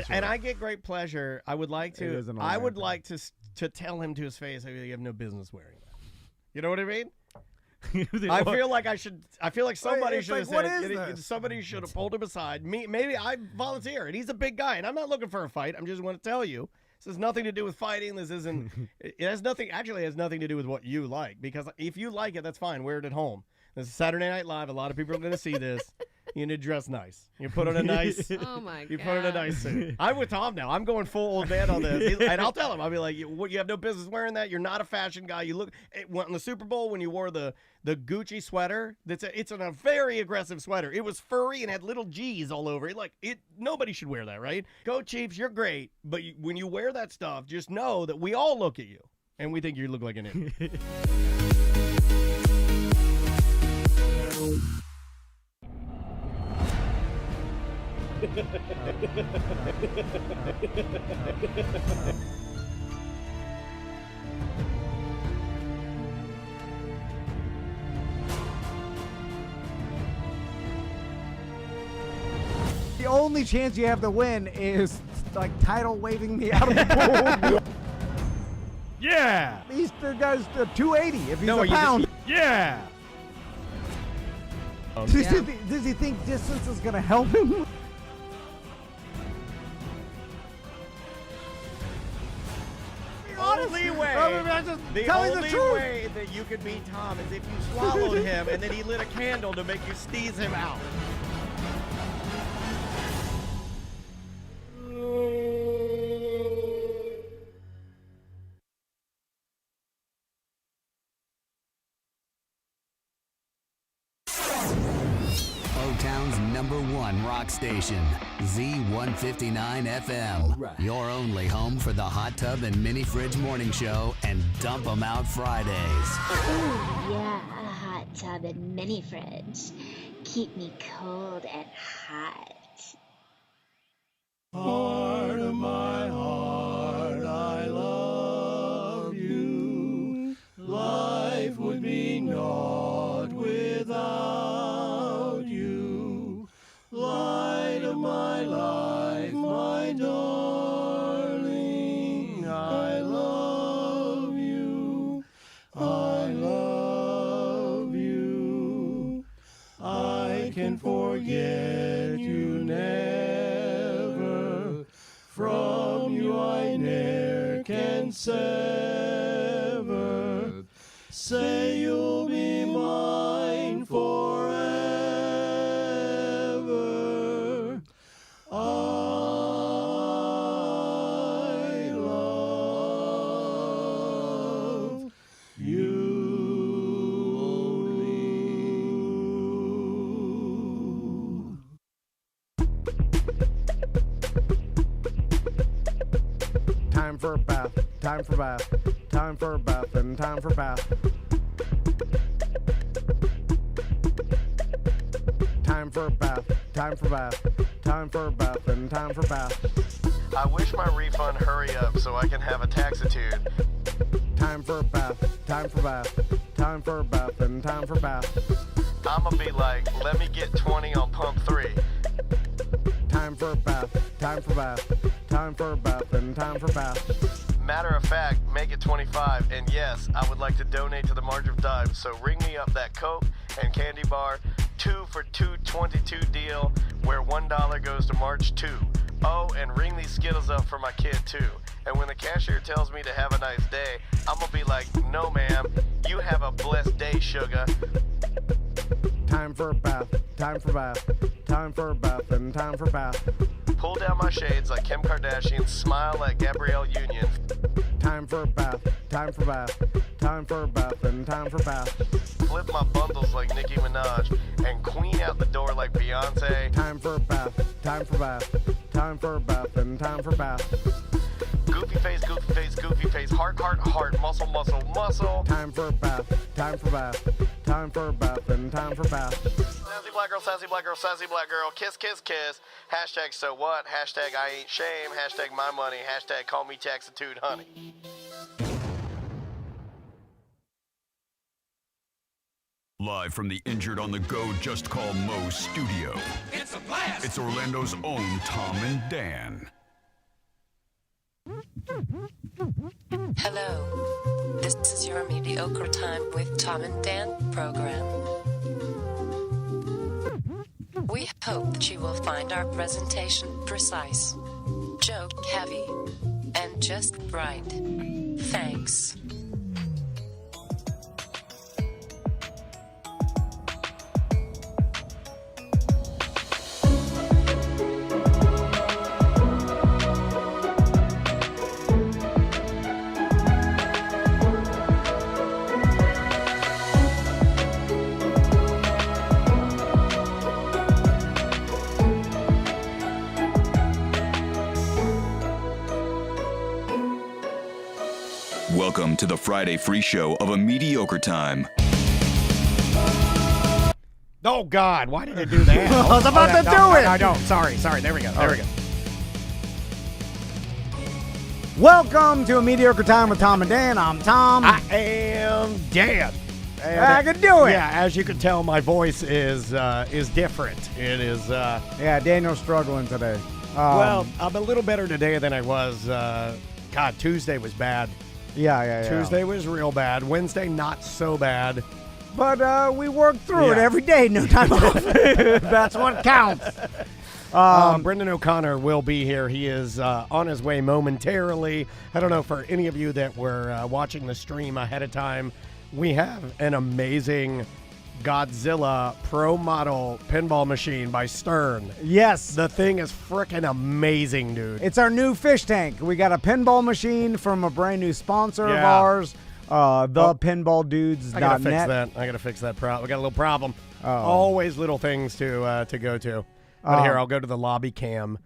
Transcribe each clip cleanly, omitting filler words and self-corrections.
And I get great pleasure. I would like to. I would like to tell him to his face, you have no business wearing that. You know what I mean? I feel like I should. I feel like somebody should have said. Somebody should have pulled him aside. Maybe I volunteer, and he's a big guy, and I'm not looking for a fight. I'm just want to tell you. This has nothing to do with fighting. This isn't. It has nothing. Actually, it has nothing to do with what you like. Because if you like it, that's fine. Wear it at home. This is Saturday Night Live. A lot of people are going to see this. You need to dress nice. You put on a nice. Oh my God. You put on a nice suit. I'm with Tom now. I'm going full old man on this, and I'll tell him. I'll be like, you have no business wearing that. You're not a fashion guy. You look. On the Super Bowl when you wore the Gucci sweater. It's a very aggressive sweater. It was furry and had little G's all over it. Nobody should wear that, right? Go Chiefs. You're great, but when you wear that stuff, just know that we all look at you and we think you look like an idiot. The only chance you have to win is like tidal waving me out of the pool. Yeah. Easter guy's 280 if he's a pound. Yeah. Does he think distance is gonna help him? The only way that you could beat Tom is if you swallowed him and then he lit a candle to make you sneeze him out. O-Town's #1 rock station, Z159 FM. Right. Your only home for the Hot Tub and Mini Fridge Morning Show and Dump 'em Out Fridays. Ooh, yeah, a hot tub and mini fridge. Keep me cold and hot. Heart of my heart, I love you. Life would be naught without you. Light of my life, my darling, I love you. I love you. I can forget you never. From you I ne'er can sever. Say you'll be mine forever. I love you only. Time for a bath, time for bath, time for a bath, and time for bath. Time for a bath, time for bath, time for a bath, and time for bath. I wish my refund hurry up so I can have a taxitude. Time for a bath, time for bath, time for a bath, and time for bath. I'ma be like, let me get 20 on pump 3. Time for a bath, time for bath, time for a bath, and time for bath. Matter of fact, make it 25. And yes, I would like to donate to the March of Dimes. So ring me up that Coke and candy bar 2 for $2.22 deal where $1 goes to March 2. Oh, and ring these Skittles up for my kid too. And when the cashier tells me to have a nice day, I'm gonna be like, no ma'am, you have a blessed day, sugar. Time for a bath, time for bath, time for a bath, and time for bath. Pull down my shades like Kim Kardashian, smile like Gabrielle Union. Time for a bath, time for bath, time for a bath, and time for bath. Flip my bundles like Nicki Minaj and queen out the door like Beyonce. Time for a bath, time for bath, time for a bath, and time for bath. Goofy face, goofy face, goofy face, heart, heart, heart, muscle, muscle, muscle. Time for a bath, time for bath, time for a bath, and time for bath. Sassy black girl, sassy black girl, sassy black girl, kiss, kiss, kiss. Hashtag so what, hashtag I ain't shame, hashtag my money, hashtag call me taxitude, honey. Live from the Injured on the Go Just Call Mo studio. It's a blast! It's Orlando's own Tom and Dan. Hello. This is your Mediocre Time with Tom and Dan program. We hope that you will find our presentation precise, joke heavy, and just right. Thanks. Welcome to the Friday free show of A Mediocre Time. Oh, God. Why did it do that? I was about to do it. I don't. Sorry. There we go. There we go. Welcome to A Mediocre Time with Tom and Dan. I'm Tom. I am Dan. I can do it. Yeah, as you can tell, my voice is different. It is. Yeah, Daniel's struggling today. Well, I'm a little better today than I was. God, Tuesday was bad. Yeah. Tuesday was real bad. Wednesday, not so bad. But we work through it every day, no time off. That's what counts. Brendan O'Connor will be here. He is on his way momentarily. I don't know, for any of you that were watching the stream ahead of time, we have an amazing Godzilla Pro Model pinball machine by Stern. Yes. The thing is freaking amazing, dude. It's our new fish tank. We got a pinball machine from a brand new sponsor of ours, thepinballdudes.net. I gotta fix that. We got a little problem. Always little things to go to. But here, I'll go to the lobby cam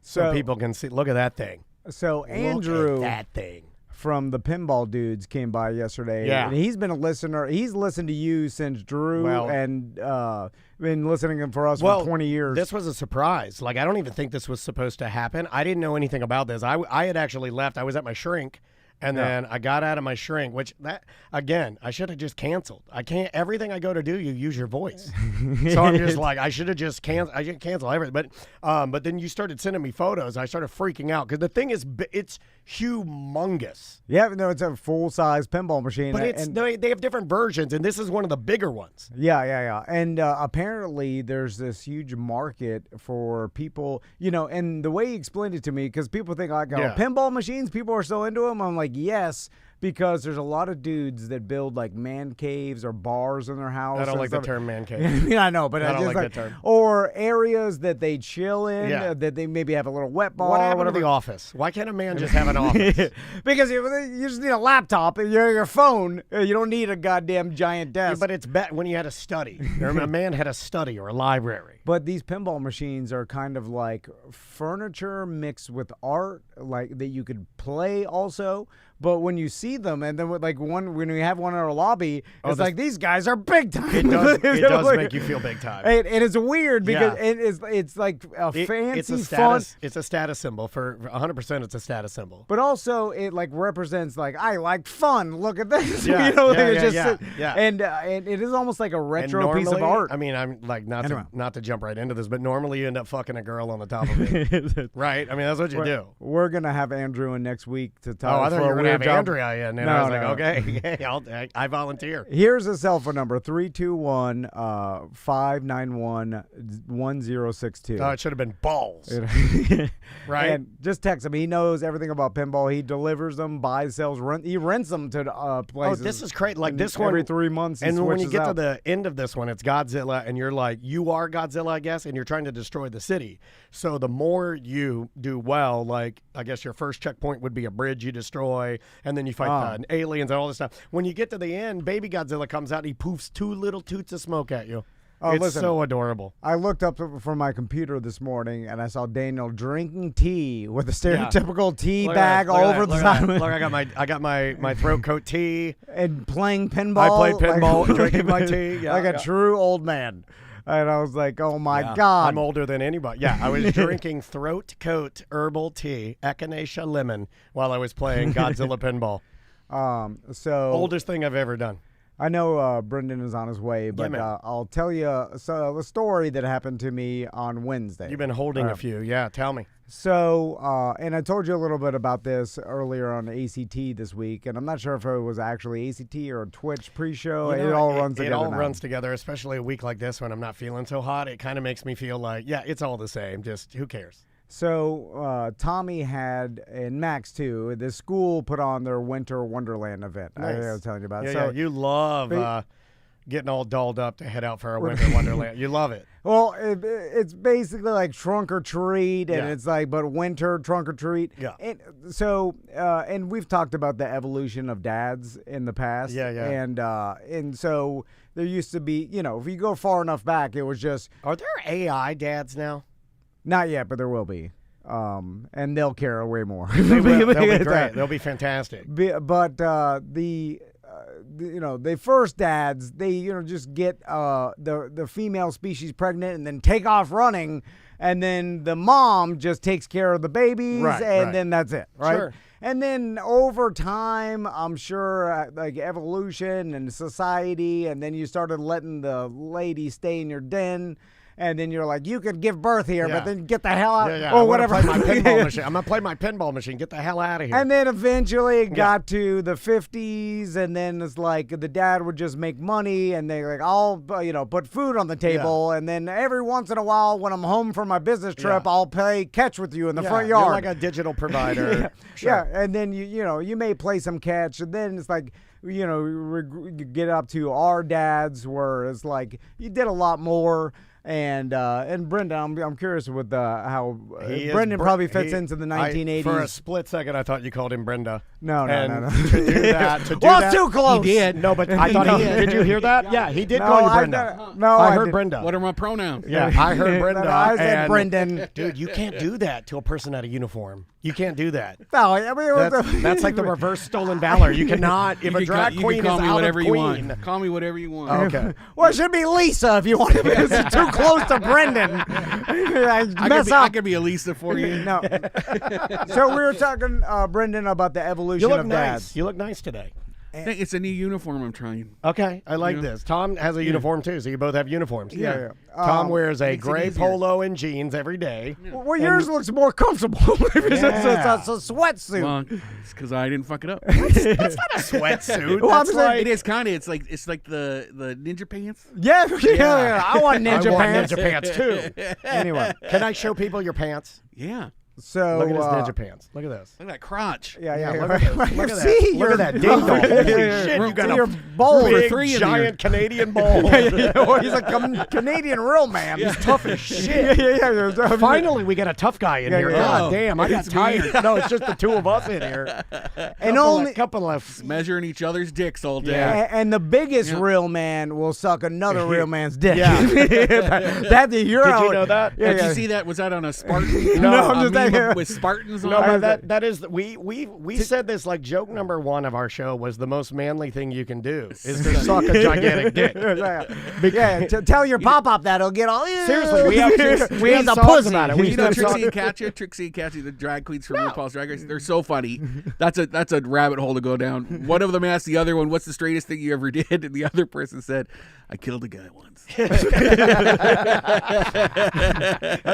so people can see. Look at that thing. So Andrew, look at that thing from the Pinball Dudes came by yesterday. Yeah. And he's been a listener. He's listened to you since Drew and been listening for us for 20 years. This was a surprise. Like, I don't even think this was supposed to happen. I didn't know anything about this. I had actually left. I was at my shrink. And then I got out of my shrink, which again, I should have just canceled. I can't, everything I go to do, you use your voice. So I'm just like, I should have just canceled. I should cancel everything. But then you started sending me photos. I started freaking out because the thing is, it's humongous. Yeah, no, it's a full-size pinball machine. But they have different versions, and this is one of the bigger ones. Yeah. And apparently there's this huge market for people, and the way he explained it to me, because people think, pinball machines, people are so into them. I'm like, yes, because there's a lot of dudes that build like man caves or bars in their house. I don't like the term man cave. I know, but I don't like that term. Or areas that they chill in, that they maybe have a little wet bar. What happened to the office? Why can't a man just have an office? Because you just need a laptop and your phone. You don't need a goddamn giant desk. Yeah, but it's when you had a study. A man had a study or a library. But these pinball machines are kind of like furniture mixed with art, like that you could play also. But when you see them, and then when we have one in our lobby, it's like these guys are big time. It does make you feel big time. And it's weird because it's like a fancy fun. It's a status symbol for 100%. It's a status symbol. But also it like represents like I like fun. Look at this. Yeah, And it is almost like a retro piece of art. I mean, I'm like not to jump right into this, but normally you end up fucking a girl on the top of it, right? I mean, that's what you do. We're gonna have Andrew in next week to talk. Oh, I thought you were gonna have Andrea in, and I was like, okay, I volunteer. Here's a cell phone number: 321-591-1062. Oh, it should have been balls, right? And just text him. He knows everything about pinball. He delivers them, buys, sells, he rents them to places. Oh, this is great! Like this one every 3 months. And when you get to the end of this one, it's Godzilla, and you're like, you are Godzilla, I guess, and you're trying to destroy the city. So the more you do well, like I guess your first checkpoint would be a bridge you destroy, and then you fight aliens and all this stuff. When you get to the end, baby Godzilla comes out, and he poofs 2 little toots of smoke at you. Oh, it's so adorable. I looked up from my computer this morning, and I saw Daniel drinking tea with a stereotypical tea bag all over the side. Look, I got my throat coat tea and playing pinball. I played pinball, drinking my tea, a true old man. And I was like, oh, my God. I'm older than anybody. Yeah, I was drinking throat coat herbal tea, echinacea lemon, while I was playing Godzilla pinball. So oldest thing I've ever done. I know Brendan is on his way, but I'll tell you a story that happened to me on Wednesday. You've been holding a few. Yeah, tell me. So, and I told you a little bit about this earlier on ACT this week, and I'm not sure if it was actually ACT or a Twitch pre-show. It all runs together. It all runs together, especially a week like this when I'm not feeling so hot. It kind of makes me feel like, yeah, it's all the same. Just who cares? So Tommy had, and Max too, the school put on their Winter Wonderland event. Nice. I was telling you about. Yeah, you love getting all dolled up to head out for a Winter Wonderland. You love it. Well, it's basically like trunk or treat, and it's like, but winter trunk or treat. Yeah. And so, and we've talked about the evolution of dads in the past. Yeah, yeah. And so there used to be, if you go far enough back, it was just. Are there AI dads now? Not yet, but there will be. And they'll care way more. They'll be great. They'll be fantastic. But the first dads, they just get the female species pregnant and then take off running, and then the mom just takes care of the babies, then that's it, right? Sure. And then over time, I'm sure, like evolution and society, and then you started letting the lady stay in your den. And then you're like, you could give birth here, but then get the hell out. Or whatever. I'm going to play my pinball machine. Get the hell out of here. And then eventually it got to the 50s, and then it's like the dad would just make money, and they like, I'll put food on the table, and then every once in a while when I'm home from my business trip, I'll play catch with you in the front yard. You're like a digital provider. Sure. Yeah, and then you may play some catch, and then it's like, you get up to our dads where it's like you did a lot more. And Brendan, I'm curious with how Brendan probably fits into the 1980s. For a split second, I thought you called him Brenda. No. To do that, too close. He did. No, but I thought he did. Did you hear that? Yeah, he did call you Brenda. I heard Brenda. What are my pronouns? Yeah, I heard Brenda. I said Brendan. Dude, you can't do that to a person out of uniform. You can't do that. No, I mean that's like the reverse stolen valor. You cannot. If a drag queen is out of queen, call me whatever you want. Okay. Well, it should be Lisa if you want to. Because it's too close to Brendan. I could be a Lisa for you. No. So we were talking, Brendan, about the evolution of dads. You look nice today. It's a new uniform I'm trying. Okay, I like this. Tom has a uniform too, so you both have uniforms. Yeah. Tom wears a gray polo and jeans every day. Yeah. Well, yours looks more comfortable. It's a sweatsuit. Well, it's because I didn't fuck it up. That's not a sweatsuit. Well, it is kind of. It's like the ninja pants. Yeah. I want ninja pants. Ninja pants too. Anyway, can I show people your pants? Yeah. So look at his ninja pants. Look at this. Look at that crotch. Yeah. Look at that. Look at that ding dong. Holy shit! You got a bowl big, giant Canadian bowl. He's a Canadian real man. He's tough as shit. Yeah. Finally, we got a tough guy in here. God damn, I got tired. No, it's just the two of us in here. And only a couple of measuring each other's dicks all day. Yeah. And the biggest real man will suck another real man's dick. Yeah. Did you know that? Did you see that? Was that on a Spartan? No, I'm just saying. With Spartans on it. No, that is we said this like joke number one of our show was the most manly thing you can do is to suck a gigantic dick. Tell your pop-up that he'll get all. Seriously, we have a songs pussy about it. You know Trixie and Katya, the drag queens from RuPaul's Drag Race. They're so funny. That's a rabbit hole to go down. One of them asked the other one, "What's the straightest thing you ever did?" And the other person said, "I killed a guy once." That's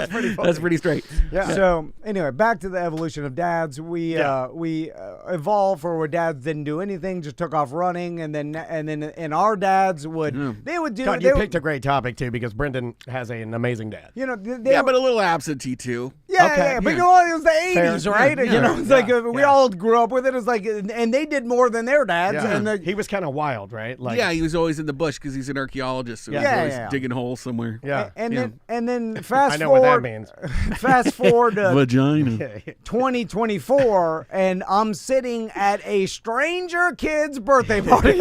pretty funny. That's pretty straight. Yeah. So anyway, back to the evolution of dads. We evolved where dads didn't do anything, just took off running, and our dads would they would do. God, you picked a great topic too because Brendan has an amazing dad. But a little absentee too. Yeah, but it was the 80s, right? It's like we all grew up with it. It's like, and they did more than their dads. Yeah. And he was kind of wild, right? Like, he was always in the bush because he's an archaeologist. So he's always digging holes somewhere. Yeah, and then fast I know forward. What that means. Fast forward to vagina. 2024, and I'm sitting at a stranger kid's birthday party,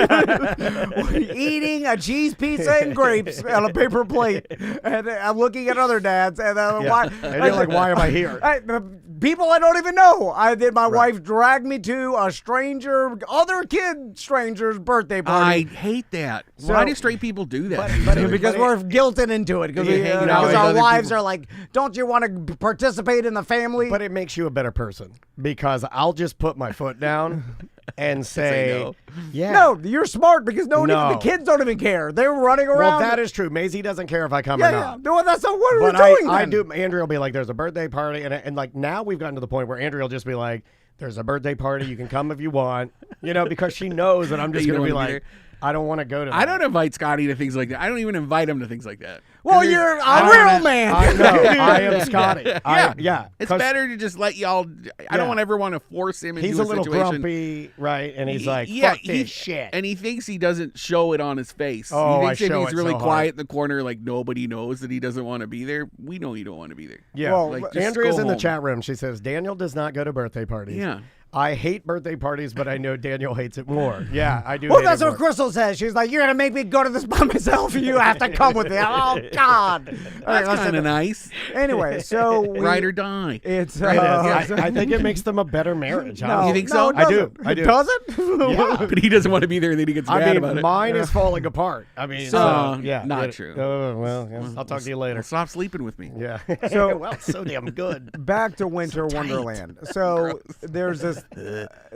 eating a cheese pizza and grapes on a paper plate, and I'm looking at other dads, and and you're like, why am I here? People I don't even know. My wife dragged me to a other stranger's birthday party. I hate that. Why do straight people do that? Because we're guilted into it. Because our wives are like, don't you want to participate in the family? But it makes you a better person because I'll just put my foot down and say, yeah. No, you're smart because the kids don't even care. They're running around. Well, that is true. Maisie doesn't care if I come or not. No, that's not what we're doing. I do. Andrea will be like, there's a birthday party. And like now we've gotten to the point where Andrea will just be like, there's a birthday party. You can come if you want. Because she knows that I'm just going to be like, I don't want to go to that. I don't invite Scotty to things like that. I don't even invite him to things like that. Well, you're a real man. I know. I am Scotty. Yeah. It's better to just let y'all. I don't ever want to force him into a situation. He's a little grumpy, right? And he's like, fuck this shit. And he thinks he doesn't show it on his face. Oh, he thinks I show if he's it really so quiet hard. in the corner, like nobody knows that he doesn't want to be there. We know you don't want to be there. Yeah. Well, Andrea's in the chat room. She says, Daniel does not go to birthday parties. Yeah. I hate birthday parties, but I know Daniel hates it more. Yeah, I do. Well, that's what Crystal says. She's like, "You're gonna make me go to this by myself. You have to come with me." Oh God, that's kind of nice. Anyway, so ride or die. It's. I think it makes them a better marriage. No, you think so? I do. Does it? Yeah. But he doesn't want to be there, and then he gets mad about it. Mine is falling apart. I mean, not true. I'll talk to you later. Well, stop sleeping with me. Yeah. So well, so damn good. Back to Winter Wonderland. So there's this.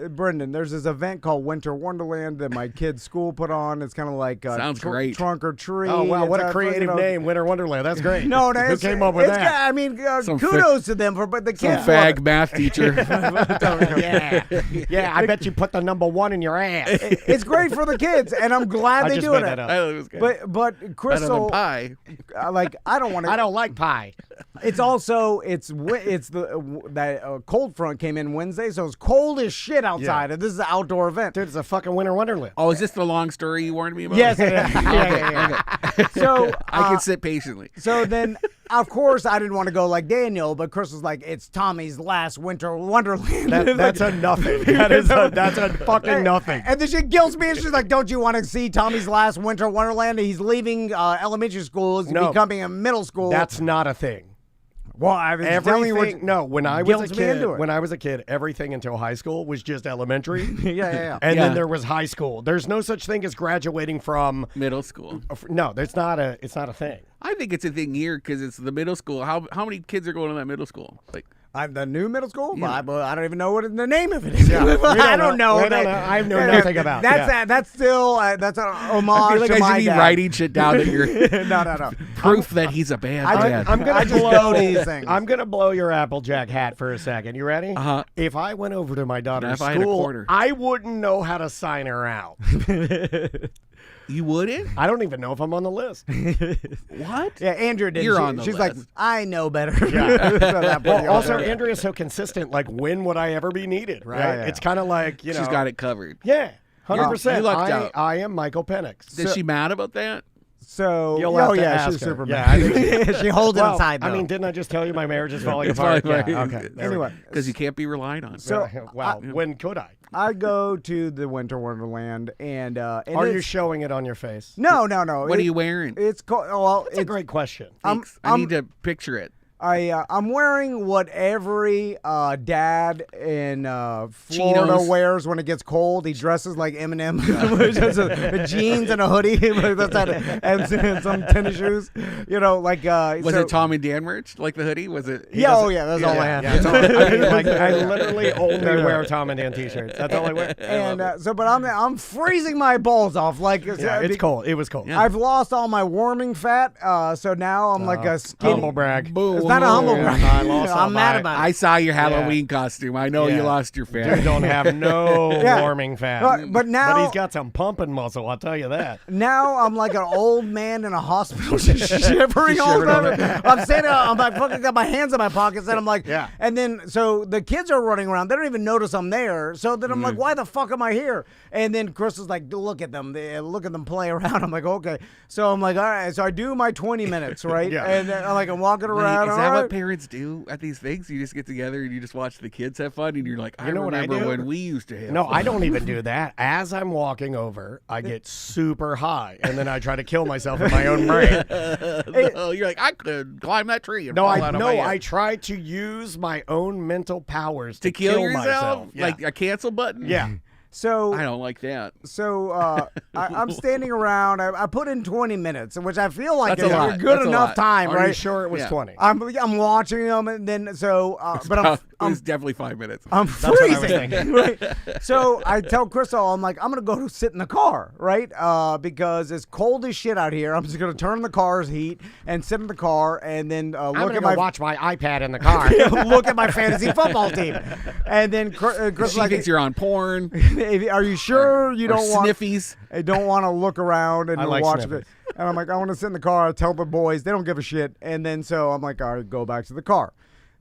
Brendan, there's this event called Winter Wonderland that my kid's school put on. It's kind of like sounds great. Trunk or treat. Oh wow, what a creative name, Winter Wonderland. That's great. No, who came up with that? I mean, kudos to them but the kids. Some fag math teacher. yeah. I bet you put the number 1 in your ass. It's great for the kids, and I'm glad they're doing it. It was good. But Crystal, pie. I don't want to. I don't like pie. It's also that cold front came in Wednesday, so it's cold as shit outside, and this is an outdoor event. Dude, it's a fucking Winter Wonderland. Oh, is this the long story you warned me about? Yes, it is. Yeah. So I can sit patiently. So then, of course, I didn't want to go like Daniel, but Chris was like, "It's Tommy's last Winter Wonderland." That's a nothing. That's a fucking nothing. And then she guilts me, and she's like, "Don't you want to see Tommy's last Winter Wonderland? He's leaving elementary school, he's becoming a middle school." That's not a thing. Well, I was telling you when I was a kid, everything until high school was just elementary. Yeah. And then there was high school. There's no such thing as graduating from middle school. No, it's not a thing. I think it's a thing here because it's the middle school. How many kids are going to that middle school? Like the new middle school? Yeah. I don't even know what the name of it is. Yeah. I don't know. I know nothing about that. That's still that's an homage I feel like to I my should be dad. writing shit down that you're No. proof that he's a bad dad. I'm gonna blow these things. I'm gonna blow your Applejack hat for a second. You ready? Uh-huh. If I went over to my daughter's If I had a school, quarter. I wouldn't know how to sign her out. You wouldn't? I don't even know if I'm on the list. What? Yeah, Andrea did. You're on the She's list. like, I know better. Yeah. Well, also, Andrea's so consistent. Like, when would I ever be needed? Right? Yeah. It's kind of like She's got it covered. Yeah, 100%. You lucked out. I am Michael Penix. Is she mad about that? So, You'll have to ask she's her. super Yeah, mad. I think she holds it inside, though. I mean, didn't I just tell you my marriage is falling It's apart? falling Yeah, apart. okay. Anyway. Because you can't be relied on. So, wow, when could I? I go to the Winter Wonderland, and Are you showing it on your face? No. What are you wearing? It's called. Well, That's a great question. I need to picture it. I'm wearing what every dad in Florida Cheetos. wears when it gets cold. He dresses like Eminem, just a jeans and a hoodie, and some tennis shoes. You know, like Was it Tom and Dan merch, like the hoodie? Was it? Yeah, that's all I have. Yeah, I literally only wear Tom and Dan t-shirts. That's all I wear. And but I'm freezing my balls off. Like it's cold. It was cold. Yeah. I've lost all my warming fat, so now I'm like a skinny. Humble brag. It's not a humble brag. I'm mad about it. I saw your Halloween costume. I know you lost your fat. Dude don't have no warming fat. But now, but he's got some pumping muscle. I'll tell you that. Now I'm like an old man in a hospital, just shivering all over. I'm standing. I'm like fucking got my hands in my pockets, and I'm like, And then so the kids are running around. They don't even notice I'm there. So then I'm like, why the fuck am I here? And then Chris was like, look at them. Look at them play around. I'm like, okay. So I'm like, all right. So I do my 20 minutes, right? And then I'm walking around. Is that what parents do at these things? You just get together and you just watch the kids have fun, and you're like, I remember when we used to have No, fun. I don't even do that. As I'm walking over, I get super high, and then I try to kill myself in my own brain. No, you're like, I could climb that tree and fall out of my head. I try to use my own mental powers to kill myself. Like a cancel button? Yeah. So I don't like that. So I'm standing around. I put in 20 minutes, which I feel like That's is a lot. a good That's a enough lot. time, Are right? you sure it was 20? I'm watching them, and then but It I'm was definitely 5 minutes. I'm That's what I was freezing. thinking. Right? So I tell Crystal, I'm like, I'm gonna go sit in the car, right? Because it's cold as shit out here. I'm just gonna turn the car's heat and sit in the car, and then look at watch my iPad in the car. look at my fantasy football team, and then Crystal's She like, thinks you're on porn. are you sure you or don't want? sniffies. I don't want to look around and I like watch sniffers. it. And I'm like, I want to sit in the car, tell the boys, they don't give a shit. And then so I'm like, all right, go back to the car.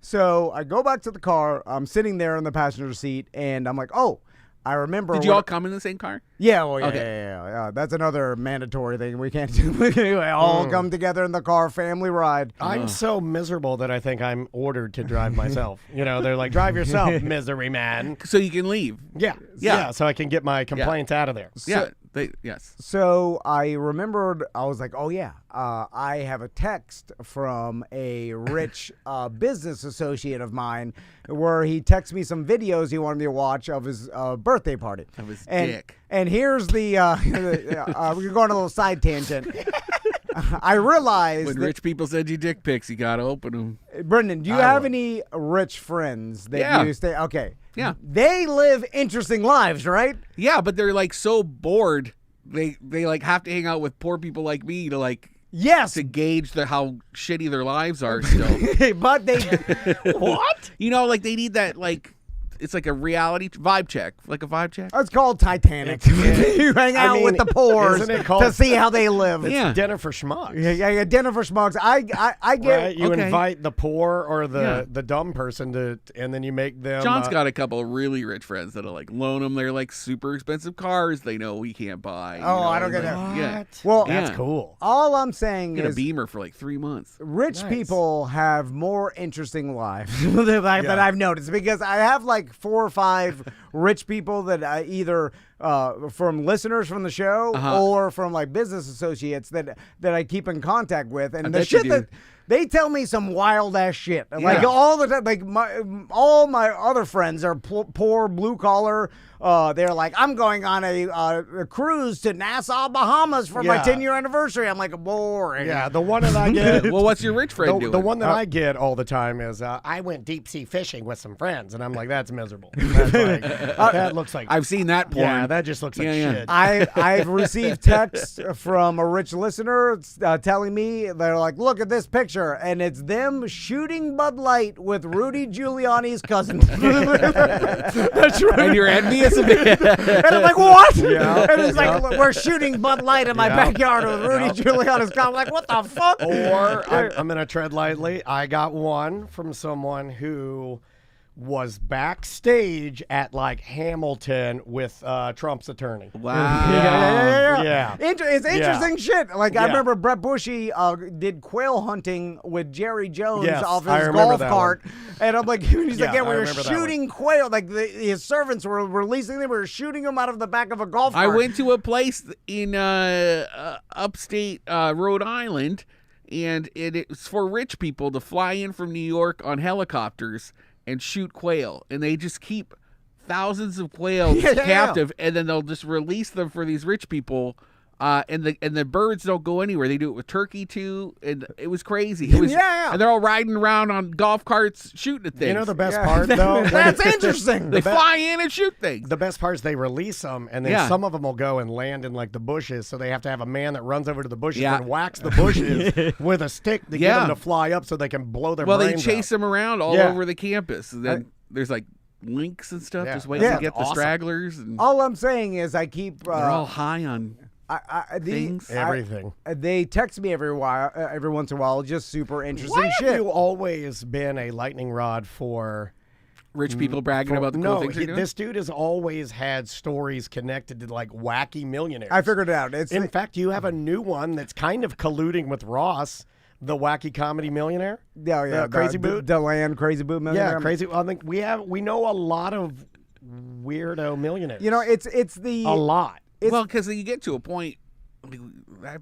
So I go back to the car. I'm sitting there in the passenger seat, and I'm like, oh, I remember. Did you all come in the same car? Yeah, well, yeah, Okay. yeah. That's another mandatory thing we can't do. Anyway, all come together in the car, family ride. I'm so miserable that I think I'm ordered to drive myself. They're like, drive yourself, misery man. So you can leave. Yeah. So I can get my complaints out of there. Yeah. Yes. So I remembered, I was like, oh, yeah, I have a text from a rich business associate of mine where he texted me some videos he wanted me to watch of his birthday party. Of his and, dick. And here's the, we can go on a little side tangent. I realized When rich people send you dick pics, you got to open them. Brendan, do you have any rich friends that you stay? Okay. Yeah. They live interesting lives, right? Yeah, but they're like so bored. They like have to hang out with poor people like me to like Yes. to gauge how shitty their lives are still. But they What? Like they need that like it's like a reality vibe check, like a vibe check. It's called Titanic. You hang out with the poors isn't it called- to see how they live. Yeah. Dinner for schmucks. Yeah, dinner for schmucks. I get Right? You okay. invite the poor or Yeah. the dumb person to, and then you make them. John's got a couple of really rich friends that'll like loan him their like super expensive cars they know we can't buy. Oh, I don't get that. Yeah. Well, That's Yeah. cool. all I'm saying Get a is Beamer for like 3 months. rich Nice. people have more interesting lives that I've noticed because I have like 4 or 5 rich people that I either from listeners from the show or from like business associates that I keep in contact with, and the bet you shit do. that they tell me some wild ass shit. Like all the time, like all my other friends are poor blue collar. They're like, I'm going on a cruise to Nassau, Bahamas for my Yeah. 10-year anniversary. I'm like, boring. Yeah, the one that I get. Well, what's your rich friend doing? The one that I get all the time is I went deep sea fishing with some friends, and I'm like, that's miserable. That's like, that looks like I've seen that porn. yeah, that just looks like Yeah. shit. I've received texts from a rich listener telling me, they're like, look at this picture, and it's them shooting Bud Light with Rudy Giuliani's cousin. That's right. And you're envious of it. And I'm like, what? Yeah. And it's like, we're shooting Bud Light in my backyard with Rudy Giuliani's cousin. I'm like, what the fuck? Or I'm going to tread lightly. I got one from someone who was backstage at like Hamilton with Trump's attorney. Wow. Yeah. It's interesting shit. Like, I Yeah. remember Brett Bushy did quail hunting with Jerry Jones Yes, off I his remember golf that cart. And I'm like, he's like, Yeah, we I were remember that shooting quail. Like, his servants were releasing them. We were shooting them out of the back of a golf I cart. went to a place in upstate Rhode Island, and it's for rich people to fly in from New York on helicopters and shoot quail, and they just keep thousands of quail captive, and then they'll just release them for these rich people. And the birds don't go anywhere. They do it with turkey too, and it was crazy. It was, and they're all riding around on golf carts shooting at things. You know the best part though? That's interesting. They fly in and shoot things. The best part is they release them, and then some of them will go and land in like the bushes. So they have to have a man that runs over to the bushes and whacks the bushes with a stick to get them to fly up, so they can blow their Well, they brains chase out. them around all over the campus. And then there's like lynx and stuff just waiting to get the stragglers. And all I'm saying is I keep... they're all high on things. Everything. They text me every once in a while, just super interesting Why shit. have you always been a lightning rod for... Rich people bragging about the cool things they're doing? This dude has always had stories connected to like wacky millionaires. I figured it out. In fact, you have a new one that's kind of colluding with Ross, the wacky comedy millionaire. Yeah, Crazy Boot. DeLand, Crazy Boot millionaire. Yeah, Crazy. I think we know a lot of weirdo millionaires. You know, it's the a lot. Well, because you get to a point,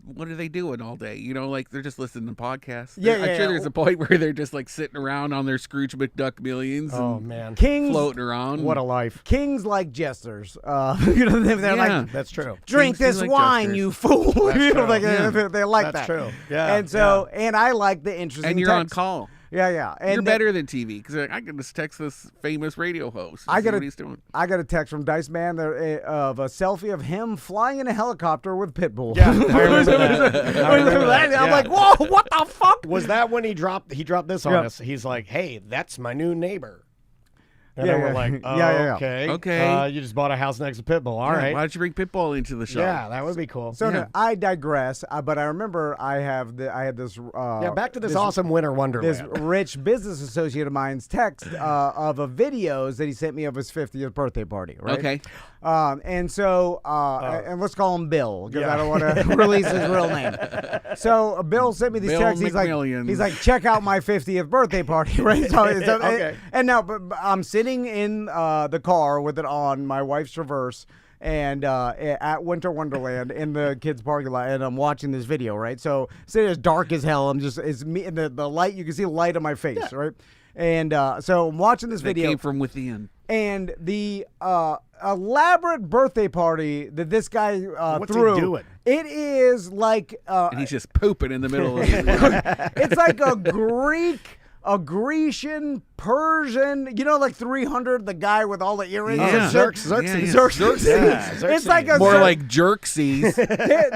what are they doing all day? You know, like they're just listening to podcasts. Yeah, I'm sure there's a point where they're just like sitting around on their Scrooge McDuck millions. Oh and man, Kings floating around. What a life. Kings like jesters. They're like, that's true. drink Kings this like wine, jesters. you fool. That's true. Like, Yeah. they like That's that. true. Yeah. And so, and I like the interesting. And you're on text. call. Yeah. And You're better than TV because I can just text this famous radio host. And see what he's doing. I got a text from Dice Man of a selfie of him flying in a helicopter with Pitbull. Yeah, I remember that. I remember that. I'm Yeah. like, whoa, what the fuck? Was that when he dropped this on Yeah. us? He's like, "Hey, that's my new neighbor." And Yeah, then we're yeah. like, oh, Yeah. okay. Okay. You just bought a house next to Pitbull. All Yeah, right. Why don't you bring Pitbull into the show? Yeah, that would be cool. So Yeah. no, I digress. But I remember I had this. Yeah, back to this awesome winter wonderland. This rich business associate of mine's text of a videos that he sent me of his 50th birthday party. Right. Okay. And so, and let's call him Bill because Yeah. I don't want to release his real name. So Bill sent me these Bill texts. McMillions. He's like, check out my 50th birthday party, right? So, Okay. And now, but I'm sitting in the car with it on my wife's Traverse. And at Winter Wonderland in the kids' parking lot, and I'm watching this video, right? So it's dark as hell. I'm just it's me and the light. You can see the light on my face, right? And so I'm watching this That video. came from within. And the elaborate birthday party that this guy What's threw, he doing? it is like And he's just pooping in the middle of it. it's like a Grecian, Persian, like 300, the guy with all the earrings. Yeah. Xerxes. Xerxes. Yeah, Xerxes. It's like a More like Jerksies.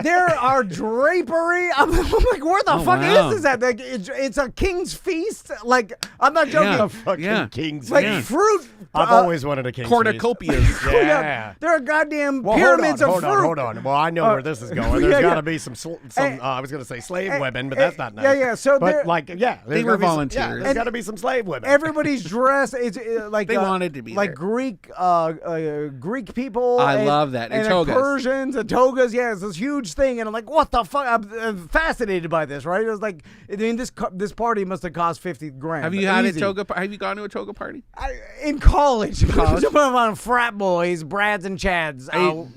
there are drapery. I'm like, where the fuck wow. is this at? Like, it's a king's feast. Like, I'm not joking. Yeah. Fucking Yeah. king's Like feast. fruit. I've always wanted a king's feast. Cornucopias. Yeah. There are goddamn Well, pyramids hold of on, fruit. hold on. Well, I know where this is going. There's yeah, got to yeah. be some I was going to say slave Eh, women, but eh, that's not nice. yeah. So but there- like, yeah, They there's were gotta be some- volunteers. Yeah, there's got to be some slave women. Everybody's dressed. It's like They wanted to be like there. Greek people. I love that. And like togas. Persians and togas. Yeah, it's this huge thing, and I'm like, what the fuck? I'm fascinated by this. Right? It was like, I mean, this party must have cost $50,000. Have you had Easy. a toga? Have you gone to a toga party? In college? On frat boys, Brads and Chads.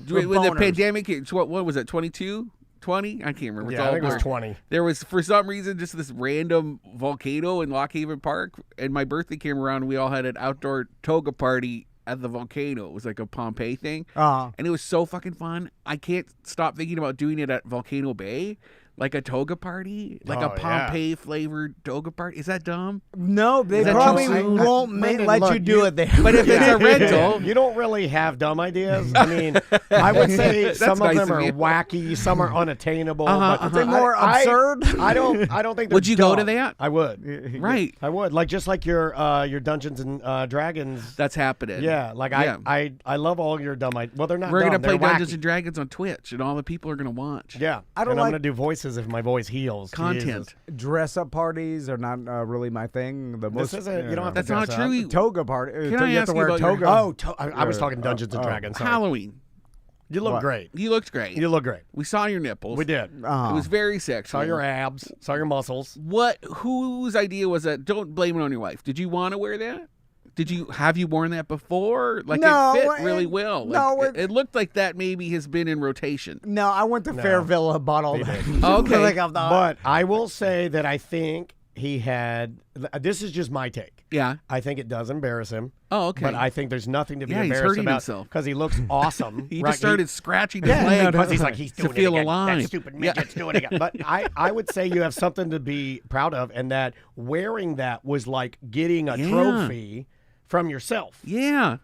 When the pandemic hit, what was it? 22? 20? I can't remember. It's Yeah, all I think it was blurred. 20. There was, for some reason, just this random volcano in Lock Haven Park, and my birthday came around, and we all had an outdoor toga party at the volcano. It was like a Pompeii thing, and it was so fucking fun. I can't stop thinking about doing it at Volcano Bay. Like a toga party, like a Pompeii flavored toga party. Is that dumb? No, they Is that probably too soon? won't Brendan, let look, you do it there. But if it's a rental, You don't really have dumb ideas. I mean, I would say some of nice them of are you. wacky, some are unattainable. Uh-huh, but Are they more absurd? I don't think. They're Would you go to dumb. that? I would. right? I would. Like just like your Dungeons and Dragons. That's happening. Yeah, like Yeah. I love all your dumb ideas. Well, they're not. We're dumb, gonna play they're Dungeons wacky. and Dragons on Twitch, and all the people are gonna watch. Yeah, I don't and like- I'm gonna do voices if my voice heals. Content. Jesus. Dress up parties are not really my thing. The most isn't- you don't have to That's not dress up. true. toga party. Can I you have ask to you wear a about your- toga. Oh, I was talking Dungeons and Dragons. Sorry. Halloween. You look What? great. You looked great. You look great. We saw your nipples. We did. It was very sexual. Saw your abs. Saw your muscles. Whose idea was that? Don't blame it on your wife. Did you want to wear that? Have you worn that before? Like No, it fit really well. no, Like, it looked like that maybe has been in rotation. No, I went to Fairville and bought all He that. did. Okay. Like, I'm not- But I will say that I think he had. This is just my take. Yeah. I think it does embarrass him. Oh, okay. But I think there's nothing to be Yeah, he's embarrassed hurting about himself. because he looks awesome. He right? just started scratching his Yeah, leg because he's like he's to doing feel it again. alive. That stupid midget's doing it again. But I would say you have something to be proud of, and that wearing that was like getting a Yeah. trophy from yourself. Yeah.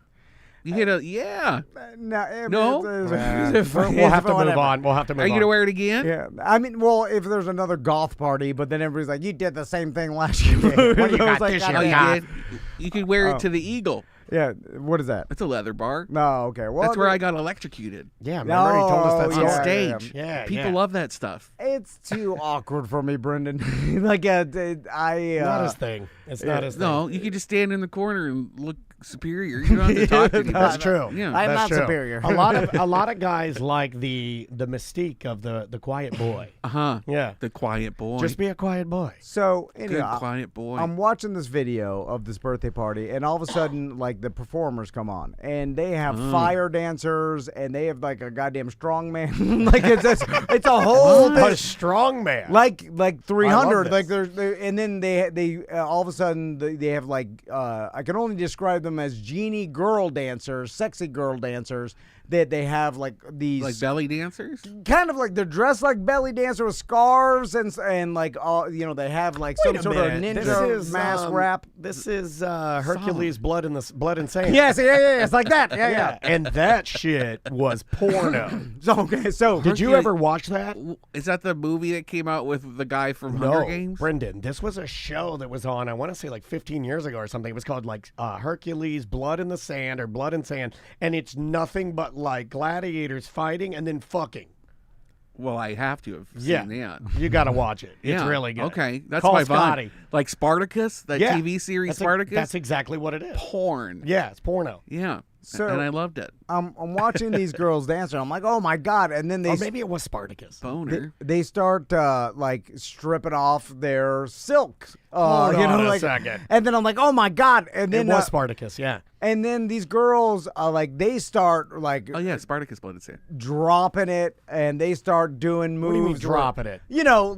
You hit a yeah. No, We'll have to move on. We'll have to move Are you on. gonna wear it again? Yeah, I mean, well, if there's another goth party, but then everybody's like, "You did the same thing last year." What do you I was got like, this I year? Oh, don't you know. did? You could wear it to the Eagle. Yeah, what is that? It's a leather bar. No, okay. Well, That's where I got electrocuted. Yeah, remember he told us that No, On story. yeah, stage. yeah. People love that stuff. It's too awkward for me, Brendan. Like, Not his thing. It's not his thing. No, you could just stand in the corner and look superior. You don't have to talk to anybody. That's true. Yeah. I'm That's not true. superior. A lot of guys like the mystique of the quiet boy. Uh-huh. Yeah. The quiet boy. Just be a quiet boy. So Good anyway, quiet boy. I'm watching this video of this birthday party, and all of a sudden, like like the performers come on, and they have fire dancers, and they have like a goddamn strongman. Like it's a whole a strongman. Like 300. Like and then they all of a sudden they have like I can only describe them as genie girl dancers, sexy girl dancers. That they have like these like belly dancers, kind of like they're dressed like belly dancer with scarves and like all they have like some sort of ninja mask wrap. This is Hercules Blood and Sand. Yes, yeah, it's like that. Yeah. And that shit was porno. So did you ever watch that? Is that the movie that came out with the guy from Hunger Games? Brendan, this was a show that was on, I want to say like 15 years ago or something. It was called like Hercules Blood in the Sand or Blood and Sand, and it's nothing but like gladiators fighting and then fucking. Well, I have to have seen that. You got to watch it. It's really good. Okay, that's Call my Scotty. vibe. Like Spartacus, that TV series Spartacus. That's exactly what it is. Porn. Yeah, it's porno. Yeah. So, and I loved it. I'm watching these girls dance, and I'm like, oh my god! And then or maybe it was Spartacus. Boner. They start like stripping off their silk. Hold on a second. And then I'm like, oh my god! And then it was Spartacus, yeah. And then these girls, like, they start like, oh yeah, Spartacus Blood and Sand, dropping it, and they start doing moves. What do you mean dropping it?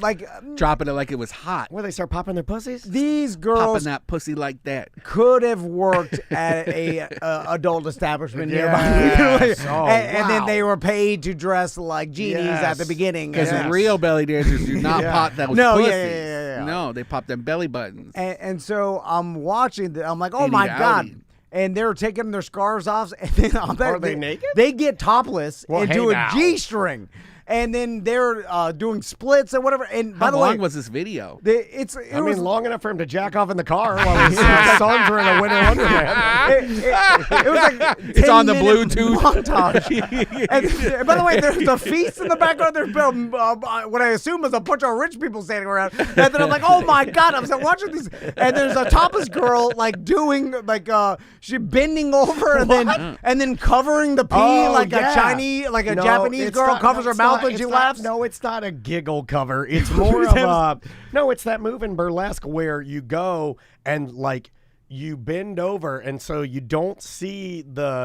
Like dropping it like it was hot. Where they start popping their pussies? These girls popping that pussy like that could have worked at a adult establishment nearby. And then they were paid to dress like genies at the beginning. Because real belly dancers do not pop those pussies. Yeah. No, they pop them belly buttons. And so I'm watching. I'm like, oh my god. And they're taking their scarves off, and then are they naked? They get topless and do a G-string, and then they're doing splits and whatever. And by the way, how long was this video? It was long enough for him to jack off in the car while his sons were in a winter wonderland. It was like it's on the Bluetooth montage. And by the way, there's a feast in the background. There's what I assume is a bunch of rich people standing around. And then I'm like, oh my god! I'm watching these, and there's a topless girl like doing like she bending over and then covering the pee like a Chinese Japanese girl covers her mouth when she laughs. No, it's not a giggle cover. It's more of it's that move in burlesque where you go and like you bend over, and so you don't see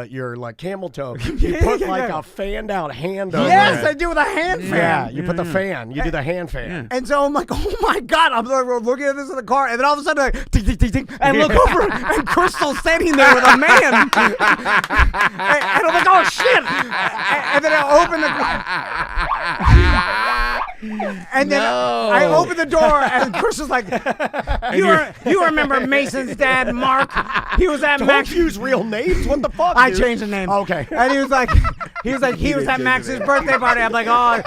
your like camel toe. You put a fanned out hand over it. Yes, I do with a hand fan. Yeah, you put the fan. You do the hand fan. Yeah. And so I'm like, oh my god! I'm looking at this in the car, and then all of a sudden, like, ting, ting, ting, ting, and look over, and Crystal's standing there with a man, and I'm like, oh shit! And then I open the and then I open the door, and Crystal's like, you remember Mason's dad, Mark? He was at Max. Don't use real names. What the fuck? I changed the name. Okay. And he was at Max's birthday party. I'm like, oh.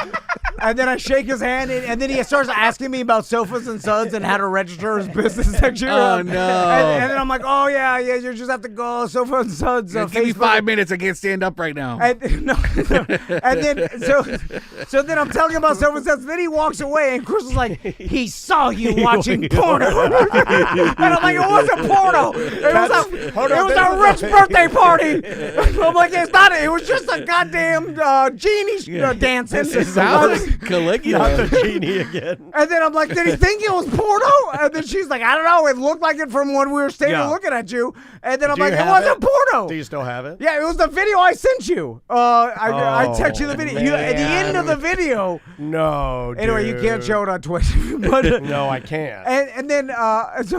And then I shake his hand, and then he starts asking me about Sofas and Suds and how to register his business section. Oh no! And then I'm like, oh yeah, you just have to go Sofas and Suds. Give me 5 minutes. I can't stand up right now. And then so then I'm telling him about Sofas and Suds. Then he walks away, and Crystal's like, he saw you watching porno. And I'm like, it wasn't porno. It was a rich birthday party. I'm like, it's not. It was just a goddamn genie dancing. Caligula. Not the genie again. And then I'm like, did he think it was porno? And then she's like, I don't know. It looked like it from when we were standing looking at you. And then I'm like, it wasn't porno. Do you still have it? Yeah, it was the video I sent you. I text you the video. At the end of the video. No, dude. Anyway, you can't show it on Twitch. But, no, I can't. And then,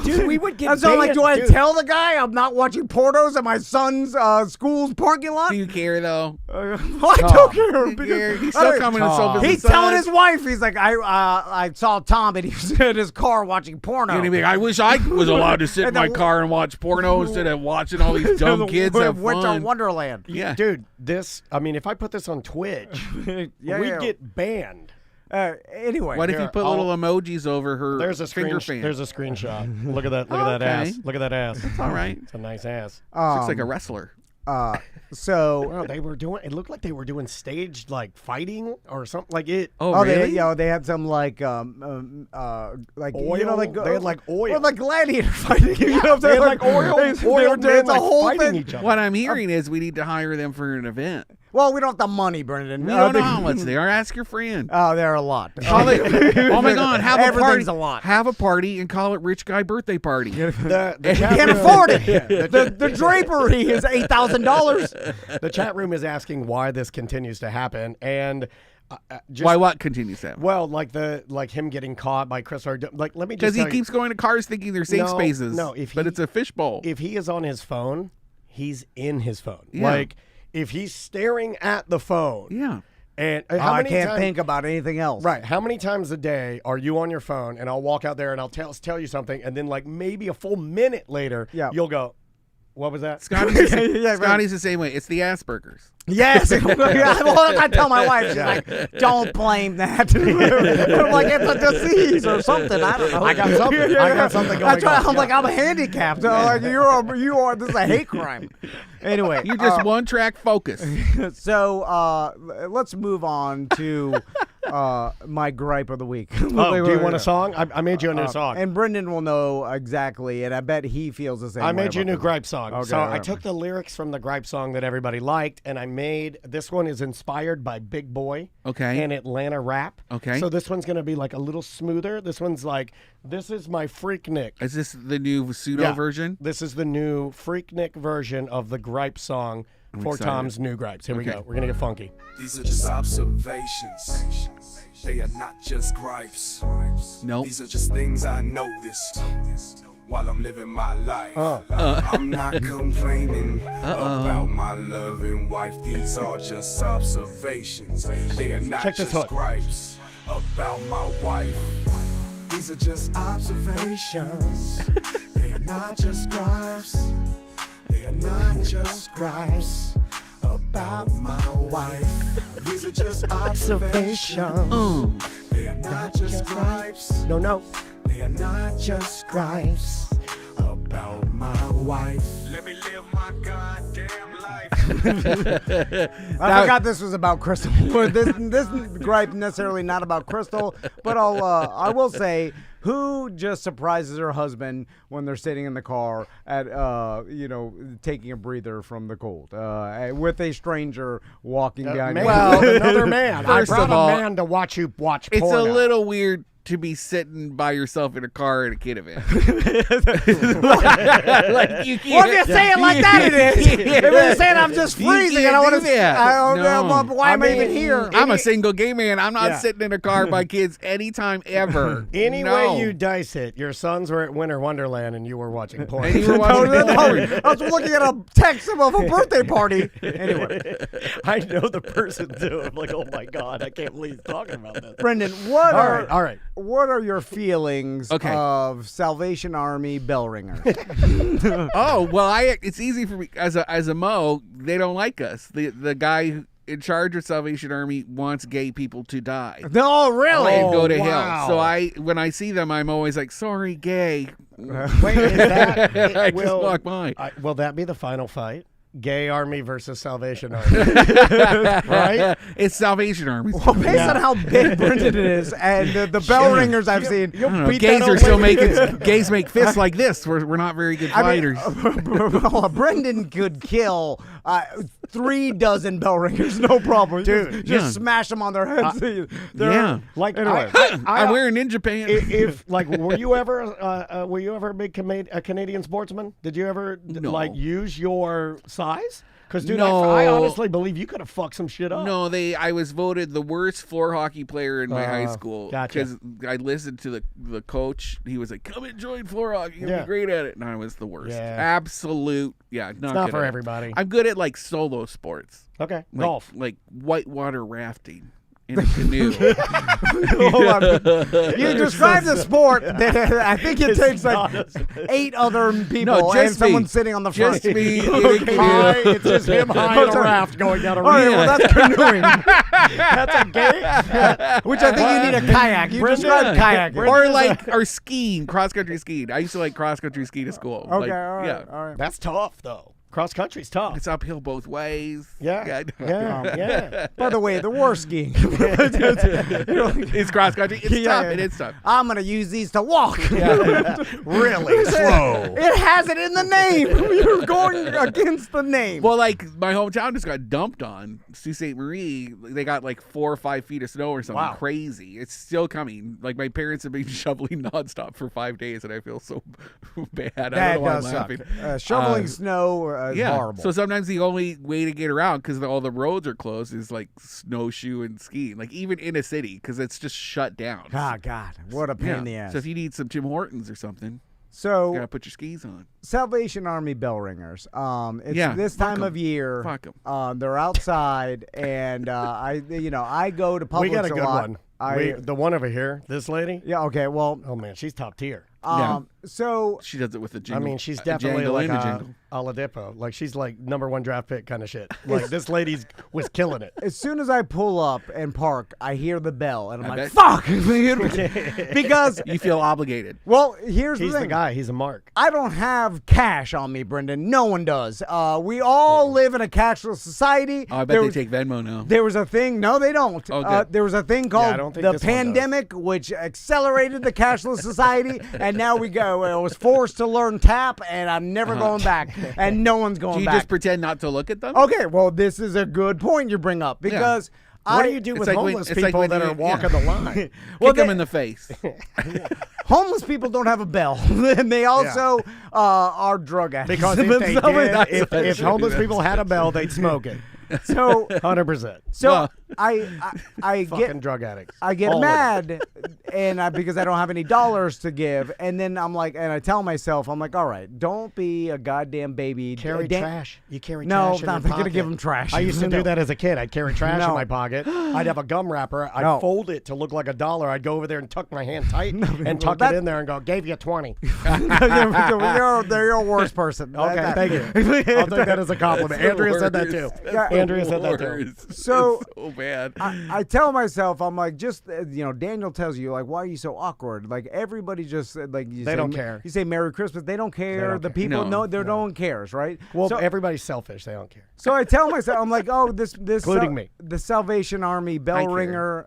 dude, we would get so I'm like, do I tell the guy I'm not watching pornos at my son's school's parking lot? Do you care, though? I don't care. He's still coming in Sofas. He's telling his wife, he's like, I saw Tom, and he was in his car watching porno. I wish I was allowed to sit in my car and watch porno instead of watching all these dumb kids have fun. Winter Wonderland. Yeah, dude. If I put this on Twitch, we'd get banned. Anyway, what if you put little emojis over her? There's a fan? There's a screenshot. Look at that. Look at that ass. Look at that ass. It's all right. It's a nice ass. Looks like a wrestler. So they were doing. It looked like they were doing staged like fighting or something like it. Oh really? They had some like oil. They had like oil. Or like gladiator fighting. They had like oil. It's a whole fighting thing. each other. What I'm hearing is we need to hire them for an event. Well, we don't have the money, Brendan. You don't know how much they are. Ask your friend. Oh, they're a lot. Oh my God! Have a party. Everything's a lot. Have a party and call it rich guy birthday party. You can't afford it. The drapery is $8,000. The chat room is asking why this continues to happen, and why what continues to happen? Well, like him getting caught by Chris let me just because he keeps going to cars thinking they're safe spaces. No, but it's a fishbowl. If he is on his phone, he's in his phone. Yeah. Like if he's staring at the phone. Yeah. And I can't think about anything else. Right. How many times a day are you on your phone and I'll walk out there and I'll tell you something and then like maybe a full minute later you'll go, what was that? Scotty's the same way. It's the Asperger's. Yes. I tell my wife, she's like, don't blame that. I'm like, it's a disease or something. I don't know. I got something going on. I'm like, I'm handicapped. Like, you are. This is a hate crime. Anyway, you just one track focus. So let's move on to my gripe of the week. Do you want a song? I made you a new song, and Brendan will know exactly, and I bet he feels the same. I made you a new gripe song. Okay, so I took the lyrics from the gripe song that everybody liked, and I made this one is inspired by Big Boy, and Atlanta rap. Okay, so this one's gonna be like a little smoother. This one's like, this is my Freaknik. Is this the new pseudo version? This is the new Freaknik version of the gripe song for Tom's new gripes. Here we go. We're gonna get funky. These are just observations. They are not just gripes. Nope. These are just things I noticed while I'm living my life. I'm not complaining about my loving wife. These are just observations. They are not just gripes about my wife. These are just observations. They are not just gripes. They are not just gripes about my wife. These are just observations. They are not just gripes. No. They are not just gripes about my wife. Let me live my goddamn life. I forgot this was about Crystal. this gripe necessarily not about Crystal, but I will say, who just surprises her husband when they're sitting in the car at taking a breather from the cold with a stranger walking behind you? Well, another man. I First brought of all, a man to watch you watch It's porn. a little weird to be sitting by yourself in a car at a kid event. Like you can't. Well, if you say it like that, it is. If you're saying I'm just freezing and I want to say, why am I even here? I'm a single gay man. I'm not sitting in a car by kids anytime ever. Any way you dice it, your sons were at Winter Wonderland and you were watching porn. And you were watching porn. I was looking at a text of a birthday party. Anyway, I know the person too. I'm like, oh my God, I can't believe he's talking about this. Brendan, all right. What are your feelings of Salvation Army bell ringers? Oh well, it's easy for me as a Mo. They don't like us. The guy in charge of Salvation Army wants gay people to die. No, really? And go to hell. So when I see them, I'm always like, sorry, gay. Wait, is that, I just walk by. Will that be the final fight? Gay Army versus Salvation Army, right? It's Salvation Army. Well, based on how big Brendan is and the bell ringers I've seen, gays are still making gays make fists like this. We're not very good fighters. Brendan could kill 3 dozen bell ringers, no problem. Dude, just smash them on their heads. Like anyway, I'm wearing ninja pants. If like, were you ever a big Canadian sportsman? Did you ever like use your size? Because, dude, I honestly believe you could have fucked some shit up. No, I was voted the worst floor hockey player in my high school. Because I listened to the coach. He was like, come and join floor hockey. You'll be great at it. And I was the worst. Yeah. Absolute. Yeah. It's not for everybody. I'm good at, like, solo sports. Okay. Golf. Like whitewater rafting. In a canoe. Hold on. You describe the sport that I think it takes like 8 other people and someone sitting on the front. Just me. It's just him high on a raft going down a river. All right, well, that's canoeing. That's a gay. Which I think you need a kayak. You describe kayaking. Or skiing, cross-country skiing. I used to like cross-country ski to school. Okay, all right. That's tough, though. Cross country's tough. It's uphill both ways. Yeah. By the way, the worst skiing. It's cross country. It's tough. It is tough. I'm going to use these to walk. Really slow. It has it in the name. You're going against the name. Well, like my hometown just got dumped on. Sault Ste. Marie, they got like 4 or 5 feet of snow or something crazy. It's still coming. Like my parents have been shoveling nonstop for 5 days, and I feel so bad. I don't know why I'm laughing. Shoveling snow is horrible. So sometimes the only way to get around, because all the roads are closed, is like snowshoe and skiing. Like even in a city, because it's just shut down. Oh, God. What a pain in the ass. So if you need some Tim Hortons or something, you gotta put your skis on. Salvation Army bell ringers. It's this time of year. Fuck 'em. They're outside, and I go to Publix We got a good lot. one. The one over here, this lady. Yeah. Okay. Well. Oh man, she's top tier. So she does it with a jingle. I mean, she's definitely like a Oladipo. Like she's like #1 draft pick kind of shit. Like this lady's was killing it. As soon as I pull up and park, I hear the bell, and I'm like, "Fuck!" Because you feel obligated. Well, he's the guy. He's a mark. I don't have cash on me, Brendan. No one does. We all live in a cashless society. Oh, I bet they take Venmo now. There was a thing. No, they don't. There was a thing called the pandemic, which accelerated the cashless society. And now I was forced to learn tap, and I'm never going back. And no one's going back. Do you just pretend not to look at them? Okay, well, this is a good point you bring up, because what do you do with homeless people that are walking the line? Kick them in the face. Homeless people don't have a bell, and they also are drug addicts. Because if homeless people had a bell, they'd smoke it. So 100%. So I fucking drug addicts. I get mad, and because I don't have any dollars to give, and then I'm like, and I tell myself, I'm like, all right, don't be a goddamn baby. Carry trash. You carry no, trash. No, I'm not gonna give them trash. I used to do that as a kid. I'd carry trash in my pocket. I'd have a gum wrapper. I'd fold it to look like $1. I'd go over there and tuck my hand tight and tuck it in there and go, gave you 20. They're your worst person. Okay, thank you. I'll take that as a compliment. Andrea said that too. Andrea said that too. So bad. I tell myself, I'm like, just Daniel tells you, like, why are you so awkward? Like everybody just like they don't care. You say Merry Christmas, they don't care. The people no one cares, right? Well, so, everybody's selfish. They don't care. So I tell myself, I'm like, oh, this including me, the Salvation Army bell ringer.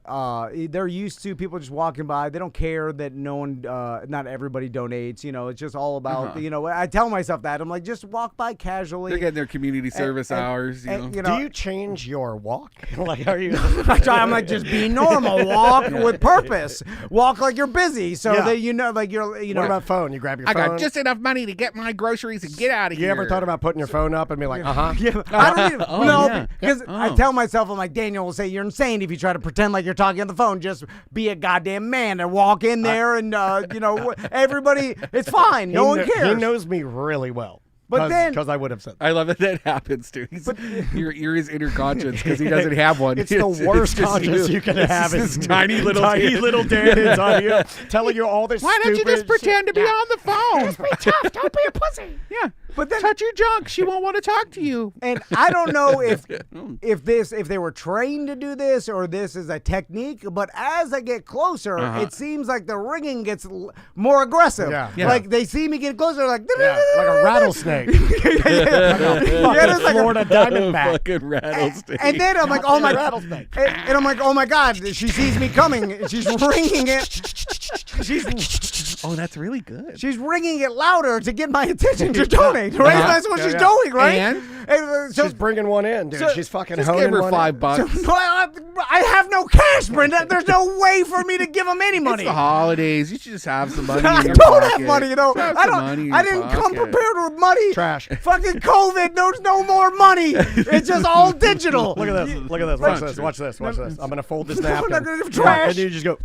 They're used to people just walking by. They don't care that no one, not everybody donates. It's just all about I tell myself that I'm like, just walk by casually. They're getting their community service hours. Do you change your walk? Like, are you? I'm like, just be normal. Walk with purpose. Walk like you're busy, so that like you're. What about phone? You grab your phone. I got just enough money to get my groceries and get out of here. You ever thought about putting your phone up and be like, I don't even because I tell myself, I'm like, Daniel will say you're insane if you try to pretend like you're talking on the phone. Just be a goddamn man and walk in there and everybody. It's fine. No one cares. He knows me really well. But then, because I would have said that. I love that happens too. You're his inner conscience because he doesn't have one. It's the worst conscience you can have. It's this tiny little Dan on you, telling you all this. Why don't you just pretend to be on the phone? Just be tough. Don't be a pussy. Yeah. But then touch your junk. She won't want to talk to you. And I don't know if they were trained to do this or this is a technique. But as I get closer, it seems like the ringing gets more aggressive. Yeah. Like they see me get closer, like like a rattlesnake. It's like Florida Diamondback. Fucking rattlesnake. And then I'm like, oh my rattlesnake. And I'm like, oh my God, she sees me coming. She's ringing it. Oh, that's really good. She's ringing it louder to get my attention to donate, right? That's what she's doing, right? And she's bringing one in, dude. She's fucking just honing give her one $5. So, I have no cash, Brenda. There's no way for me to give them any money. It's the holidays. You should just have some money. I in your don't pocket. have money, I didn't come prepared with money. Trash. Fucking COVID. There's no more money. It's just all digital. Look at this. Look at this. Watch this. Watch this. Watch this. I'm gonna fold this napkin. I'm not gonna give trash. And you just go.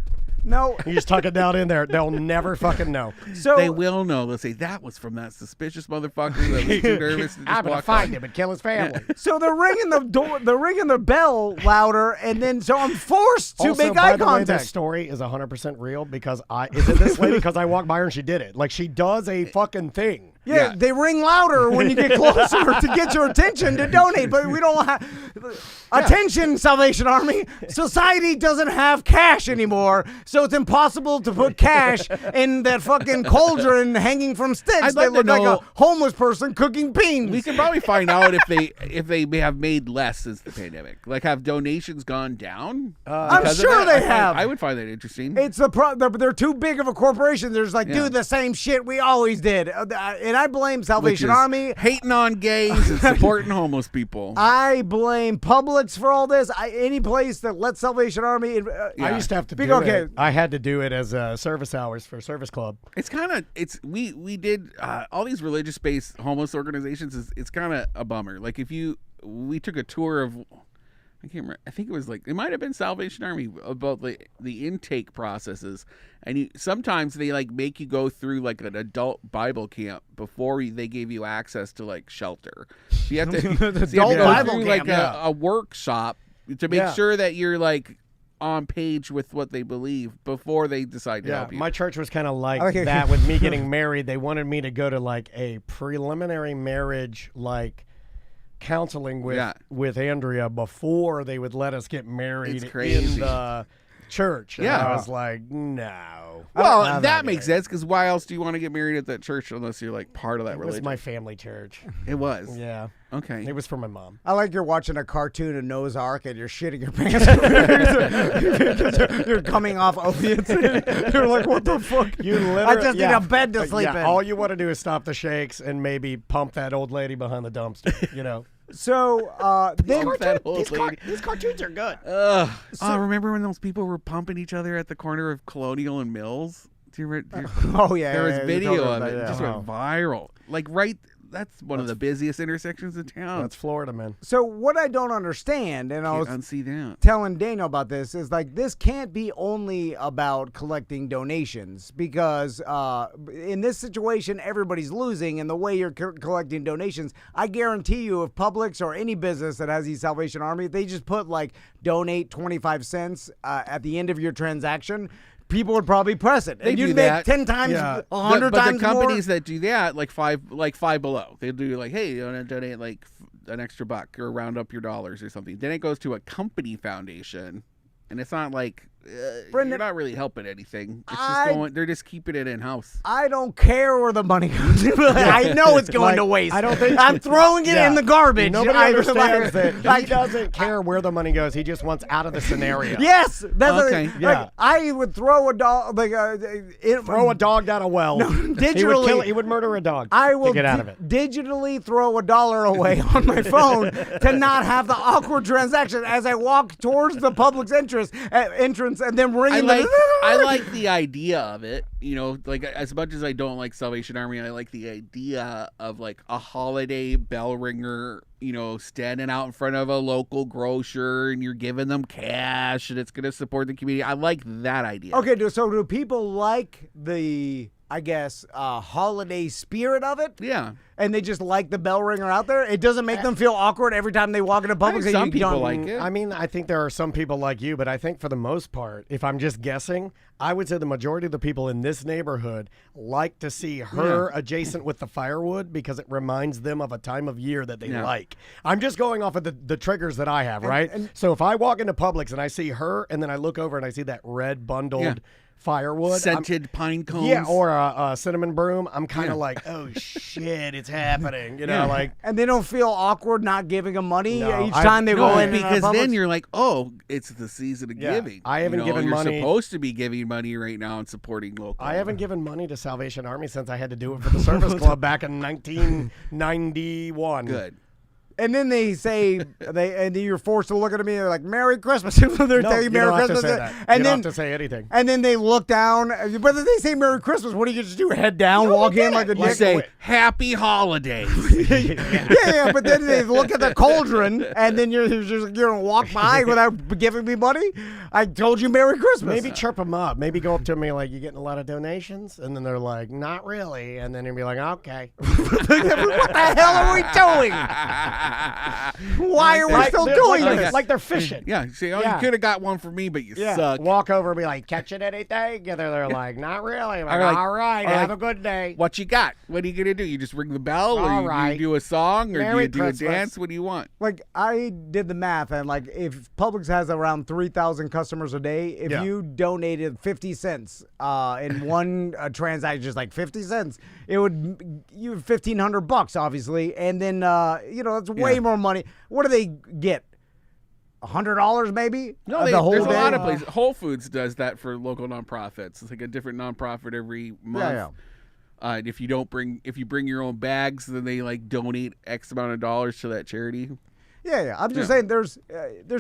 No. You just tuck it down in there. They'll never fucking know. So they will know. They'll say, that was from that suspicious motherfucker that was too nervous to just I'm gonna find him and kill his family. So they're ringing the door, they're ringing the bell louder, and then so I'm forced to make eye contact. contact. This story is 100% real because is it this lady? Because I walked by her and she did it. Like she does a fucking thing. Yeah, they ring louder when you get closer to get your attention to donate, but we don't have attention, Salvation Army. Society doesn't have cash anymore, so it's impossible to put cash in that fucking cauldron hanging from sticks that look like a homeless person cooking beans. We can probably find out if they may have made less since the pandemic. Like, have donations gone down? I'm sure they have. I would find that interesting. It's they're too big of a corporation. There's do the same shit we always did. And I blame Salvation Army. Hating on gays and supporting homeless people. I blame Publix for all this. Any place that lets Salvation Army. I used to have to do it. I had to do it as service hours for Service Club. It's kind of, we did all these religious-based homeless organizations. It's kind of a bummer. Like we took a tour of, I can't remember. I think it might have been Salvation Army about the intake processes, and sometimes they make you go through like an adult Bible camp before they gave you access to shelter. So you have to, go through a workshop to make sure that you're on page with what they believe before they decide to help you. My church was kind of like that with me getting married. They wanted me to go to a preliminary marriage counseling with Andrea before they would let us get married in the church. And I was like, no. Well, that makes sense, because why else do you want to get married at that church unless you're part of that religion? It was my family church. It was? Yeah. Okay. It was for my mom. I like you're watching a cartoon of Noah's Ark and you're shitting your pants. You're coming off opiates. You're like, what the fuck? I just need a bed to sleep in. All you want to do is stop the shakes and maybe pump that old lady behind the dumpster, So these cartoons are good. Remember when those people were pumping each other at the corner of Colonial and Mills? Do you remember? There was video of it. It just went viral. That's one of the busiest intersections in town. That's Florida, man. So what I don't understand, and I was unsee that. telling Daniel about this, is this can't be only about collecting donations, because in this situation, everybody's losing, and the way you're collecting donations, I guarantee you, if Publix or any business that has the Salvation Army, they just put donate 25 cents at the end of your transaction, people would probably press it. They and do you'd that. make 10 times, 100 times more. But the companies that do that, Five Below, they do hey, you want to donate an extra buck or round up your dollars or something. Then it goes to a company foundation, and it's not Brendan, you're not really helping anything. It's just they're just keeping it in house. I don't care where the money goes. I know it's going to waste. I don't think I'm throwing it in the garbage. Nobody understands that he doesn't care where the money goes. He just wants out of the scenario. Yes, that's okay. I would throw a dog throw a dog down a well. No, digitally, he would murder a dog. I will to get out of it. Digitally throw $1 away on my phone to not have the awkward transaction as I walk towards the Publix entrance and then ring. I like the idea of it. As much as I don't like Salvation Army, I like the idea of a holiday bell ringer, standing out in front of a local grocer and you're giving them cash and it's going to support the community. I like that idea. Okay, so do people like the, holiday spirit of it? Yeah. And they just like the bell ringer out there? It doesn't make them feel awkward every time they walk into Publix? Some people like it. I mean, I think there are some people like you, but I think for the most part, if I'm just guessing, I would say the majority of the people in this neighborhood like to see her adjacent with the firewood because it reminds them of a time of year that they like. I'm just going off of the triggers that I have, right? So if I walk into Publix and I see her and then I look over and I see that red bundled firewood, scented pine cones, or a cinnamon broom, I'm kind of like, oh shit, it's happening, and they don't feel awkward not giving them money each time they go in, because then you're like, oh, it's the season of giving. I haven't given money. You're supposed to be giving money right now and supporting local. I haven't given money to Salvation Army since I had to do it for the Service Club back in 1991. Good. And then they say, and then you're forced to look at me and they're like, Merry Christmas. They're saying Merry Christmas. And you don't have to say anything. And then they look down. But if they say Merry Christmas, what do you just do? Head down, walk in like a dick? You say, Happy Holidays. yeah, but then they look at the cauldron and then you're going to walk by without giving me money? I told you Merry Christmas. Maybe chirp them up. Maybe go up to me like, you getting a lot of donations? And then they're like, not really. And then you'll be like, okay. What the hell are we doing? Why are we still doing this? Like they're fishing. Yeah. Say, you could have got one for me, but you suck. Walk over and be like, catching anything? And they're like, not really. Like, all right, have a good day. What you got? What are you going to do? You just ring the bell? Or do you do a song? Or do you do a dance? What do you want? Like, I did the math, and like, if Publix has around 3,000 customers a day, if you donated 50 cents in one transaction, just like 50 cents, it would you $1,500, obviously, and then that's way more money. What do they get? $100 maybe? No, there's a lot of places. Whole Foods does that for local nonprofits. It's like a different nonprofit every month. If you bring your own bags, then they like donate X amount of dollars to that charity. Yeah. I'm just saying there's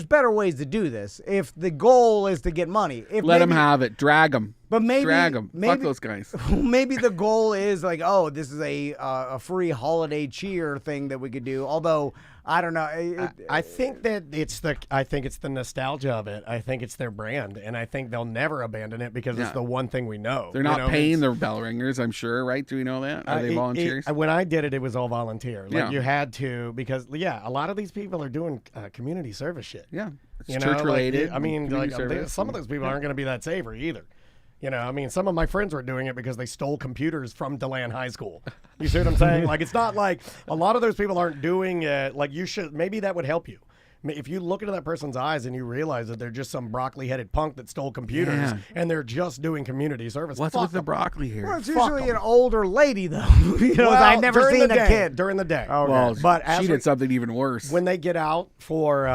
better ways to do this. If the goal is to get money, let them have it. Drag them. But drag them. Fuck those guys. Maybe the goal is like, this is a free holiday cheer thing that we could do. Although I don't know. I think that it's the nostalgia of it. I think it's their brand, and I think they'll never abandon it because it's the one thing we know. They're not paying their bell ringers, I'm sure, right? Do we know that? Are they volunteers? When I did it, it was all volunteer. Like you had to because a lot of these people are doing community service shit. Yeah, it's church related. Some of those people aren't going to be that savory either. Some of my friends were doing it because they stole computers from DeLand High School. You see what I'm saying? Like, it's not like a lot of those people aren't doing it. Like, you should, maybe that would help you. If you look into that person's eyes and you realize that they're just some broccoli-headed punk that stole computers and they're just doing community service. What's with the broccoli here? Well, it's usually an older lady, though. I've never seen a kid. During the day. Okay. Well, but she did something even worse. When they get out for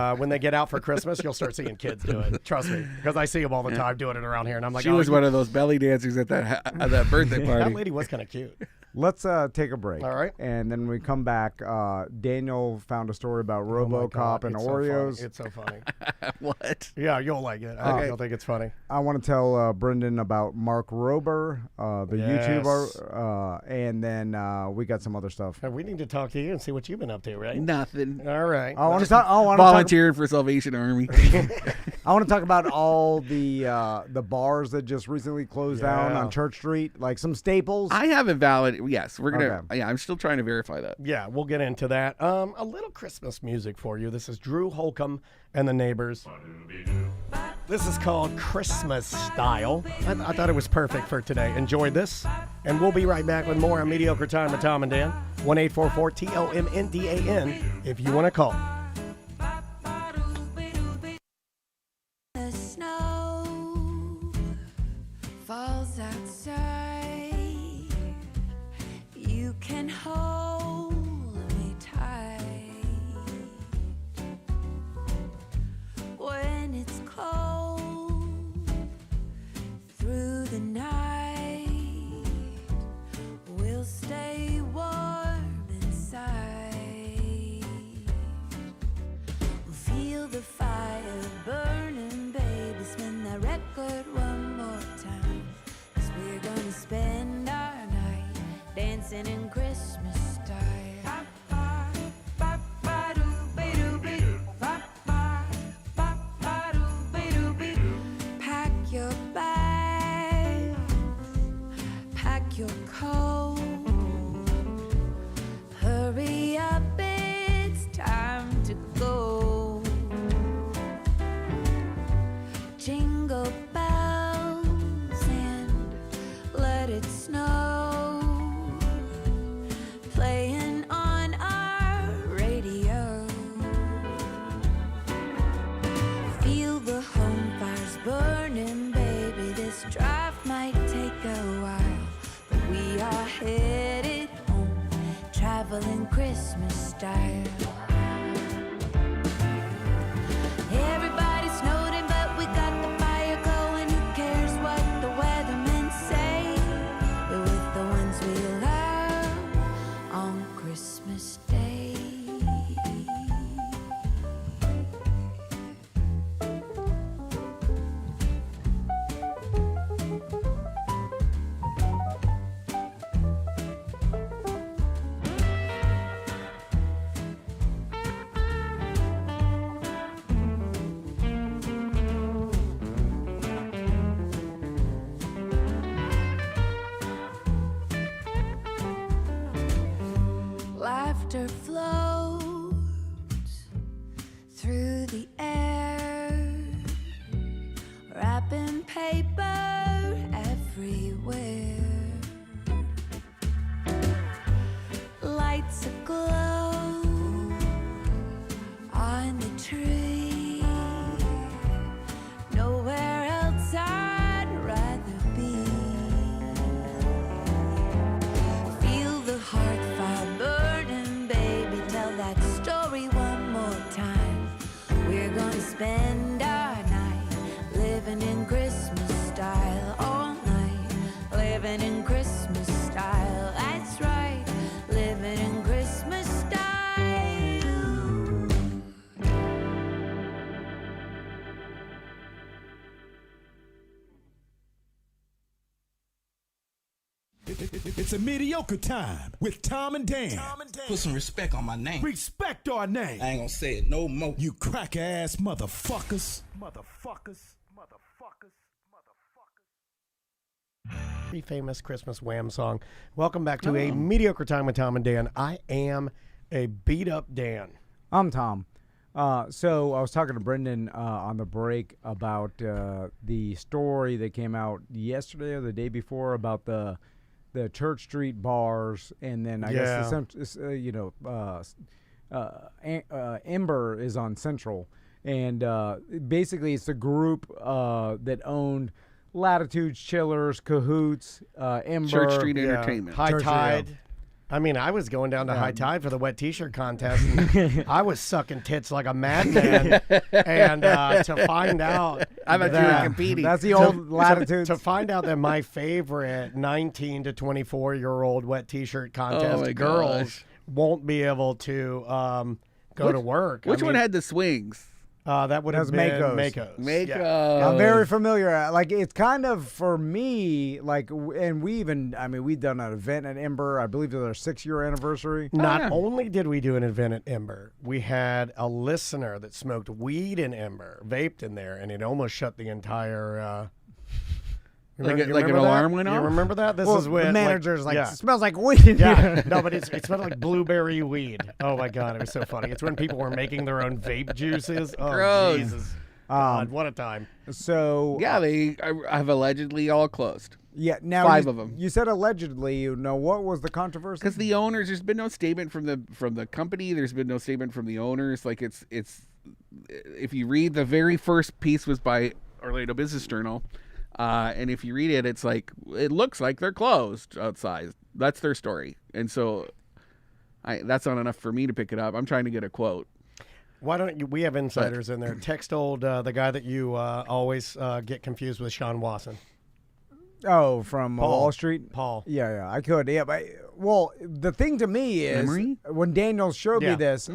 Christmas, you'll start seeing kids do it. Trust me, because I see them all the time doing it around here, and I'm like, she was one of those belly dancers at that birthday party. That lady was kind of cute. Let's take a break. All right. And then when we come back, Daniel found a story about RoboCop and Oreos. It's so funny. What? Yeah, you'll like it. I don't think it's funny. I want to tell Brendan about Mark Rober, the YouTuber, and then we got some other stuff. We need to talk to you and see what you've been up to, right? Nothing. All right. I want to talk. Volunteering for Salvation Army. I want to talk about all the bars that just recently closed down on Church Street, like some staples. I have a valid. Yes, we're gonna. Okay. Yeah, I'm still trying to verify that. Yeah, we'll get into that. A little Christmas music for you. This is Drew Holcomb and the Neighbors. This is called Christmas Style. I thought it was perfect for today. Enjoy this, and we'll be right back with more on Mediocre Time with Tom and Dan. 1-844-TOMNDAN if you want to call. The snow falls outside. You can hold me tight when it's cold through the night. We'll stay warm inside. We'll feel the fire burning, baby. Spin that record one more time, 'cause we're gonna spend our night dancing in Christmas style. Pack your bags, pack your coat. Hurry up, it's time to go. Jingle bells and let it snow, playing on our radio. Feel the home fires burning, baby. This drive might take a while, but we are headed home, traveling Christmas style. Everybody's snowed, but we got the fire going. Who cares what the weathermen say? We're with the ones we love on Christmas Day. Laughter flows It's a mediocre time with Tom and Dan. Put some respect on my name. Respect our name. I ain't gonna say it no more. You crack-ass motherfuckers. Pretty famous Christmas Wham song. Welcome back to a mediocre time with Tom and Dan. I am a beat-up Dan. I'm Tom. So I was talking to Brendan on the break about the story that came out yesterday or the day before about the Church Street bars, and then I guess Ember is on Central, and basically it's a group that owned Latitudes, Chillers, Cahoots, Ember, Church Street Entertainment, High Tide. I mean, I was going down to High Tide for the wet T-shirt contest. And I was sucking tits like a madman, and to find out, I thought you were competing. That's the old Latitudes. To find out that my favorite 19 to 24-year-old wet T-shirt contest girls won't be able to go to work. Which one had the swings? That would have been Mako's. Yeah. I'm very familiar. Like, it's kind of, for me, like, and we've done an event at Ember. I believe it was our 6-year anniversary. Not only did we do an event at Ember, we had a listener that smoked weed in Ember, vaped in there, and it almost shut the entire... Like an alarm went off? You remember that? This is when the manager's it smells like weed. Yeah, no, but it smelled like blueberry weed. Oh my God, it was so funny. It's when people were making their own vape juices. Oh, gross. Jesus. God, what a time. So yeah, they have allegedly all closed. Yeah, now 5 of them. You said allegedly. You know, what was the controversy? Because the owners, there's been no statement from the company. There's been no statement from the owners. Like it's if you read the very first piece was by Orlando Business Journal. And if you read it, it's like, it looks like they're closed outside. That's their story. And so that's not enough for me to pick it up. I'm trying to get a quote. Why don't you, we have insiders in there. Text the guy that you always get confused with, Sean Wasson. Oh, from Wall Street? Paul. Yeah, I could. Yeah, but, well, the thing to me is, when Daniel showed me this,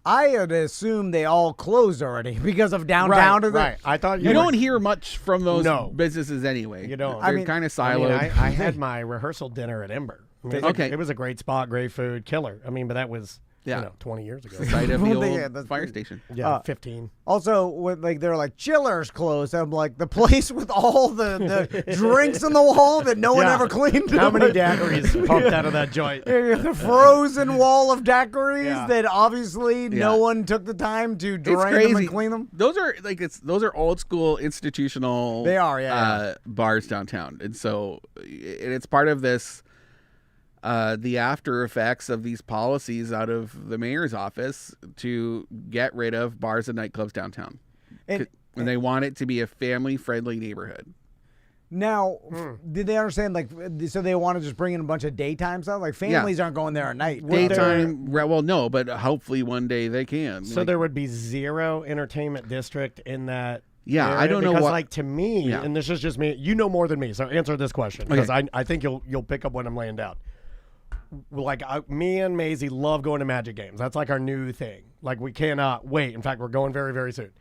I had assumed they all closed already because of downtown. Right. I thought you don't hear much from those businesses anyway. You don't. They're kind of siloed. I had my rehersal dinner at Ember. It was a great spot, great food, killer. I mean, but that was 20 years ago. The site of the old fire station. Yeah, 15. Also, when they're like, Chillers closed, I'm like, the place with all the drinks on the wall that no one ever cleaned. How many daiquiris pumped out of that joint? The frozen wall of daiquiris that obviously no one took the time to drain them and clean them. Those are old school institutional. They are, bars downtown, and so it's part of this. The after effects of these policies out of the mayor's office to get rid of bars and nightclubs downtown. And they want it to be a family-friendly neighborhood. Now, did they understand, so they want to just bring in a bunch of daytime stuff? Like, families aren't going there at night. Daytime, well, no, but hopefully one day they can. So there would be zero entertainment district in that area? I don't know because, what... to me, and this is just me, you know more than me, so answer this question, because I think you'll pick up what I'm laying down. Me and Maisie love going to Magic games. That's like our new thing. Like, we cannot wait. In fact, we're going very, very soon.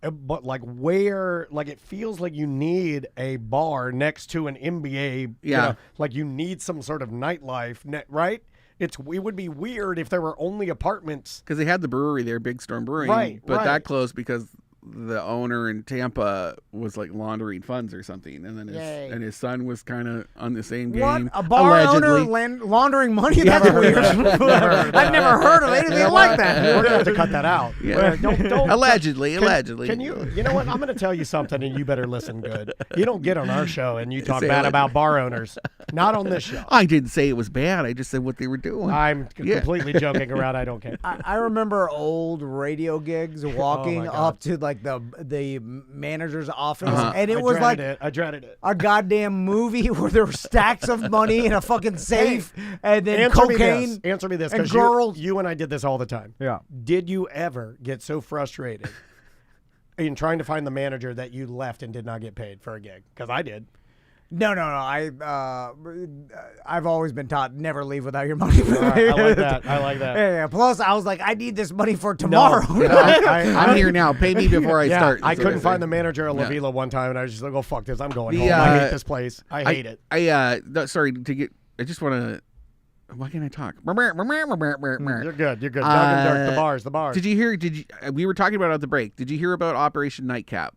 But it feels like you need a bar next to an NBA. Yeah. You need some sort of nightlife, right? It would be weird if there were only apartments. Because they had the brewery there, Big Storm Brewing. Right. But that closed because the owner in Tampa was laundering funds or something, and then his son was kind of on the same game. What? A bar allegedly. owner laundering money? That's weird. I've never heard of anything like that. We're gonna have to cut that out. Yeah. Don't allegedly. Can you? You know what? I'm gonna tell you something, and you better listen good. You don't get on our show and you talk bad about bar owners. Not on this show. I didn't say it was bad. I just said what they were doing. I'm completely joking around. I don't care. I remember old radio gigs walking up to the manager's office, and it was I dreaded it. A goddamn movie where there were stacks of money in a fucking safe, and then cocaine. Answer me this, and because girls. You and I did this all the time. Yeah. Did you ever get so frustrated in trying to find the manager that you left and did not get paid for a gig? Because I did. No. I've always been taught never leave without your money. I like that. Yeah. Plus, I was like, I need this money for tomorrow. No, I'm here now. Pay me before I start. I couldn't find the manager at La Villa one time, and I was just like, "Oh fuck this! I'm going home. I hate this place. I hate it." Sorry to get I just want to. Why can't I talk? You're good. You're good. Doug and Dirk, the bars. Did you hear? We were talking about it at the break. Did you hear about Operation Nightcap,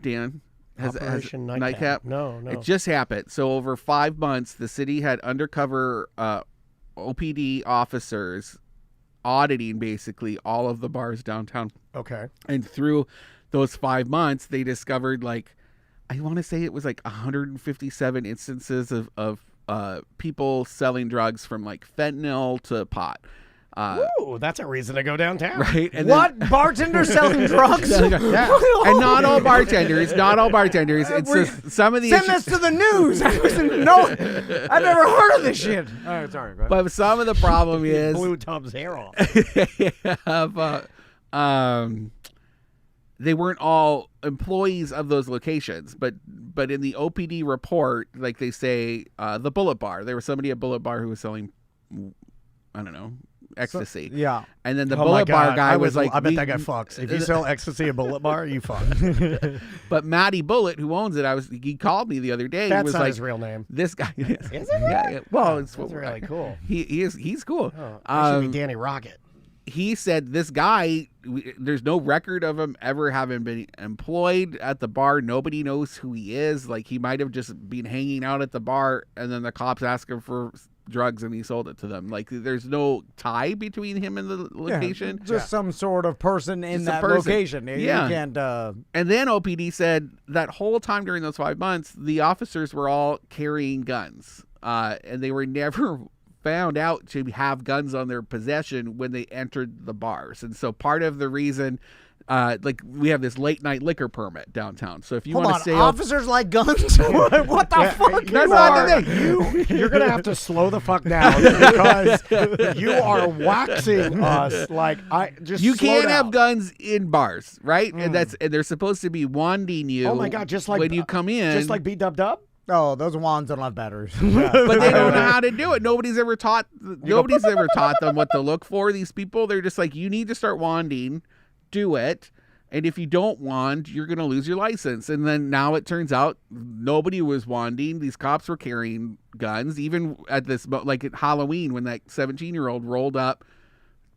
Dan? Operation Nightcap? No. It just happened. So over 5 months, the city had undercover OPD officers auditing basically all of the bars downtown. Okay. And through those 5 months, they discovered I want to say it was 157 instances of people selling drugs from fentanyl to pot. Ooh, that's a reason to go downtown. Right? And what? Bartenders selling drugs? Yeah. And not all bartenders. It's just some of the Send this to the news. I've never heard of this shit. All right, sorry. But some of the problem is blew Tom's hair off. They weren't all employees of those locations, but in the OPD report, they say the Bullet Bar, there was somebody at Bullet Bar who was selling, I don't know, ecstasy. Yeah. And then the Bullet Bar guy was I bet that guy fucks. If you sell ecstasy at Bullet Bar, you fuck. But Matty Bullet, who owns it, he called me the other day. That's he was not his real name. This guy is. Is it? Yeah. Well, that's really cool. He's cool. That should be Danny Rocket. He said this guy, there's no record of him ever having been employed at the bar. Nobody knows who he is. He might have just been hanging out at the bar, and then the cops asked him for drugs and he sold it to them. There's no tie between him and the location. Just some sort of person in that location. Yeah. You can't. And then OPD said that whole time during those 5 months, the officers were all carrying guns, and they were never found out to have guns on their possession when they entered the bars. And so part of the reason, we have this late night liquor permit downtown. So if you want to say officers like guns, what the fuck? That's not the thing. You're gonna have to slow the fuck down because you are waxing us. You can't have guns in bars, right? And they're supposed to be wanding you. Oh my god! Just like when you come in, just like B-dub-dub. Oh, those wands don't have batteries. But they don't know how to do it. Nobody's ever taught them what to look for. These people, they're just you need to start wanding, do it. And if you don't wand, you're going to lose your license. And then now it turns out nobody was wanding. These cops were carrying guns. Even at this, at Halloween, when that 17-year-old rolled up,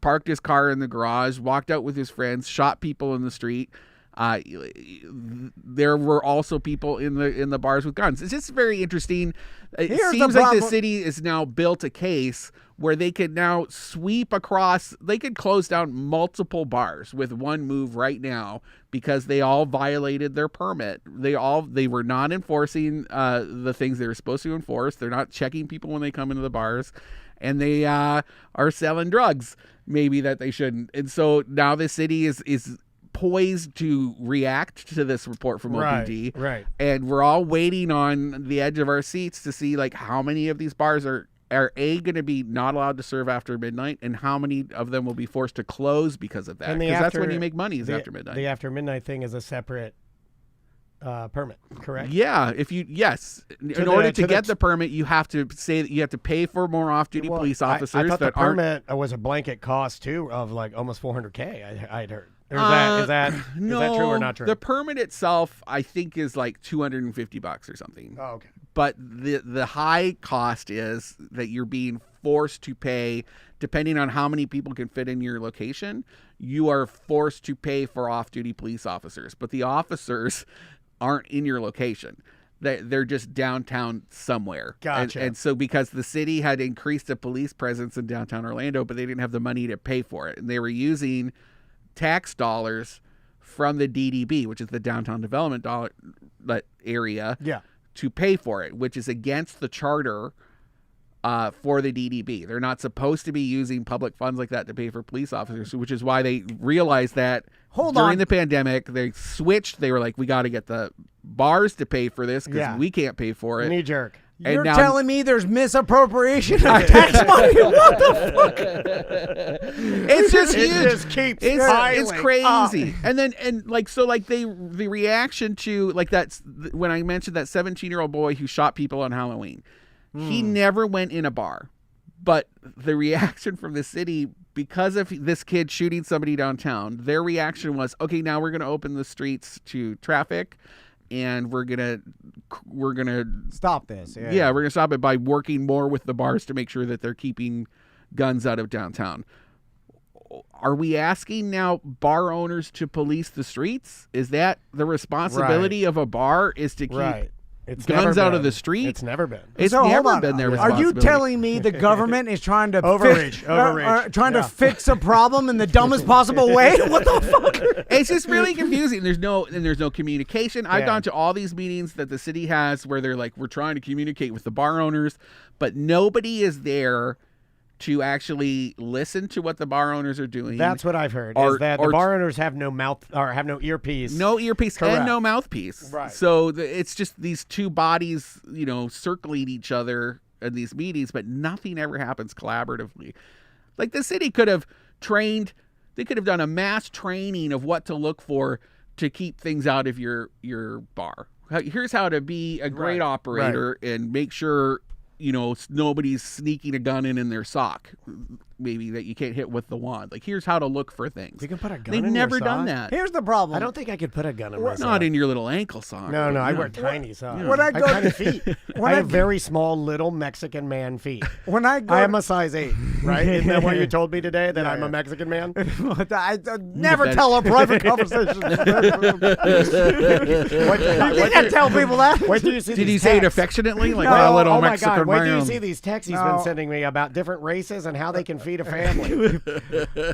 parked his car in the garage, walked out with his friends, shot people in the street. There were also people in the bars with guns. It's just very interesting. It seems like the city is now built a case where they could now sweep across. They could close down multiple bars with one move right now because they all violated their permit. They were not enforcing the things they were supposed to enforce. They're not checking people when they come into the bars, and they are selling drugs maybe that they shouldn't. And so now the city is poised to react to this report from OPD. Right. And we're all waiting on the edge of our seats to see how many of these bars are going to be not allowed to serve after midnight, and how many of them will be forced to close because of that. Because that's when you make money is after midnight. The after midnight thing is a separate permit, correct? Yeah. In order to get the permit, you have to say that you have to pay for more off-duty police officers. I thought the permit was a blanket cost too of almost $400K. I'd heard. Or is that true or not true? The permit itself, I think, is $250 or something. Oh, okay. But the high cost is that you're being forced to pay, depending on how many people can fit in your location, you are forced to pay for off-duty police officers. But the officers aren't in your location. They're just downtown somewhere. Gotcha. And so because the city had increased the police presence in downtown Orlando, but they didn't have the money to pay for it. And they were using tax dollars from the DDB, which is the downtown development area, to pay for it, which is against the charter for the DDB. They're not supposed to be using public funds like that to pay for police officers, which is why they realized that during the pandemic, they switched. They were like, we got to get the bars to pay for this because we can't pay for it. Knee jerk. You're telling me there's misappropriation of tax money? What the fuck? It's just huge. It just keeps piling it's crazy. And then the reaction to that when I mentioned that 17-year-old boy who shot people on Halloween, he never went in a bar, but the reaction from the city because of this kid shooting somebody downtown, their reaction was, okay, now we're going to open the streets to traffic. and we're gonna stop this. Yeah, we're gonna stop it by working more with the bars to make sure that they're keeping guns out of downtown. Are we asking now bar owners to police the streets? Is that the responsibility of a bar? Is to keep guns out of the street? It's never been. It's never been their responsibility. Are you telling me the government is trying to overreach, to fix a problem in the dumbest possible way? What the fuck? It's just really confusing. There's no communication. I've gone to all these meetings that the city has where they're like, we're trying to communicate with the bar owners, but nobody is there to actually listen to what the bar owners are doing. That's what I've heard. Is that the bar owners have no mouth or have no earpiece. No earpiece and no mouthpiece. Right. So it's just these two bodies, circling each other in these meetings, but nothing ever happens collaboratively. Like the city could have trained, they could have done a mass training of what to look for to keep things out of your bar. Here's how to be a great operator and make sure nobody's sneaking a gun in their sock, maybe that you can't hit with the wand. Like, here's how to look for things. You can put a gun They've in never your sock? done that. Here's the problem. I don't think I could put a gun in my sock. Not in your little ankle sock. No, I wear tiny socks. When I go tiny feet. I have very small, little Mexican man feet. When I am a size 8, right? Isn't that what you told me today, that I'm a Mexican man? I never tell a private conversation. You can't tell people that. Wait till you see Did these he say it texts. affectionately? Like, a little Mexican God. Wait till you man. see these texts he's been sending me about different races and how they can feed a family.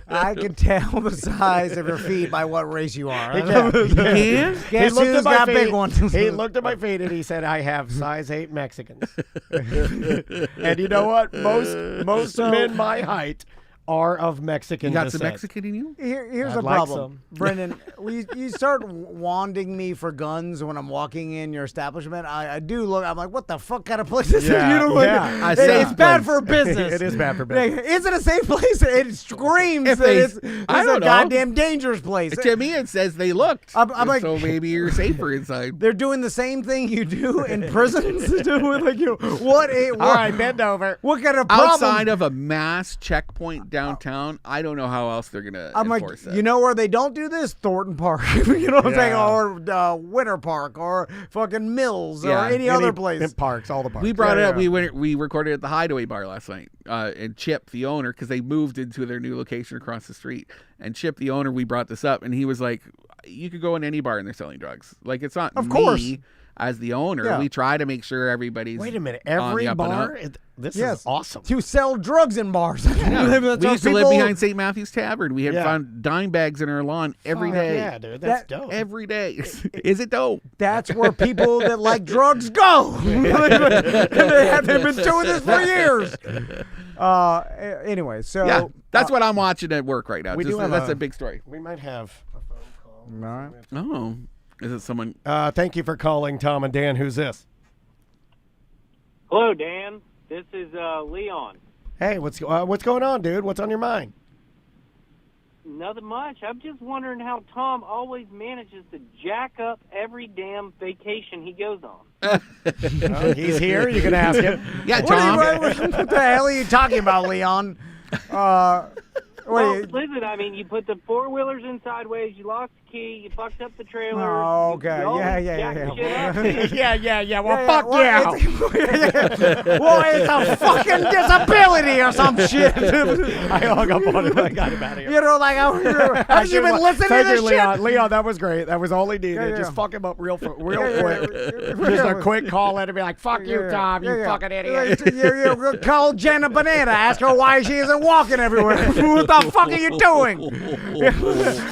I can tell the size of your feet by what race you are. He can? Guess who's got big ones? He looked at my feet and he said, I have size 8 Mexicans. And you know what? Most men my height are of Mexican You got descent. some Mexican in you? Here's the problem, Brendan. You start wanding me for guns when I'm walking in your establishment. I do look. I'm like, what the fuck kind of place is this? You know, it's bad for business. It is bad for business. Is it a safe place? It screams that it's a goddamn dangerous place. To me, it says they looked. I'm like, so maybe you're safer inside. They're doing the same thing you do in prisons. All right, bend over. What kind of problem? Outside of a mass checkpoint downtown, I don't know how else they're gonna enforce that. You know where they don't do this? Thornton Park. You know what I'm saying? Or Winter Park, or fucking Mills, or any other place. Parks, all the parks. We brought it up. We recorded at the Hideaway Bar last night, and Chip, the owner, because they moved into their new location across the street. And Chip, the owner, we brought this up, and he was like, "You could go in any bar and they're selling drugs. Like, it's not me as the owner. Yeah. We try to make sure everybody's Wait a minute. on Every the up and bar? up. This is awesome. To sell drugs in bars. Yeah. We used to live behind St. Matthew's Tavern. We had found dime bags in our lawn every day. Yeah, dude. That's dope. Every day. Is it dope? That's where people that like drugs go. They have been doing this for years. Anyway, so yeah, that's what I'm watching at work right now. That's a big story. We might have a phone call. All right. Oh, is it someone? Thank you for calling, Tom and Dan. Who's this? Hello, Dan. This is Leon. Hey, what's going on, dude? What's on your mind? Nothing much. I'm just wondering how Tom always manages to jack up every damn vacation he goes on. He's here. You can ask him. Yeah, Tom. What the hell are you talking about, Leon? Listen, I mean, you put the four-wheelers in sideways, you lost the key, you fucked up the trailer. Oh, okay. Yeah. Well, fuck yeah. Well, it's a fucking disability or some shit. I hung up on him. I got him out of here. You know, like, have you been listening to this Leon. shit? Leon, that was great. That was all he needed. Yeah. Just fuck him up real quick. Just a quick call and be like, fuck you, Tom, you fucking idiot. You call Jenna Banana. Ask her why she isn't walking everywhere. What the fuck are you doing?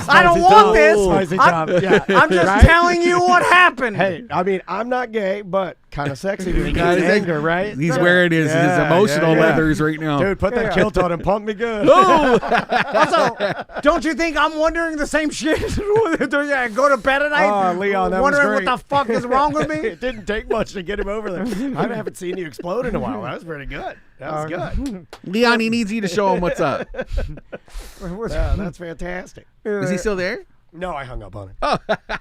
I don't want this. I'm just telling you what happened. Hey, I mean, I'm not gay, but kind of sexy to me. Anger, right? He's wearing his emotional leathers right now. Dude, put that kilt on and pump me good. Also, don't you think I'm wondering the same shit? Go to bed at night Leon, that wondering was great. what the fuck is wrong with me? It didn't take much to get him over there. I haven't seen you explode in a while. That was pretty good. That was good. Leon, he needs you to show him what's up. Yeah, that's fantastic. Is he still there? No, I hung up on him. Oh.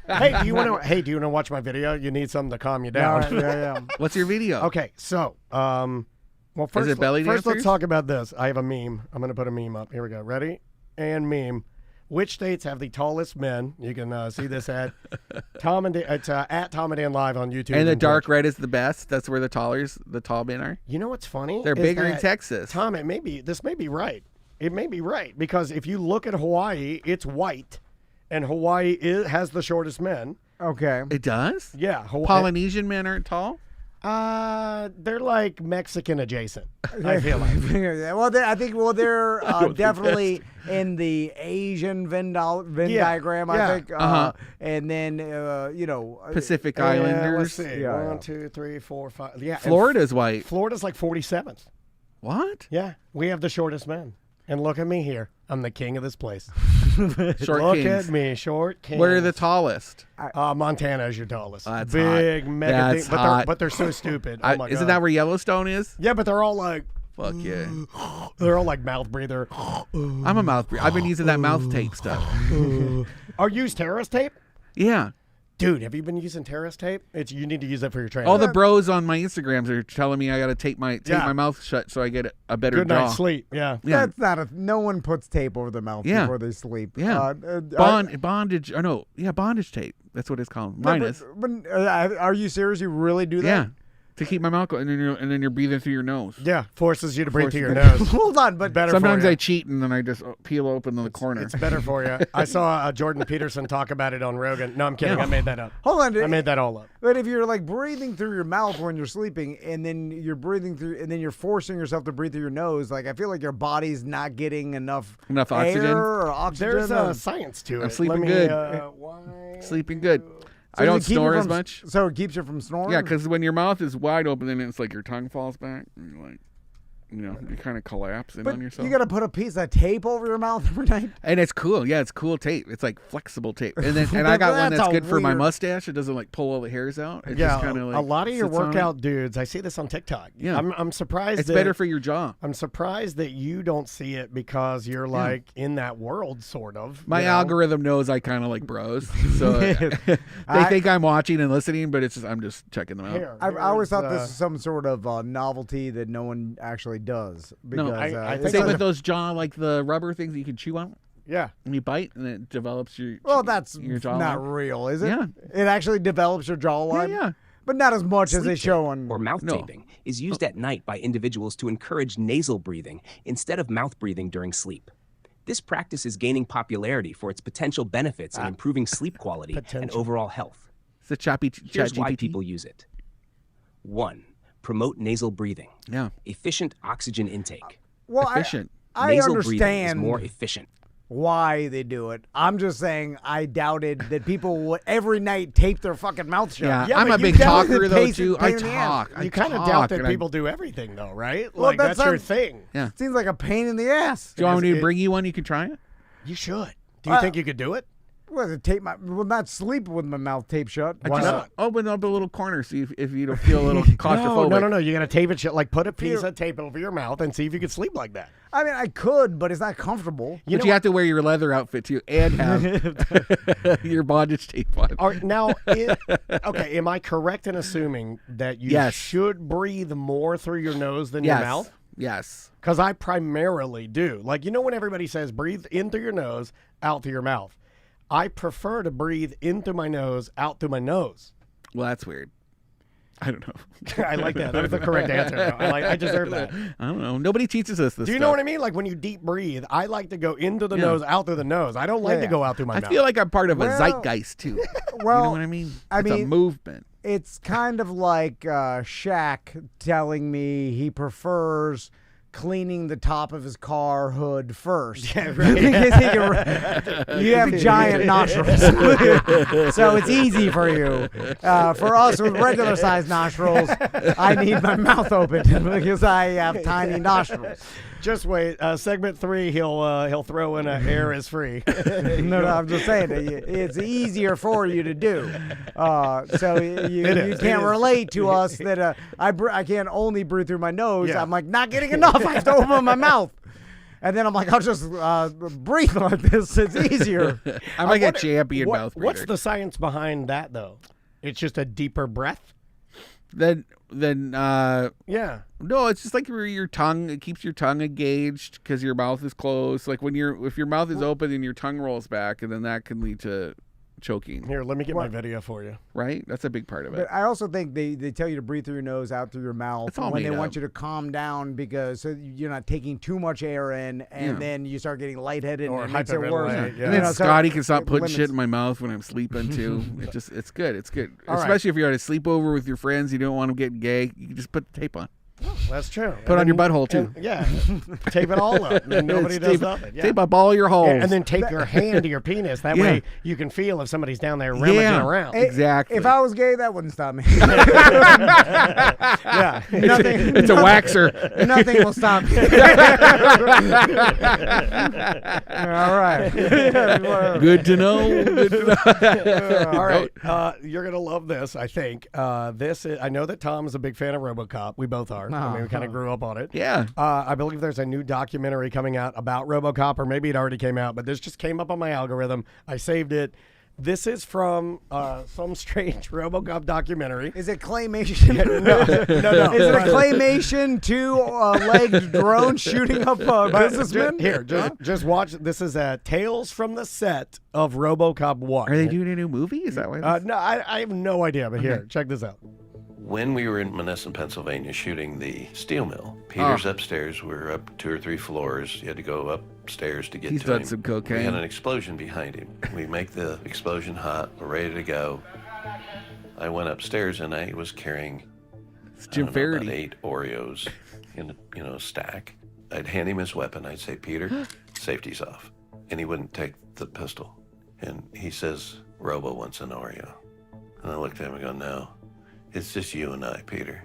Hey, do you want to watch my video? You need something to calm you down. Yeah. What's your video? Okay, so well, first, Is it belly first dancers? let's talk about this. I have a meme. I'm going to put a meme up. Here we go. Ready? And meme. Which states have the tallest men? You can see this at Tom and Dan. It's at Tom and Dan Live on YouTube. And the dark red is the best. That's where the tall men are. You know what's funny? They're bigger in Texas. Tom, this may be right. It may be right because if you look at Hawaii, it's white, and Hawaii has the shortest men. Okay. It does? Yeah. Polynesian men aren't tall? They're like Mexican adjacent. I feel like. They're definitely in the Asian Venn diagram. I think, and then Pacific Islanders. Let's see. Yeah, 1, 2, 3, 4, 5. Yeah. Florida's white. Florida's like 47th. What? Yeah, we have the shortest men. And look at me here. I'm the king of this place. Short look kings. at me, short king. Where are the tallest? Montana is your tallest. That's big, hot. mega That's thing. hot. But they're so stupid. Oh my Isn't God. that where Yellowstone is? Yeah, but they're all like. Fuck yeah. They're all like mouth breather. I'm a mouth breather. I've been using that mouth tape stuff. Are you used terrorist tape? Yeah. Dude, have you been using terrorist tape? You need to use that for your training. All the bros on my Instagrams are telling me I got to tape my mouth shut so I get a better Good jaw. night's sleep. Yeah. That's not no one puts tape over their mouth before they sleep. Yeah. Bondage. Oh no. Yeah, bondage tape. That's what it's called. Mine is. But are you serious? You really do that? Yeah. To keep my mouth and then you're breathing through your nose. Yeah, forces you to breathe through your nose. Hold on, but better. Sometimes for you. I cheat and then I just peel open the corner. It's better for you. I saw Jordan Peterson talk about it on Rogan. No, I'm kidding. Yeah. I made that up. Hold on, I made that all up. But if you're like breathing through your mouth when you're sleeping, and then you're breathing through, and then you're forcing yourself to breathe through your nose, like I feel like your body's not getting enough oxygen. air or oxygen. There's science to it. I'm sleeping good. Sleeping good. So I don't snore as much. So it keeps you from snoring? Yeah, because when your mouth is wide open, then it's like your tongue falls back. And you're like, you kind of collapse in on yourself. You got to put a piece of tape over your mouth every night? And it's cool. Yeah, it's cool tape. It's like flexible tape. And then I got one that's good for my mustache. It doesn't like pull all the hairs out. It just kind of like a lot of your sits on workout dudes, I see this on TikTok. Yeah. I'm surprised. It's better for your jaw. I'm surprised that you don't see it because you're like in that world, sort of. My algorithm knows I kind of like bros. So they think I'm watching and listening, but I'm just checking them out. I always thought this was some sort of novelty that no one actually does. No, I think same with those jaw, like the rubber things that you can chew on. Yeah. And you bite, and it develops your that's your jawline. not real, is it? Yeah. It actually develops your jawline? Yeah. But not as much as they show on... Or mouth taping is used at night by individuals to encourage nasal breathing instead of mouth breathing during sleep. This practice is gaining popularity for its potential benefits in improving sleep quality and overall health. It's a choppy Here's why people use it. 1. Promote nasal breathing. Yeah. Efficient oxygen intake. Well, efficient. I nasal understand breathing is more efficient. Why they do it. I'm just saying I doubted that people would every night tape their fucking mouth shut. Yeah, I'm a big talker though too. I talk. You kind of doubt that people do everything though, right? Well, Like that's your thing. Yeah. Seems like a pain in the ass. Do you want me to bring you one? You can try it. You should. Do you think you could do it? Well, not sleep with my mouth taped shut. Why not? Open up a little corner, see if you don't feel a little claustrophobic. No. You got to tape it shut. Like put a piece of tape over your mouth and see if you can sleep like that. I mean, I could, but it's not comfortable. But you have to wear your leather outfit too and have your bondage tape on. Now, okay, am I correct in assuming that you should breathe more through your nose than your mouth? Yes. Because I primarily do. Like, when everybody says breathe in through your nose, out through your mouth. I prefer to breathe in through my nose, out through my nose. Well, that's weird. I don't know. I like that. That was the correct answer. I deserve that. I don't know. Nobody teaches us this Do you know what I mean? Like when you deep breathe, I like to go into the nose, out through the nose. I don't like to go out through my mouth. I feel like I'm part of a zeitgeist too. Well, you know what I mean? It's a movement. It's kind of like Shaq telling me he prefers cleaning the top of his car hood first. Yeah, right. You have giant nostrils. So it's easy for you. For us with regular sized nostrils, I need my mouth open because I have tiny nostrils. Just wait. Segment 3, he'll throw in a air is free. No, I'm just saying it's easier for you to do. So you can't relate to us that I can't only breathe through my nose. Yeah. I'm like not getting enough. I have to open my mouth. And then I'm like, I'll just breathe like this. It's easier. I'm like a champion mouth breather. What's the science behind that, though? It's just a deeper breath? Then yeah. No, it's just like your tongue. It keeps your tongue engaged because your mouth is closed. Like if your mouth is open and your tongue rolls back, and then that can lead to choking. Here, let me get my video for you. Right? That's a big part of it. But I also think they tell you to breathe through your nose, out through your mouth when they want you to calm down because so you're not taking too much air in, and then you start getting lightheaded and it makes it worse. Yeah. And then Scotty can stop putting shit in my mouth when I'm sleeping too. It's good. It's good. Especially if you're at a sleepover with your friends, you don't want them getting gay. You can just put the tape on. Oh, that's true. Put it on your butthole too. Tape it all up. And nobody does nothing. Yeah. Tape up all your holes. And then tape your hand to your penis. That way you can feel if somebody's down there rummaging around. Exactly. If I was gay, that wouldn't stop me. Yeah. It's a waxer. Nothing will stop me. All right. Good to know. Good to know. All right. You're going to love this, I think. I know that Tom is a big fan of RoboCop. We both are. I mean, we kind of grew up on it. Yeah. I believe there's a new documentary coming out about RoboCop, or maybe it already came out, but this just came up on my algorithm. I saved it. This is from some strange RoboCop documentary. Is it claymation? No. Is it a claymation two-legged drone shooting up businessmen? Just watch. This is Tales from the Set of RoboCop 1. Are they doing a new movie? Is that why? No, I have no idea, but here, check this out. When we were in Monessen, Pennsylvania, shooting the steel mill, Peter's upstairs. We're up 2 or 3 floors. You had to go upstairs to get to him. He's done some cocaine. We had an explosion behind him. We make the explosion hot. We're ready to go. I went upstairs and I was carrying about 8 Oreos in a stack. I'd hand him his weapon. I'd say, Peter, safety's off. And he wouldn't take the pistol. And he says, Robo wants an Oreo. And I looked at him and go, no. It's just you and I, Peter.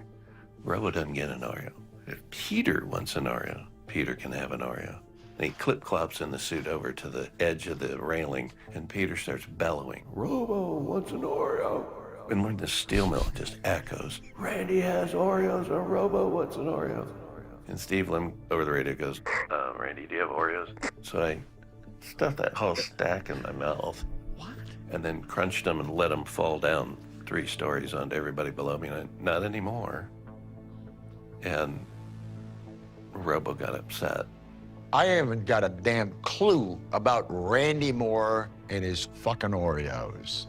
Robo doesn't get an Oreo. If Peter wants an Oreo, Peter can have an Oreo. And he clip-clops in the suit over to the edge of the railing, and Peter starts bellowing, Robo wants an Oreo. And when the steel mill just echoes, Randy has Oreos, or Robo wants an Oreo. And Steve Lim over the radio goes, Randy, do you have Oreos? So I stuffed that whole stack in my mouth. What? And then crunched them and let them fall down 3 stories onto everybody below me, and not anymore. And Robo got upset. I haven't got a damn clue about Randy Moore and his fucking Oreos.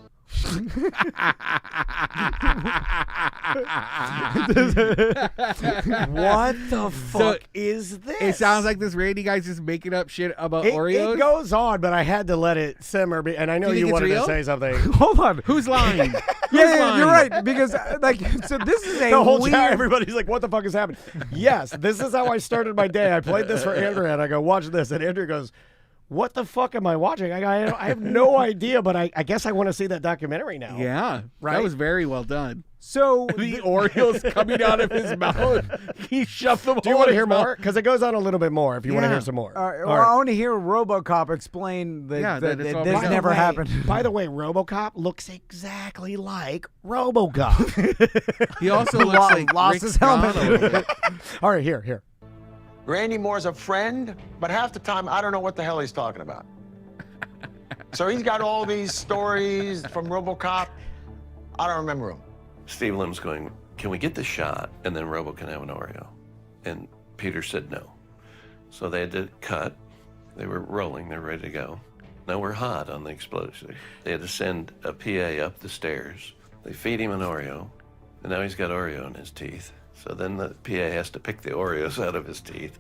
What the fuck is this? It sounds like this Randy guy's just making up shit about Oreos. It goes on, but I had to let it simmer. And I know you wanted to say something. Hold on. Who's lying? Yeah, you're right. Because, so this is a the whole weird... time, everybody's like, what the fuck is happening? Yes, this is how I started my day. I played this for Andrea, and I go, watch this. And Andrea goes, what the fuck am I watching? I have no idea, but I guess I want to see that documentary now. Yeah, right? That was very well done. So the Oreos coming out of his mouth, he shoved them. Do you want to hear more? Because it goes on a little bit more. If you want to hear some more. I want to hear RoboCop explain that this never happened. By the way, RoboCop looks exactly like RoboCop. He also looks like lost Rick his helmet. All right, here. Randy Moore's a friend, but half the time I don't know what the hell he's talking about. So he's got all these stories from RoboCop. I don't remember them. Steve Lim's going, can we get the shot and then Robo can have an Oreo? And Peter said no. So they had to cut. They were rolling. They're ready to go. Now we're hot on the explosion. They had to send a PA up the stairs. They feed him an Oreo, and now he's got Oreo in his teeth. So then the PA has to pick the Oreos out of his teeth.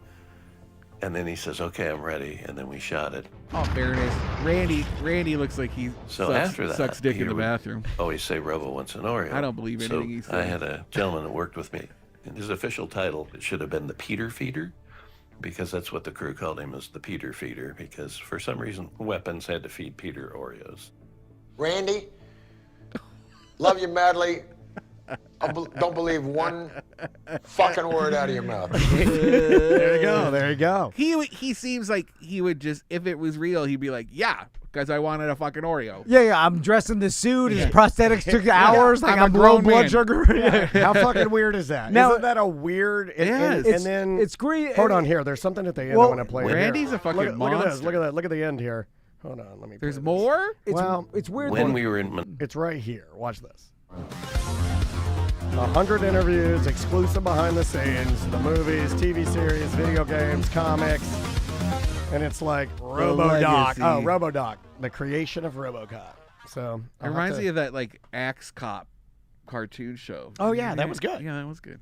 And then he says, okay, I'm ready. And then we shot it. Oh, fairness. Randy looks like he sucks dick in the bathroom. Always say Robo wants an Oreo. I don't believe anything he says. I had a gentleman that worked with me. And his official title, it should have been the Peter Feeder, because that's what the crew called him, is the Peter Feeder, because for some reason, weapons had to feed Peter Oreos. Randy, love you madly. I don't believe one fucking word out of your mouth. There you go. He seems like he would just, if it was real, he'd be like, yeah, because I wanted a fucking Oreo. Yeah, I'm dressed in the suit. His prosthetics took hours. Like I'm low blood sugar. How fucking weird is that? Now, isn't that a weird? Yes. And then it's great. Hold on here. There's something at the end I want to play. Randy's a fucking monster. Look at this. Look at that. Look at the end here. Hold on. Let me. There's more? It's weird. When we were in... It's right here. Watch this. 100 interviews, exclusive behind the scenes, the movies, TV series, video games, comics, and it's like RoboDoc. Oh, RoboDoc, the creation of RoboCop. So it reminds me of that like Axe Cop cartoon show. Oh yeah, that was good. Yeah, that was good.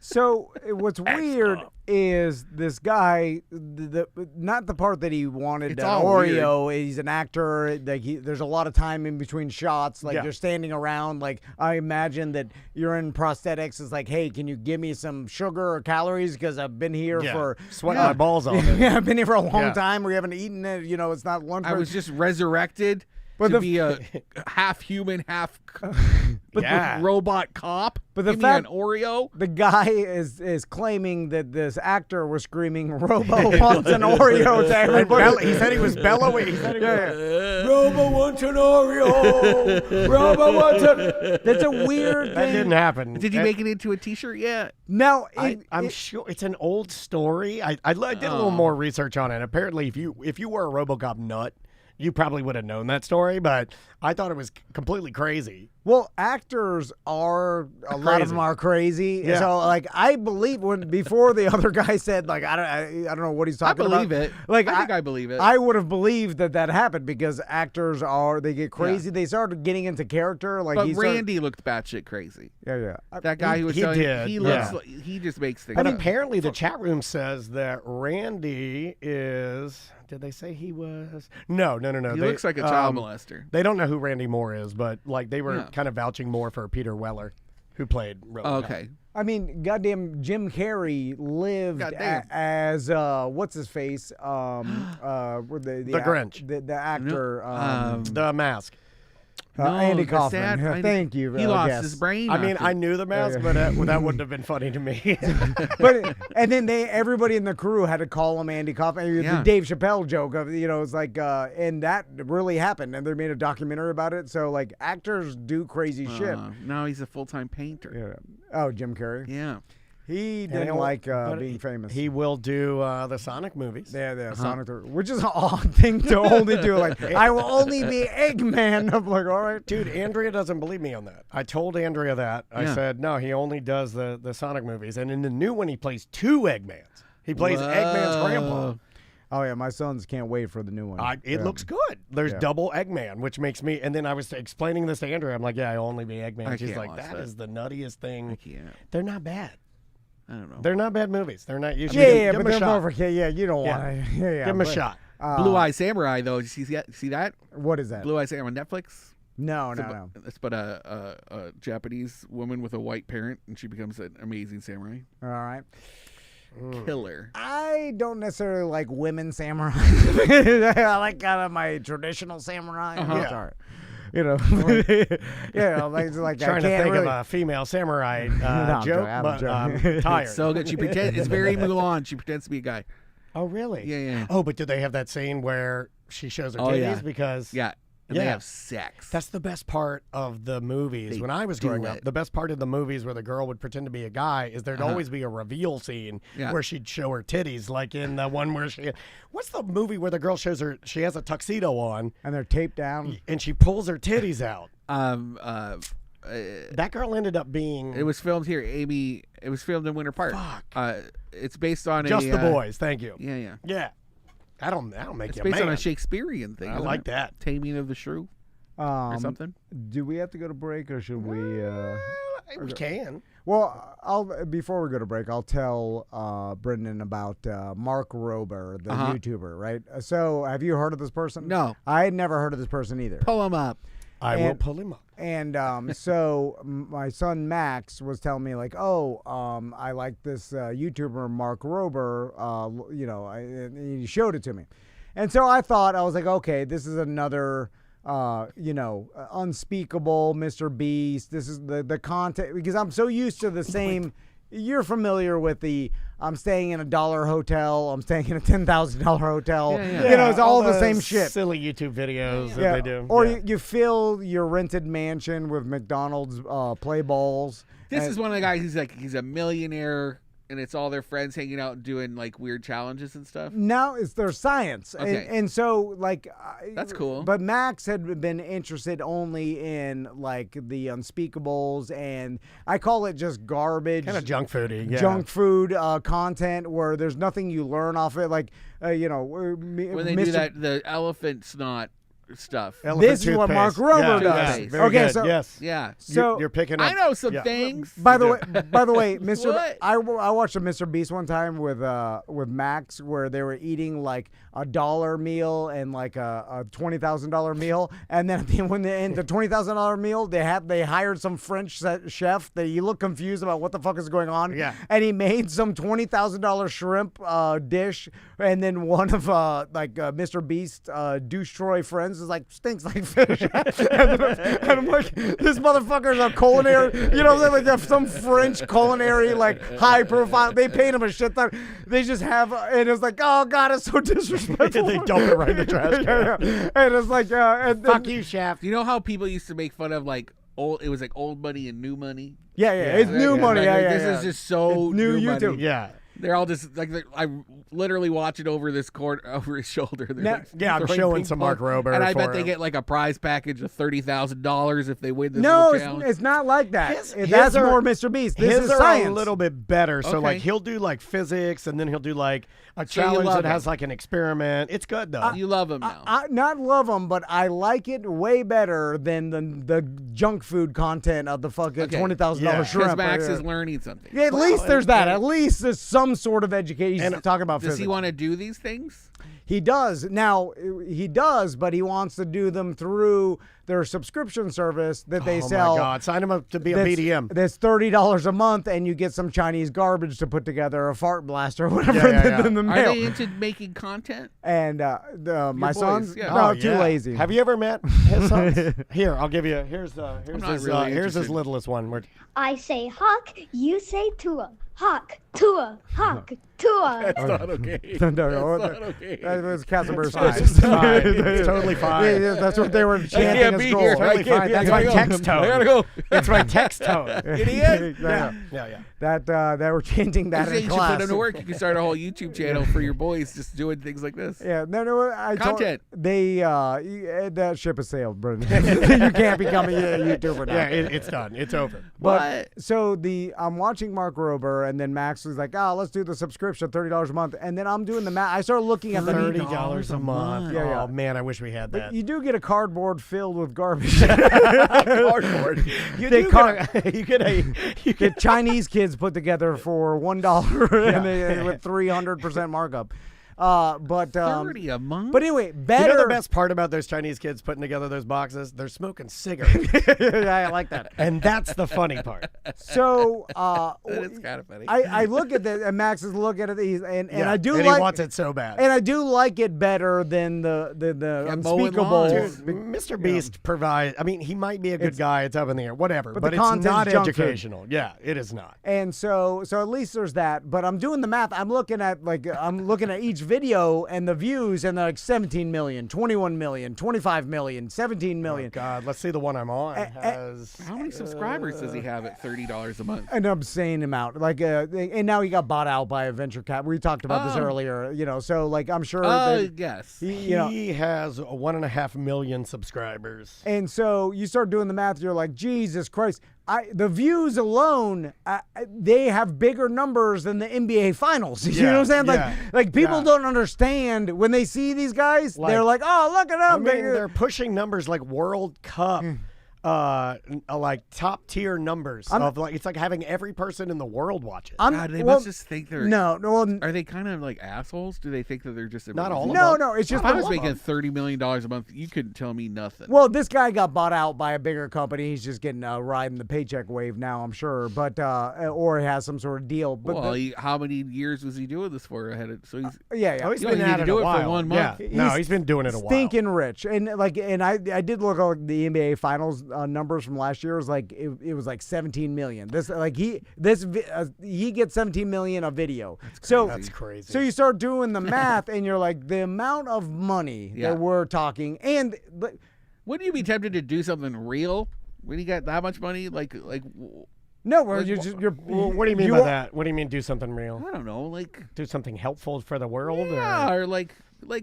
So what's weird is this guy, not the part that he wanted. Oreo. Weird. He's an actor. Like there's a lot of time in between shots. Like you're standing around. Like I imagine that you're in prosthetics. It's like, hey, can you give me some sugar or calories because I've been here for sweating my balls off. Yeah, I've been here for a long time. We haven't eaten it. You know, it's not lunch. I was just resurrected. To be a half human, half robot cop. But the fact, an Oreo. The guy is claiming that this actor was screaming, "Robo wants an Oreo" to everybody. He said he was bellowing. Robo wants an Oreo. Robo wants an. That's a weird thing. That didn't happen. Did you make it into a T-shirt yet? No, I'm sure it's an old story. I did a little more research on it. Apparently, if you were a RoboCop nut, you probably would have known that story, but I thought it was completely crazy. Well, actors are a lot of them are crazy. Yeah. So, like, I believe before the other guy said, like, I don't know what he's talking about. I believe it. Like, I think I believe it. I would have believed that happened because actors they get crazy. Yeah. They started getting into character. Like, but Randy looked batshit crazy. Yeah. That guy who was he did. He looks like, he just makes things. But up. apparently, the chat room says that Randy is. Did they say he was? No. He looks like a child molester. They don't know who Randy Moore is, but like they were kind of vouching more for Peter Weller, who played RoboCop. Okay. I mean, goddamn, Jim Carrey lived as what's his face? The Grinch, the actor, The Mask. Andy Kaufman. Thank you. He lost his brain. I mean, I knew The Mask, but that wouldn't have been funny to me. And then everybody in the crew had to call him Andy Kaufman. The Dave Chappelle joke of it's like, and that really happened, and they made a documentary about it. So like, actors do crazy shit. Now he's a full-time painter. Yeah. Oh, Jim Carrey. Yeah. He didn't like being famous. He will do the Sonic movies. Yeah, Sonic, which is an odd thing to only do. Like, I will only be Eggman. I'm like, all right. Dude, Andrea doesn't believe me on that. I told Andrea that. I said, no, he only does the Sonic movies. And in the new one, he plays two Eggmans. He plays Eggman's grandpa. Oh, yeah, my sons can't wait for the new one. It looks good. There's double Eggman, which makes me... And then I was explaining this to Andrea. I'm like, yeah, I'll only be Eggman. She's like, that is the nuttiest thing. I can't. They're not bad. I don't know. They're not bad movies. They're not. You should give them but a they're shot. more for kids. Yeah, you don't want to. Yeah, give them a shot. Blue Eye Samurai, though. Did you see that? What is that? Blue Eye Samurai on Netflix? No. It's about a Japanese woman with a white parent, and she becomes an amazing samurai. All right. Killer. I don't necessarily like women samurai. I like kind of my traditional samurai. Sorry. Like trying to think of a female samurai joke, but I'm tired. So good. It's very Mulan. She pretends to be a guy. Oh, really? Yeah. Oh, but do they have that scene where she shows her titties? Because they have sex. That's the best part of the movies. When I was growing up, the best part of the movies where the girl would pretend to be a guy is there'd always be a reveal scene where she'd show her titties, like in the one where what's the movie where the girl shows she has a tuxedo on and they're taped down and she pulls her titties out. That girl ended up being... It was filmed here, Amy. It was filmed in Winter Park. Fuck. It's based on Just the Boys. Thank you. Yeah. That'll make it's you based mad. on a Shakespearean thing. I like that. Taming of the Shrew or something. Do we have to go to break or should we? We can. Well, before we go to break, I'll tell Brendan about Mark Rober, the YouTuber, right? So, have you heard of this person? No. I had never heard of this person either. Pull him up. I will pull him up. And so my son Max was telling me like, I like this YouTuber Mark Rober, and he showed it to me. And so I was like, okay, this is another, unspeakable Mr. Beast. This is the content, because I'm so used to the same. You're familiar with I'm staying in a $1 hotel. I'm staying in a $10,000 hotel. Yeah. It's all the same shit. Silly YouTube videos that they do. Or you fill your rented mansion with McDonald's play balls. This is one of the guys. He's a millionaire And it's all their friends hanging out and doing like weird challenges and stuff. Now it's their science, Okay. and so like that's cool. But Max had been interested only in like the unspeakables, and I call it just garbage, kind of junk foody, junk food content where there's nothing you learn off it. Like you know, when they do that, the elephant snot stuff. This is what Mark Rober does. Yeah, very okay, good. so yes, yeah. So you're picking up. I know some things. By the way, Mr. What? I watched a Mr. Beast one time with Max where they were eating like $1 meal and like a $20,000 meal, and then at the end, when they end the $20,000 meal, they hired some French chef that you look confused about what the fuck is going on. Yeah, and he made some $20,000 shrimp dish, and then one of Mr. Beast douche Troy friends is like, stinks like fish. and I'm like, this motherfucker's a culinary, you know, like some French culinary, like high profile. They paid him a shit ton. They just have, and it's like, oh God, it's so disrespectful. They dump it right in the trash can. Yeah. And it's like, fuck you, chef. You know how people used to make fun of like it was like old money and new money? Yeah. It's new money. Like, Yeah, this is just so it's new money. YouTube. Yeah. They're all just like I literally watch it over his shoulder. Now, I'm showing some Mark Rober, and I bet they get like a prize package of $30,000 if they win this. No, little challenge. it's not like that. His That's are, more Mr. Beast. This his is are science. a little bit better. So Okay. like he'll do like physics, and then he'll do like a So you challenge love that has him. like an experiment. It's good though. You love him now. I not love them, but I like it way better than the junk food content of the fucking $20,000 Yeah. shrimp. Because Max is learning something. Yeah, at least there's that. At least there's some sort of education. He's talking about Does physics. he want to do these things? He does. Now, he does, but he wants to do them through their subscription service that they sell. Oh, my God. Sign him up to be a BDM. That's $30 a month, and you get some Chinese garbage to put together, a fart blast or whatever in the mail. Are they into making content? And my boys, sons, yeah. no, too lazy. Have you ever met his sons? Here, I'll give you. Here's really his littlest one. I say hawk, you say Tua. Hawk, Tua, hawk, Tua. That's not okay. No, That's not okay. That was Castleberg's It's fine. It's totally fine. Yeah, that's what they were chanting can't as be goal. here. Totally fine. That's my text tone. I gotta go. That's my text tone. Idiot. Yeah. That they were chanting that You in should class. put him to work. You can start a whole YouTube channel for your boys just doing things like this. Yeah, no. Content. That ship has sailed, Brendan. You can't become a YouTuber now. Yeah, it's done. It's over. But so I'm watching Mark Rober, and then Max was like, let's do the subscription, $30 a month, and then I'm doing the math. I started looking at the $30 a month. Yeah. Oh man, I wish we had that. But you do get a cardboard filled with garbage. Cardboard. You get Chinese kids put together for $1 and they with 300% markup. But 30 a month. But anyway, better. You know the best part about those Chinese kids putting together those boxes? They're smoking cigarettes. Yeah, I like that. And that's the funny part. So that is kind of funny. I look at that, and Max is looking at these, and I do and like. he wants it so bad. And I do like it better than the unspeakable. Dude, Mr. Beast provides. I mean, he might be a good guy. It's up in the air, whatever. But the it's content's not junk educational. Food. Yeah, it is not. And so at least there's that. But I'm doing the math. I'm looking at each video and the views, and they're like 17 million, 21 million, 25 million, 17 million. Oh God, let's see the one I'm on. How many subscribers does he have at $30 a month? An obscene amount. And now he got bought out by a venture cap. We talked about this earlier. So like I'm sure. Yes. He has 1.5 million subscribers. And so you start doing the math. You're like, Jesus Christ. The views alone, they have bigger numbers than the NBA Finals. You know what I'm saying? Like people don't understand when they see these guys. They're like, oh, look at them. I mean, they're pushing numbers like World Cup. Like top tier numbers of like it's like having every person in the world watch it. God, they must just think they're no. Are they kind of like assholes? Do they think that they're just not all? No. It's just if I was making $30 million a month, you couldn't tell me nothing. Well, this guy got bought out by a bigger company. He's just getting riding the paycheck wave now, I'm sure. But or he has some sort of deal. But how many years was he doing this for ahead? So he's he's been at it do a it while. for 1 month. Yeah. He's been doing it a while. Stinking rich, and I did look at the NBA Finals numbers from last year. It was like it was like 17 million. He gets 17 million a video. That's crazy. So you start doing the math, and you're like, the amount of money that we're talking, and wouldn't you be tempted to do something real when you got that much money? Like No, well, you're well, what do you mean by that? What do you mean do something real? I don't know, like do something helpful for the world? Yeah, or like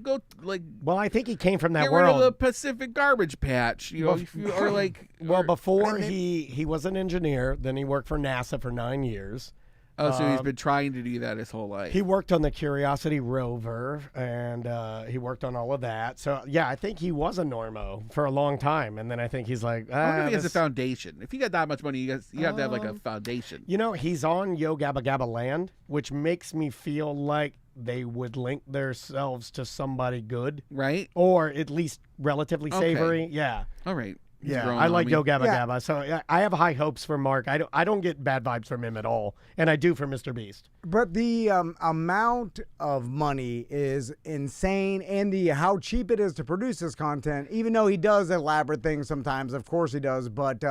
go like. Well, I think he came from that get world. Rid of the Pacific garbage patch, you know, or like. Well, before he was an engineer, then he worked for NASA for 9 years. Oh, so he's been trying to do that his whole life. He worked on the Curiosity rover, and he worked on all of that. So, yeah, I think he was a normo for a long time. And then I think he's like, I wonder if he has a foundation. If you got that much money, you have to have like a foundation. You know, he's on Yo Gabba Gabba Land, which makes me feel like they would link themselves to somebody good. Right. Or at least relatively savory. Yeah. All right. He's Yeah, I like Yo Gabba Gabba, so yeah, I have high hopes for Mark. I don't get bad vibes from him at all, and I do for Mr. Beast. But the amount of money is insane, and how cheap it is to produce this content, even though he does elaborate things sometimes, of course he does, but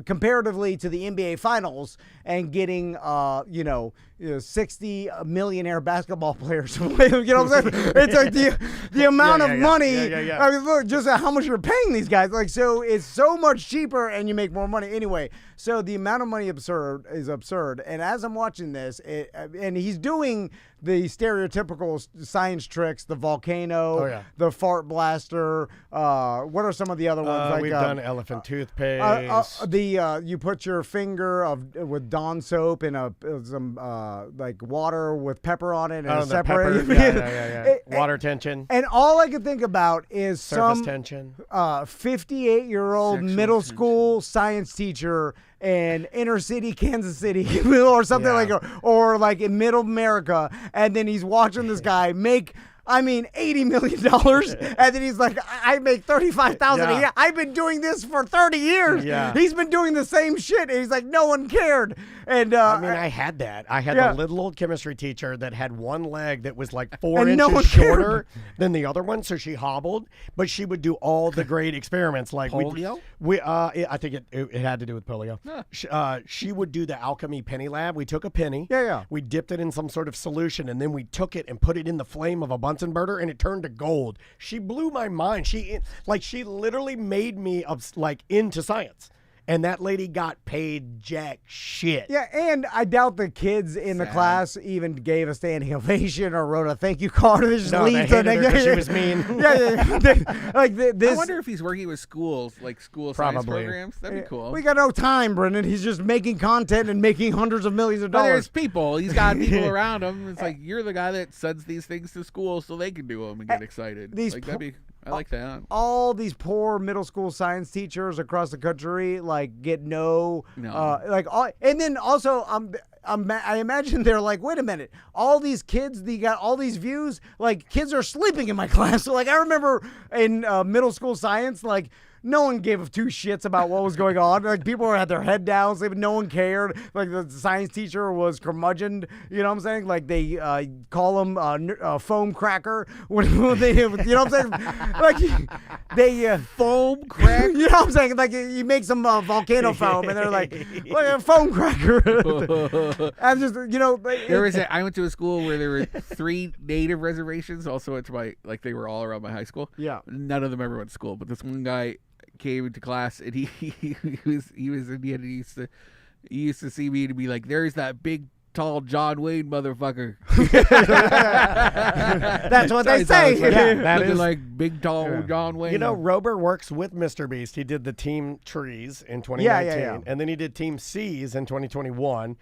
comparatively to the NBA Finals and getting, 60 millionaire basketball players, you know what I'm saying? It's like the amount of money, I mean, look, just how much you're paying these guys, like, so it's so much cheaper and you make more money. Anyway, so the amount of money is absurd, and as I'm watching this, and he's doing the stereotypical science tricks, the volcano, the fart blaster. What are some of the other ones? We've done elephant toothpaste. You put your finger with Dawn soap in some like water with pepper on it, and separate. Water tension. And all I can think about is surface some tension. 58-year-old middle school science teacher in inner city Kansas City or something or like in middle America, and then he's watching this guy make $80 million, and then he's like, I make $35,000 a year. I've been doing this for 30 years. Yeah. He's been doing the same shit, and he's like, no one cared. And I had that. I had the little old chemistry teacher that had one leg that was like 4 inches shorter than the other one, so she hobbled, but she would do all the great experiments. Like polio? I think it had to do with polio. She would do the alchemy penny lab. We took a penny. We dipped it in some sort of solution, and then we took it and put it in the flame of a Bunsen burner, and it turned to gold. She blew my mind. She literally made me into science. And that lady got paid jack shit. Yeah, and I doubt the kids in the class even gave a standing ovation or wrote a thank you card. They just leave they hated her 'cause she was mean. I wonder if he's working with schools, like school science programs. That'd be cool. We got no time, Brendan. He's just making content and making hundreds of millions of dollars. But there's people. He's got people around him. It's like, you're the guy that sends these things to school so they can do them and get excited. I like that. All these poor middle school science teachers across the country get and then also I imagine they're like, wait a minute, all these kids, they got all these views, like kids are sleeping in my class. So I remember in middle school science, no one gave two shits about what was going on. People had their head down, sleeping. No one cared. The science teacher was curmudgeoned. You know what I'm saying? They call him foam cracker. When they, you know what I'm saying? They foam cracker. You know what I'm saying? You make some volcano foam, and they're like a foam cracker. I'm just, I went to a school where there were 3 native reservations. Also went to they were all around my high school. Yeah. None of them ever went to school, but this one guy came into class, and he was Indian. He used to see me to be like, "There's that big, tall John Wayne motherfucker." That's what they say. That is like big, tall John Wayne. Rober works with Mr. Beast. He did the Team Trees in 2019, and then he did Team Seas in 2021.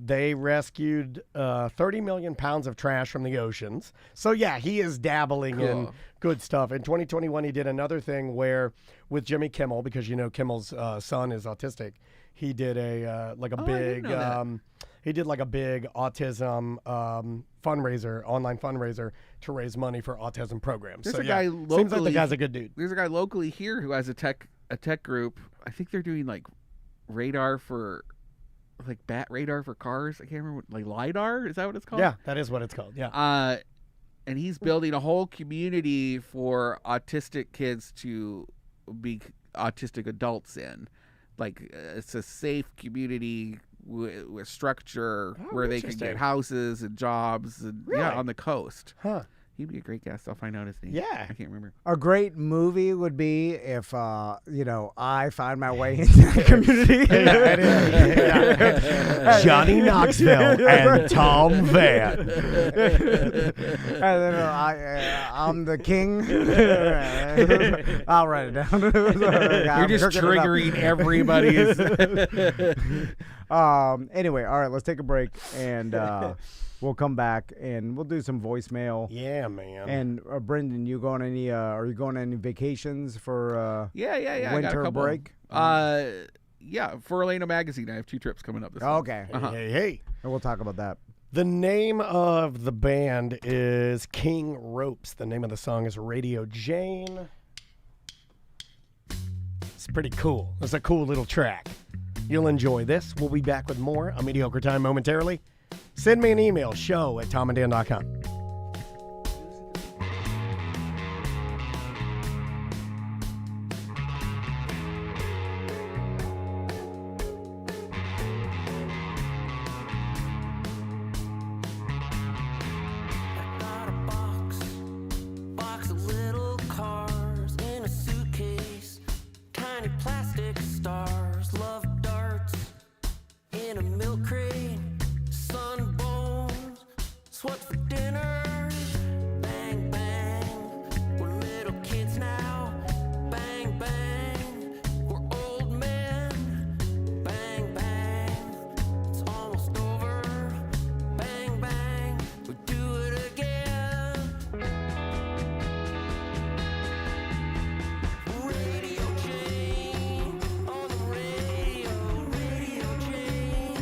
They rescued 30 million pounds of trash from the oceans. So, he is dabbling in good stuff. In 2021, he did another thing where, with Jimmy Kimmel, because Kimmel's son is autistic, he did a big autism online fundraiser to raise money for autism programs. There's a guy locally, seems like the guy's a good dude. There's a guy locally here who has a tech group. I think they're doing radar for. Bat radar for cars. I can't remember. LiDAR? Is that what it's called? Yeah, that is what it's called. Yeah. And he's building a whole community for autistic kids to be autistic adults in. It's a safe community with structure where they can get houses and jobs and on the coast. Huh. He'd be a great guest. I'll find out his name. Yeah. I can't remember. A great movie would be if, I find my way into that community. Johnny Knoxville and Tom Van. And then I'm the king. I'll write it down. You're just triggering everybody's. Anyway, all right, let's take a break and we'll come back and we'll do some voicemail. Yeah, man. And Brendan, you going any? Are you going on any vacations for? Yeah. Winter I got a couple. break. Yeah, for Elena Magazine, I have 2 trips coming up this Okay. month. Hey. And we'll talk about that. The name of the band is King Ropes. The name of the song is Radio Jane. It's pretty cool. It's a cool little track. You'll enjoy this. We'll be back with more A Mediocre Time momentarily. Send me an email, show@tomanddan.com. Box of little cars in a suitcase, tiny plastic stars, love darts in a milk crate, sunbones, what's for dinner? Bang, bang, we're little kids now. Bang, bang, we're old men. Bang, bang, it's almost over. Bang, bang, we do it again. Radio Jane, on the radio, Radio Jane,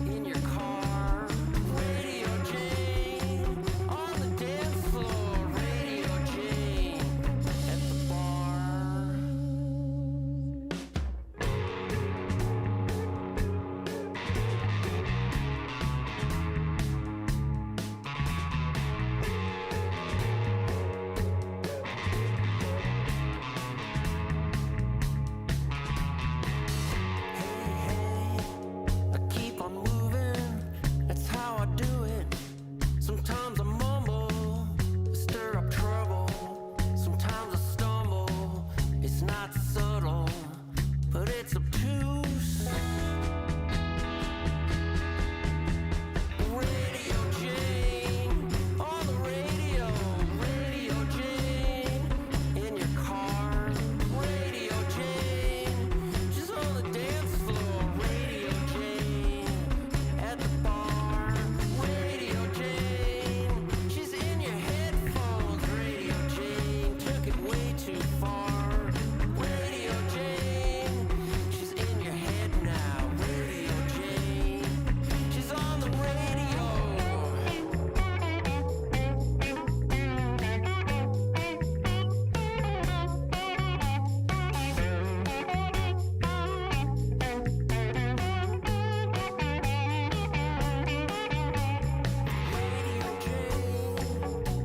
in your car. Radio Jane, on the dance floor. Radio Jane, at the bar. I keep on moving, that's how I do it. Sometimes I mumble, stir up trouble. Sometimes I stumble, it's not subtle, but it's obtuse. Radio Jane, on the radio, Radio Jane, in your car. Radio Jane, she's on the dance floor. Radio Jane, at the bar. Radio Jane, she's in your headphones. Radio Jane, took it way too far. Radio Jane, she's in your head now. Radio Jane, she's on the radio.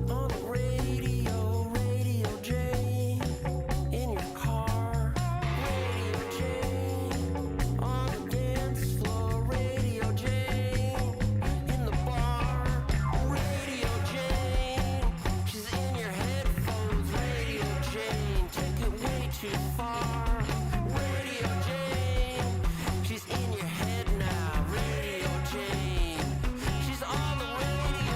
On the radio, Radio Jane, in your car. Radio Jane, on the dance floor. Radio Jane, in the bar. Radio Jane, she's in your headphones. Radio Jane, take it way too far. Radio Jane, she's in your head now. Radio Jane, she's on the radio.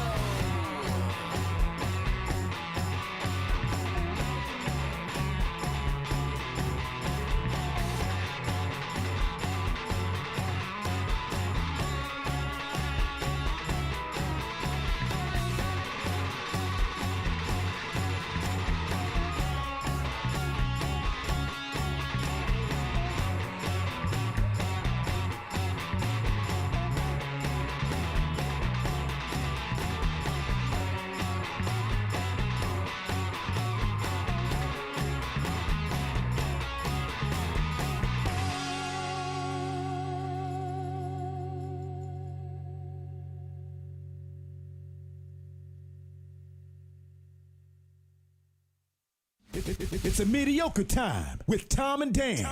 It's a mediocre time with Tom and Dan.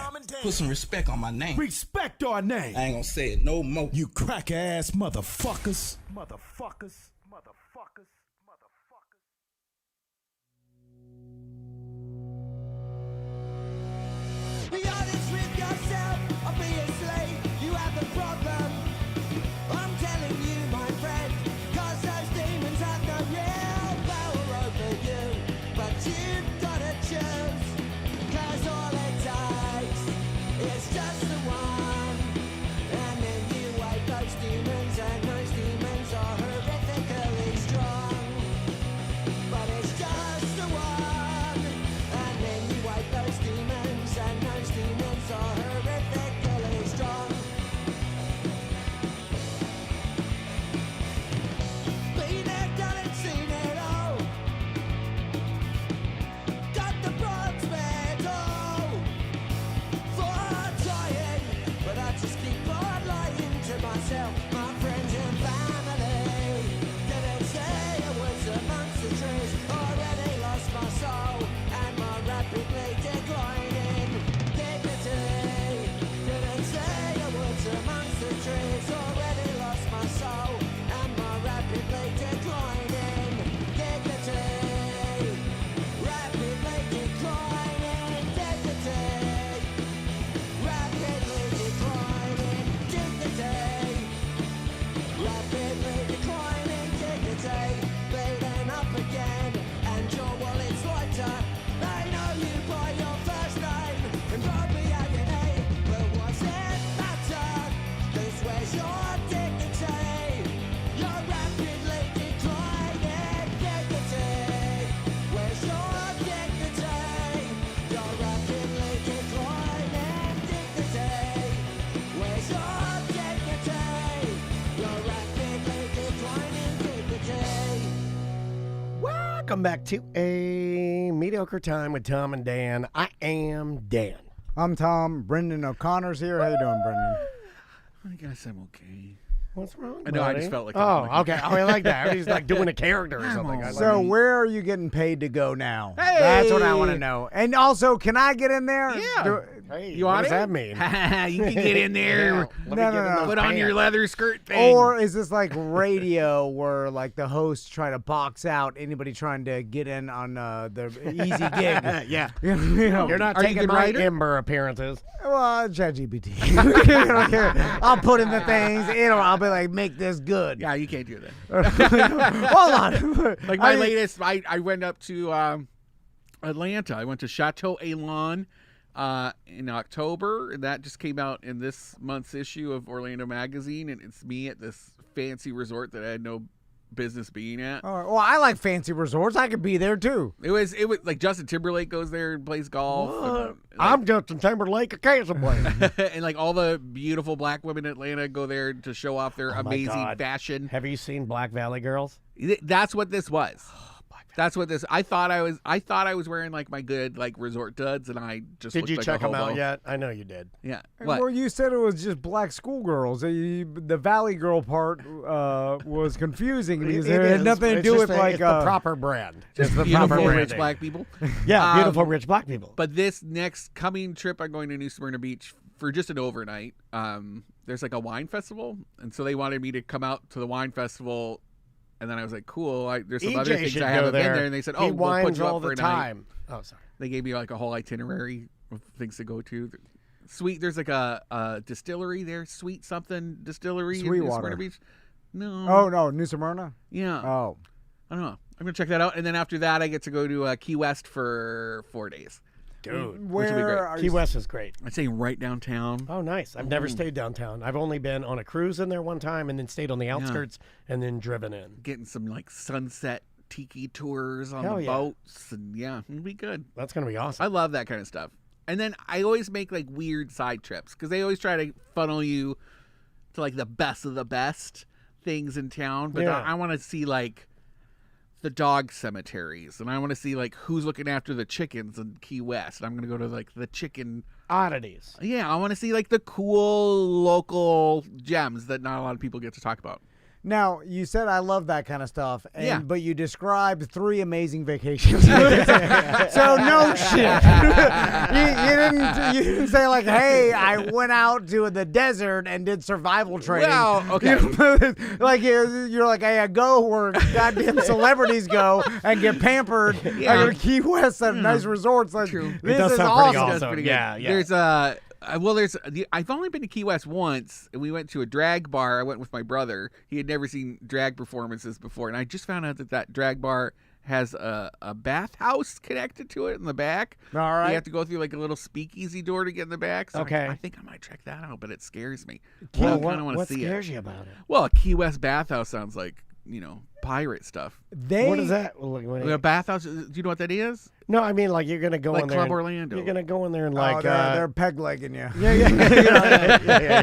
Put some respect on my name. Respect our name. I ain't gonna say it no more. You crack ass motherfuckers. Welcome back to A Mediocre Time with Tom and Dan. I am Dan. I'm Tom. Brendan O'Connor's here. How you doing, Brendan? I guess I'm okay. What's wrong, I know, buddy? I just felt like... okay. Oh, I like that. He's like doing a character or something. So where are you getting paid to go now? Hey! That's what I want to know. And also, can I get in there? Yeah. Hey, You what want does it? that mean? You can get in there. No. Put on your leather skirt thing. Or is this like radio where like the hosts try to box out anybody trying to get in on the easy gig? Yeah. You know, You're not Are you a taking good my writer? Ember appearances. Well, ChatGPT. I don't care. I'll put in the things. I'll be like, make this good. Yeah, you can't do that. Hold on. Like my latest, I went up to Atlanta. I went to Chateau Elan in October, and that just came out in this month's issue of Orlando Magazine, and it's me at this fancy resort that I had no business being at. All right. Well, I like fancy resorts. I could be there too. It was like Justin Timberlake goes there and plays golf. And, I'm Justin Timberlake. I can't complain. and like all the beautiful black women in Atlanta go there to show off their amazing fashion. Have you seen Black Valley Girls? That's what this was. That's what this. I thought I was wearing like my good like resort duds, and I just Did looked you like check a them hobo. out yet? I know you did. Yeah. What? Well, you said it was just black schoolgirls. The Valley Girl part was confusing because it had nothing to do with like it's the proper brand. Just the beautiful proper rich branding. black people. Yeah, beautiful rich black people. But this next coming trip, I'm going to New Smyrna Beach for just an overnight. There's like a wine festival, and so they wanted me to come out to the wine festival. And then I was like, cool, there's some other things I haven't been there. And they said, he we'll put you all up for the a time. night. Oh, sorry. They gave me like a whole itinerary of things to go to. Sweet, there's like a distillery there, Sweet something distillery in New Smyrna Beach. No. Oh, no, New Smyrna? Yeah. Oh. I don't know. I'm going to check that out. And then after that, I get to go to Key West for 4 days. Dude, which will be great. Key West is great. I'd say right downtown. Oh, nice. I've never stayed downtown. I've only been on a cruise in there one time and then stayed on the outskirts and then driven in. Getting some like sunset tiki tours on Hell the yeah. boats. And yeah, it'll be good. That's going to be awesome. I love that kind of stuff. And then I always make like weird side trips because they always try to funnel you to like the best of the best things in town. But Yeah. I want to see like the dog cemeteries, and I want to see like who's looking after the chickens in Key West. And I'm going to go to like the chicken oddities. Yeah, I want to see like the cool local gems that not a lot of people get to talk about. Now, you said I love that kind of stuff, but you described 3 amazing vacations. So no shit. you didn't say like, hey, I went out to the desert and did survival training. Well, okay. Like you're like, hey, I go where goddamn celebrities go and get pampered. Yeah. I go to Key West at nice resorts. Like, True. This is awesome. That's pretty good. Yeah. There's I've only been to Key West once, and we went to a drag bar. I went with my brother. He had never seen drag performances before, and I just found out that drag bar has a bathhouse connected to it in the back. All right. You have to go through like a little speakeasy door to get in the back. So Okay. I think I might check that out, but it scares me. Well, I kind of want to see it. What scares you about it? Well, a Key West bathhouse sounds like, pirate stuff. What is that? A bathhouse, do you know what that is? No, I mean, like, you're going to go Like in there. Club Orlando. You're going to go in there and, they're peg-legging you. Yeah.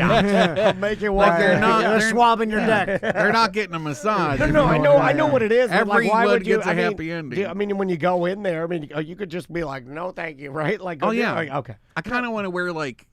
I'll make you walk. Like they're swabbing your deck. They're not getting a massage. No, I know what it is. But Everyone like, why would you? gets a happy ending. I mean, when you go in there, I mean, you could just be like, no, thank you, right? Like, Oh, yeah. like, okay. I kind of want to wear like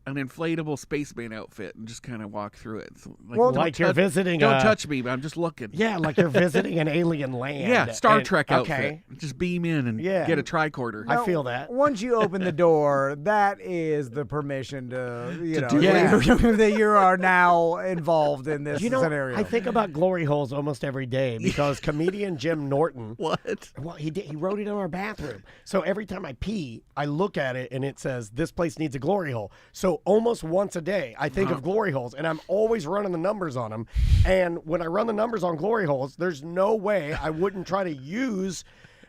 an inflatable spaceman outfit and just kind of walk through it. So, Like you're visiting. Don't touch me, but I'm just looking. Yeah, like you're visiting an alien land. Yeah, Star Trek outfit. Okay. Just beam in and get a tricorder. I feel that. Once you open the door, that is the permission to do it. that you are now involved in this scenario. I think about glory holes almost every day because comedian Jim Norton. What? Well, he wrote it in our bathroom. So every time I pee, I look at it and it says, this place needs a glory hole. So almost once a day, I think of glory holes, and I'm always running the numbers on them. And when I run the numbers on glory holes, there's no way I wouldn't try to use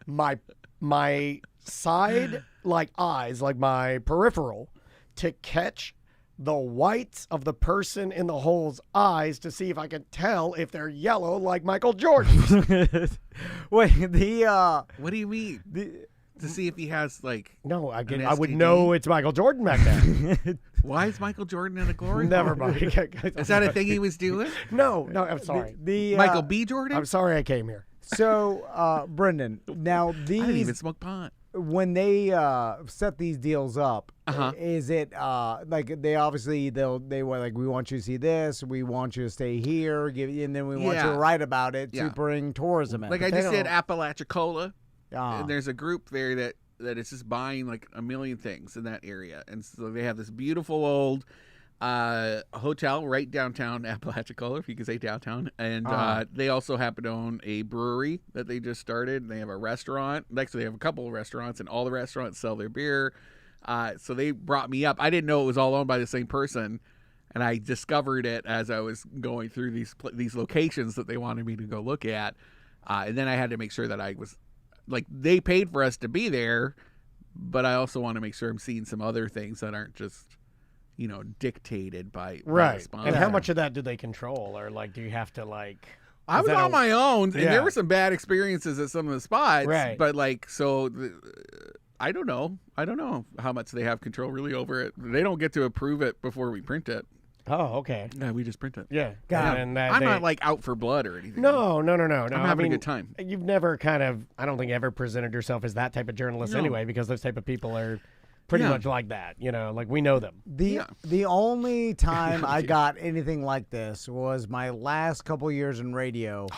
my side eyes, like my peripheral, to catch the whites of the person in the hole's eyes to see if I can tell if they're yellow like Michael Jordan. Wait, what do you mean? To see if he has No, I an would STD? know it's Michael Jordan back then. Why is Michael Jordan in a glory Never hole? mind. Is that a thing he was doing? No, I'm sorry. Michael B. Jordan? I'm sorry I came here. So, Brendan, now I didn't even smoke pot. When they set these deals up, is it they obviously they were like, we want you to see this, we want you to stay here, and then we want you to write about it to bring tourism in. Like I just said, Apalachicola. And there's a group there that is just buying like a million things in that area, and so they have this beautiful old hotel right downtown Apalachicola, if you can say downtown, and they also happen to own a brewery that they just started. They have a restaurant. Actually, they have a couple of restaurants, and all the restaurants sell their beer. So they brought me up. I didn't know it was all owned by the same person, and I discovered it as I was going through these locations that they wanted me to go look at, and then I had to make sure that I was. Like, they paid for us to be there, but I also want to make sure I'm seeing some other things that aren't just, dictated by the sponsor. And how much of that do they control? Or, do you have to, I was on my own, and there were some bad experiences at some of the spots. Right. But, I don't know. I don't know how much they have control really over it. They don't get to approve it before we print it. Oh, okay. Yeah, we just print it. Yeah. I'm not, out for blood or anything. No. I'm having a good time. You've never I don't think ever presented yourself as that type of journalist anyway, because those type of people are pretty much like that. We know them. The only time I got anything like this was my last couple years in radio.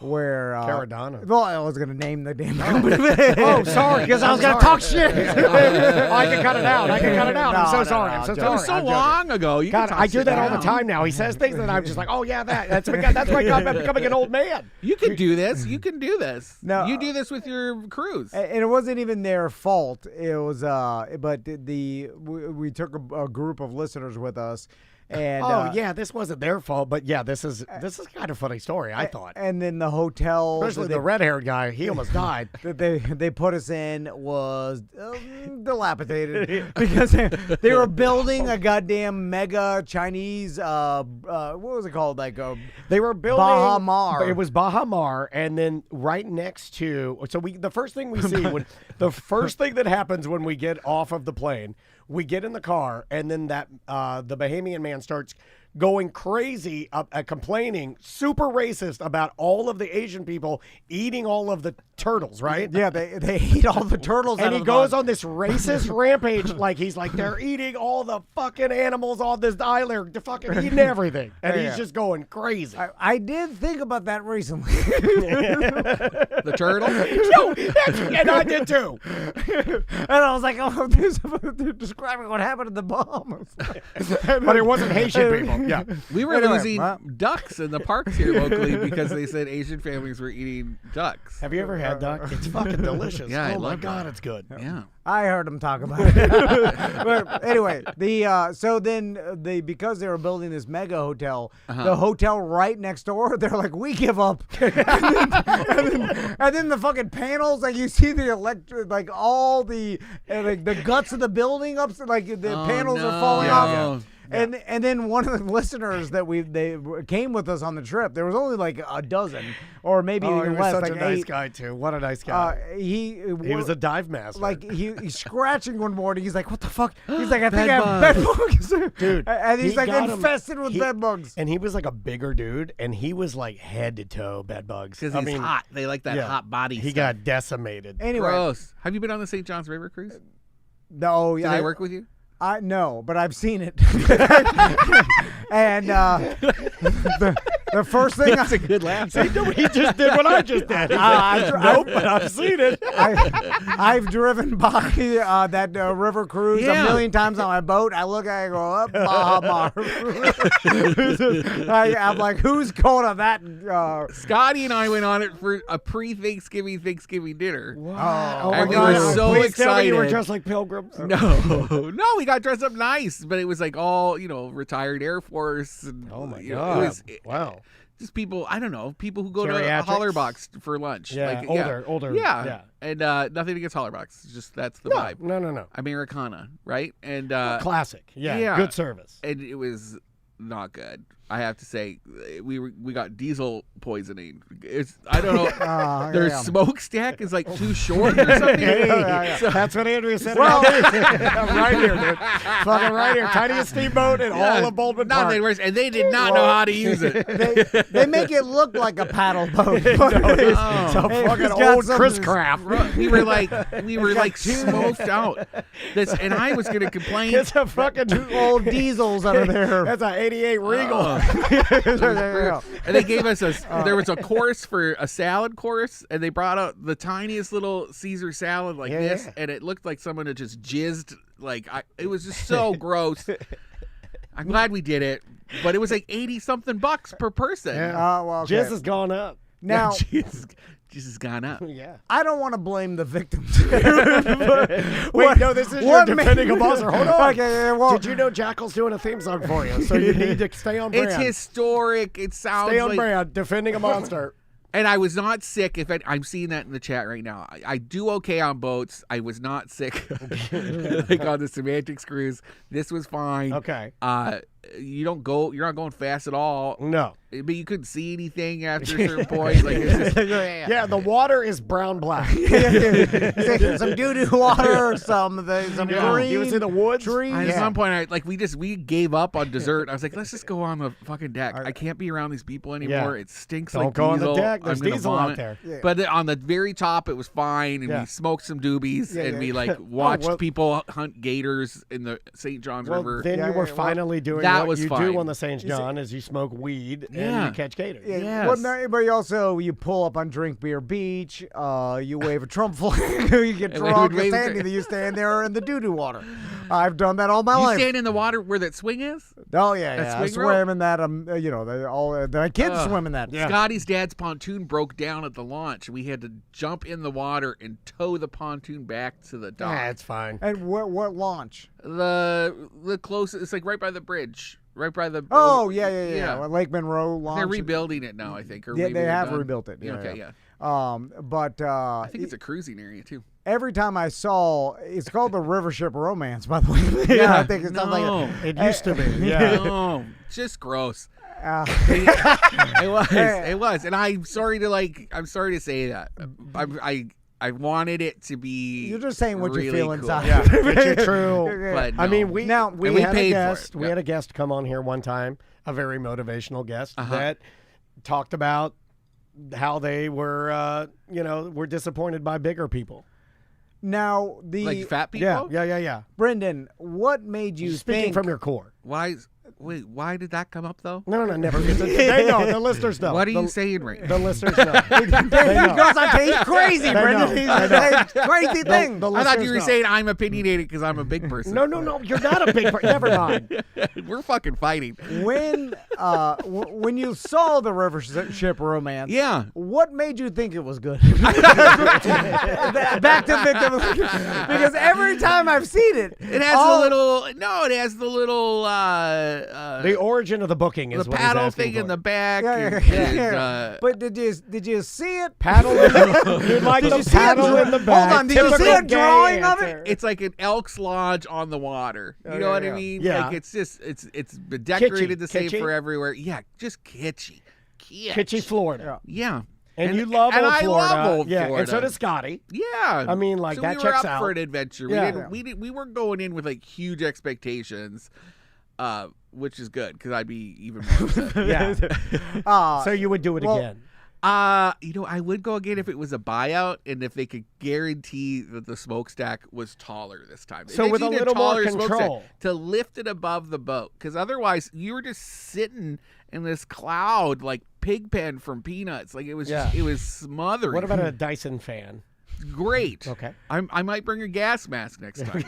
Where Caradonna. Well, I was gonna name the damn company. Oh, sorry, because I was gonna talk shit. I can cut it out. I'm so sorry. I'm so sorry. It was so long ago. God, I do that all the time now. He says things and I'm just like, oh yeah, that's why I'm becoming an old man. You can do this. You can do this. No, you do this with your crews. And it wasn't even their fault. It was but we took a group of listeners with us. And this wasn't their fault, but this is kind of a funny story, I thought. And then the hotel, especially the red-haired guy, he almost died. That they put us in was dilapidated because they were building a goddamn mega Chinese what was it called? They were building Baha Mar. It was Baha Mar, and then right next to the first thing we see the first thing that happens when we get off of the plane. We get in the car, and then the Bahamian man starts going crazy, complaining, super racist about all of the Asian people eating all of the turtles, right? Yeah, they eat all the turtles. And he goes on this racist rampage, he's like, they're eating all the fucking animals on this island, they're fucking eating everything. And he's just going crazy. I did think about that recently. The turtle? No, and I did too. And I was like, they're describing what happened to the Bahamas. But it wasn't Haitian people. Yeah. We were losing ducks in the parks here locally because they said Asian families were eating ducks. Have you ever had duck? It's fucking delicious. Yeah, I oh my love God, that. it's good. Yeah. I heard him talk about it. But anyway, because they were building this mega hotel, the hotel right next door, they're like, we give up. and then the fucking panels, like you see the electric, like all the guts of the building up, like the panels are falling off. And then one of the listeners that they came with us on the trip, there was only like a dozen or maybe even less. Such like a nice 8. guy too. What a nice guy. He was a dive master. Like he's scratching one morning. He's like, "What the fuck?" He's like, "I think I have bed bugs, dude." And he's like infested with bed bugs. And he was like a bigger dude, and he was like head to toe bed bugs because he's hot. They like that hot body. He got decimated. Anyway, gross. Have you been on the St. John's River cruise? No. Did they work with you? No, but I've seen it. And the first thing That's a good laugh. See, he just did what I just did. Nope, but I've seen it. I've driven by that river cruise a million times on my boat. I look at it and go, up, I'm like, who's going on that? Scotty and I went on it for a pre-Thanksgiving dinner. Wow. Oh, and my we were God. so Please excited. tell me you were dressed like pilgrims. No, we got dressed up nice, but it was like all, retired Air Force. And, oh, my God. Wow. Just people, I don't know, people who go to Geriatrics? Hollerbox for lunch. Yeah, like, older. Yeah. And nothing against Hollerbox. It's just that's the vibe. No. Americana, right? And classic. Yeah, good service. And it was not good. I have to say, we got diesel poisoning. I don't know. Their smokestack is like too short or something. So, that's what Andrea said. Well, right here, dude. Fucking right here. Tiniest steamboat in all of Baldwin Park. And they did not know how to use it. They make it look like a paddle boat. It's a fucking old Chris Craft. We were like smoked out. And I was going to complain. It's a fucking two old diesels under there. That's an 88 Regal. And they gave us there was a course for a salad course, and they brought out the tiniest little Caesar salad like this, and it looked like someone had just jizzed. It was just so gross. I'm glad we did it, but it was like $80-something per person. Yeah. Jizz has gone up. Now, Jizz has gone up. Yeah. I don't want to blame the victims. Wait, no, this is your defending a monster. Hold on. Okay, well, did you know Jackal's doing a theme song for you? So you need to stay on brand. It's historic. It sounds Stay on brand. Defending a monster. And I was not sick. I'm seeing that in the chat right now. I do okay on boats. I was not sick like on the Semantics cruise. This was fine. Okay. You're not going fast at all. No. But you couldn't see anything after a certain point. Like it's just, yeah, the water is brown black. Some doo-doo water, some green. You was in the woods. Trees. At some point, we gave up on dessert. I was like, let's just go on the fucking deck. I can't be around these people anymore. Yeah. It stinks Don't like go diesel. on the deck. There's I'm gonna diesel vomit. out there. Yeah. But on the very top, it was fine, and we smoked some doobies, and we watched people hunt gators in the St. John's River. Then you were finally doing that what was you fine. do on the St. John is you smoke weed and you catch gators. Yeah. Well, but you pull up on Drink Beer Beach. You wave a Trump flag. You get drunk. You stand there in the doo-doo water. I've done that all my life. You stand in the water where that swing is? Oh yeah. I swim in that. The kids swim in that. Yeah. Scotty's dad's pontoon broke down at the launch. We had to jump in the water and tow the pontoon back to the dock. That's fine. And what launch? The closest. It's like right by the bridge. Right by the. Yeah. Lake Monroe launch. They're rebuilding it now, I think. Or they have done. rebuilt it. Yeah. But I think it's a cruising area too. Every time I saw, it's called the River Ship Romance, by the way. Yeah, I think it sounds like it used to be. Yeah, no, just gross. It was, and I'm sorry to say that. I wanted it to be. You're just saying what really you feel cool. inside. Yeah, it's true. But no. I mean, we had a guest. We had a guest come on here one time, a very motivational guest that talked about how they were, were disappointed by bigger people. Now like fat people. Yeah. Brendan, what made you speaking think from your core? Why? Wait, why did that come up though? No, never. They know. The listeners know. What are you saying right now? The listeners know. He's crazy, Brendan. He's crazy thing. I thought you were saying I'm opinionated because I'm a big person. No. You're not a big person. Never mind. We're fucking fighting. When you saw the River Ship Romance, what made you think it was good? Back to victim, because every time I've seen it, it has the little the origin of the booking is the what paddle he's thing for. in the back. But did you see it? Paddle in the paddle in the back. Hold on, did you see a drawing of it? It's like an Elks Lodge on the water. You know what I mean? Yeah. Like it's just it's decorated Kitschy. the same Kitschy? for everywhere. Yeah, just kitschy. Kitschy, Florida. Yeah. And you love old I Florida. love old yeah, Florida. And so does Scotty. Yeah. I mean, like, so that we were checks up out. for an adventure. Yeah. We weren't going in with like huge expectations, which is good because I'd be even more upset. Yeah. So you would do it again. I would go again if it was a buyout and if they could guarantee that the smokestack was taller this time. So with a little more control to lift it above the boat, because otherwise you were just sitting in this cloud like Pigpen from Peanuts. Like it was it was smothering. What about a Dyson fan? Great. Okay. I might bring a gas mask next time.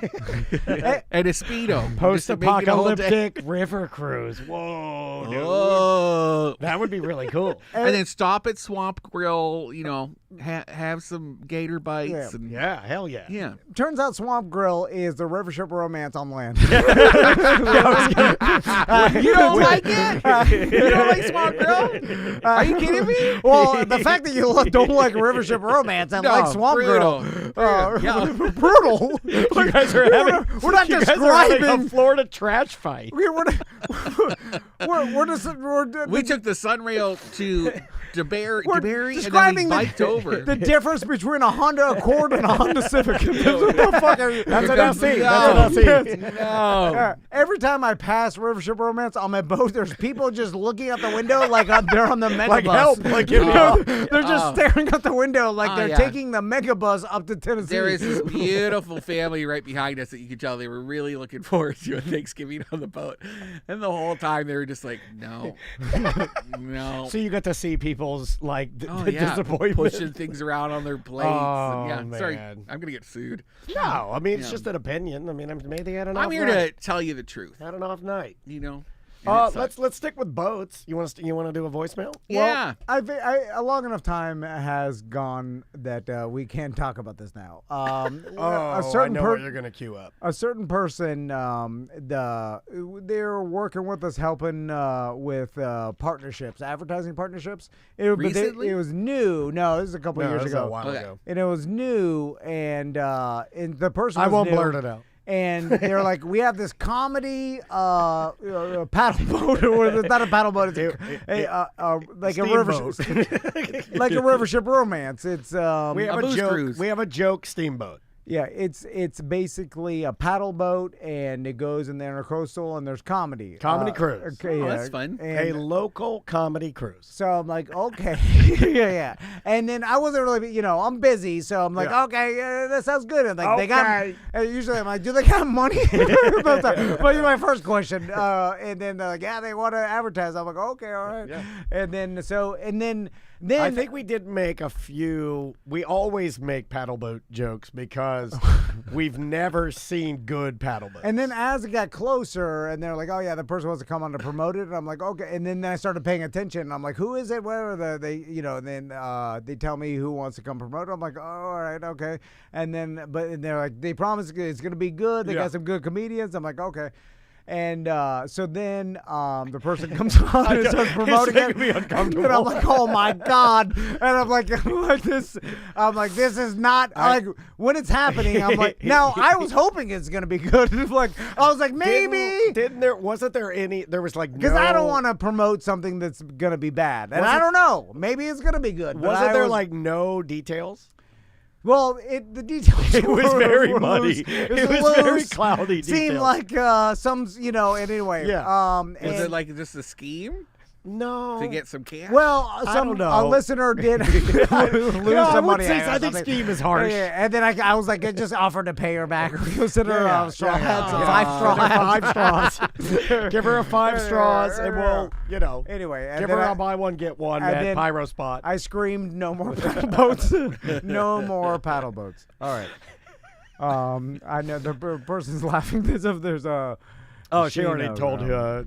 And a Speedo. Post-apocalyptic river cruise. Whoa, dude. Whoa. That would be really cool. And then stop at Swamp Grill, have some gator bites. Yeah, hell yeah. Yeah. Turns out Swamp Grill is the River Ship Romance on land. You don't like it? You don't like Swamp Grill? Are you kidding me? Well, the fact that you don't like River Ship Romance and like Swamp Grill. Brutal. You guys are having. We're not describing a Florida trash fight. We took the Sunrail to DeBerry describing and then we biked over. The difference between a Honda Accord and a Honda Civic. What the fuck are you? That's an SE. That's an SE. No. Every time I pass River Ship Romance on my boat, there's people just looking out the window like they're on the megabus. Like help. Like they're just staring out the window like they're taking the megabus up to Tennessee. There is this beautiful family right behind us that you could tell they were really looking forward to a Thanksgiving on the boat. And the whole time they were just like, no. So you got to see people's disappointment. Pushing things around on their plates. Man. Sorry, I'm going to get sued. No, I mean, it's just an opinion. I mean, maybe they had an off I'm here night. to tell you the truth. Had an off night. Let's stick with boats. You want to do a voicemail? Yeah. Well, a long enough time has gone that we can talk about this now. I know what you're gonna queue up. A certain person, they're working with us, helping with partnerships, advertising partnerships. Recently? It was new. No, this is a couple years ago. A while ago. And it was new, and the person. I was won't new. blurt it out. And they're like, we have this comedy paddle boat, or it's not a paddle boat, it's like a river, like a River Ship Romance. It's we have a joke. Cruise. We have a joke steamboat. Yeah, it's basically a paddle boat, and it goes in the intercoastal, and there's comedy. Comedy cruise. Okay, that's fun. A local comedy cruise. So I'm like, okay, yeah. And then I wasn't really, I'm busy, so I'm like, okay, that sounds good. And like they got, usually I'm like, do they got money? But my first question, and then they're like, yeah, they want to advertise. I'm like, okay, all right. Yeah. And then I think we did make a few. We always make paddle boat jokes because we've never seen good paddle boats. And then as it got closer, and they're like, "Oh yeah, the person wants to come on to promote it," and I'm like, "Okay." And then I started paying attention. And I'm like, "Who is it? Whatever." And then they tell me who wants to come promote it. I'm like, "Oh, all right, okay." And then, but they're like, they promise it's gonna be good. They got some good comedians. I'm like, okay. And so then the person comes on and starts promoting it, and I'm like, oh my god! And I'm like, this is not like when it's happening. I'm like, now I was hoping it's gonna be good. Like I was like, maybe wasn't there any? There was like because I don't want to promote something that's gonna be bad, and I don't know. Maybe it's gonna be good. Wasn't there like no details? Well, the details it was very muddy. It was very cloudy. Seemed like some, anyway. Yeah. Was it like just a scheme? No. To get some cash? Well, I don't know. a listener did lose some money. I think scheme is harsh. Yeah, and then I was like, I just offered to pay her back. Send her straw hats, 5 straws. Give her 5 straws, and we'll, Anyway, give her a buy one get one at Pyro Spot. I screamed, "No more paddle boats! No more paddle boats!" All right. I know the person's laughing as if there's a. Oh, she already told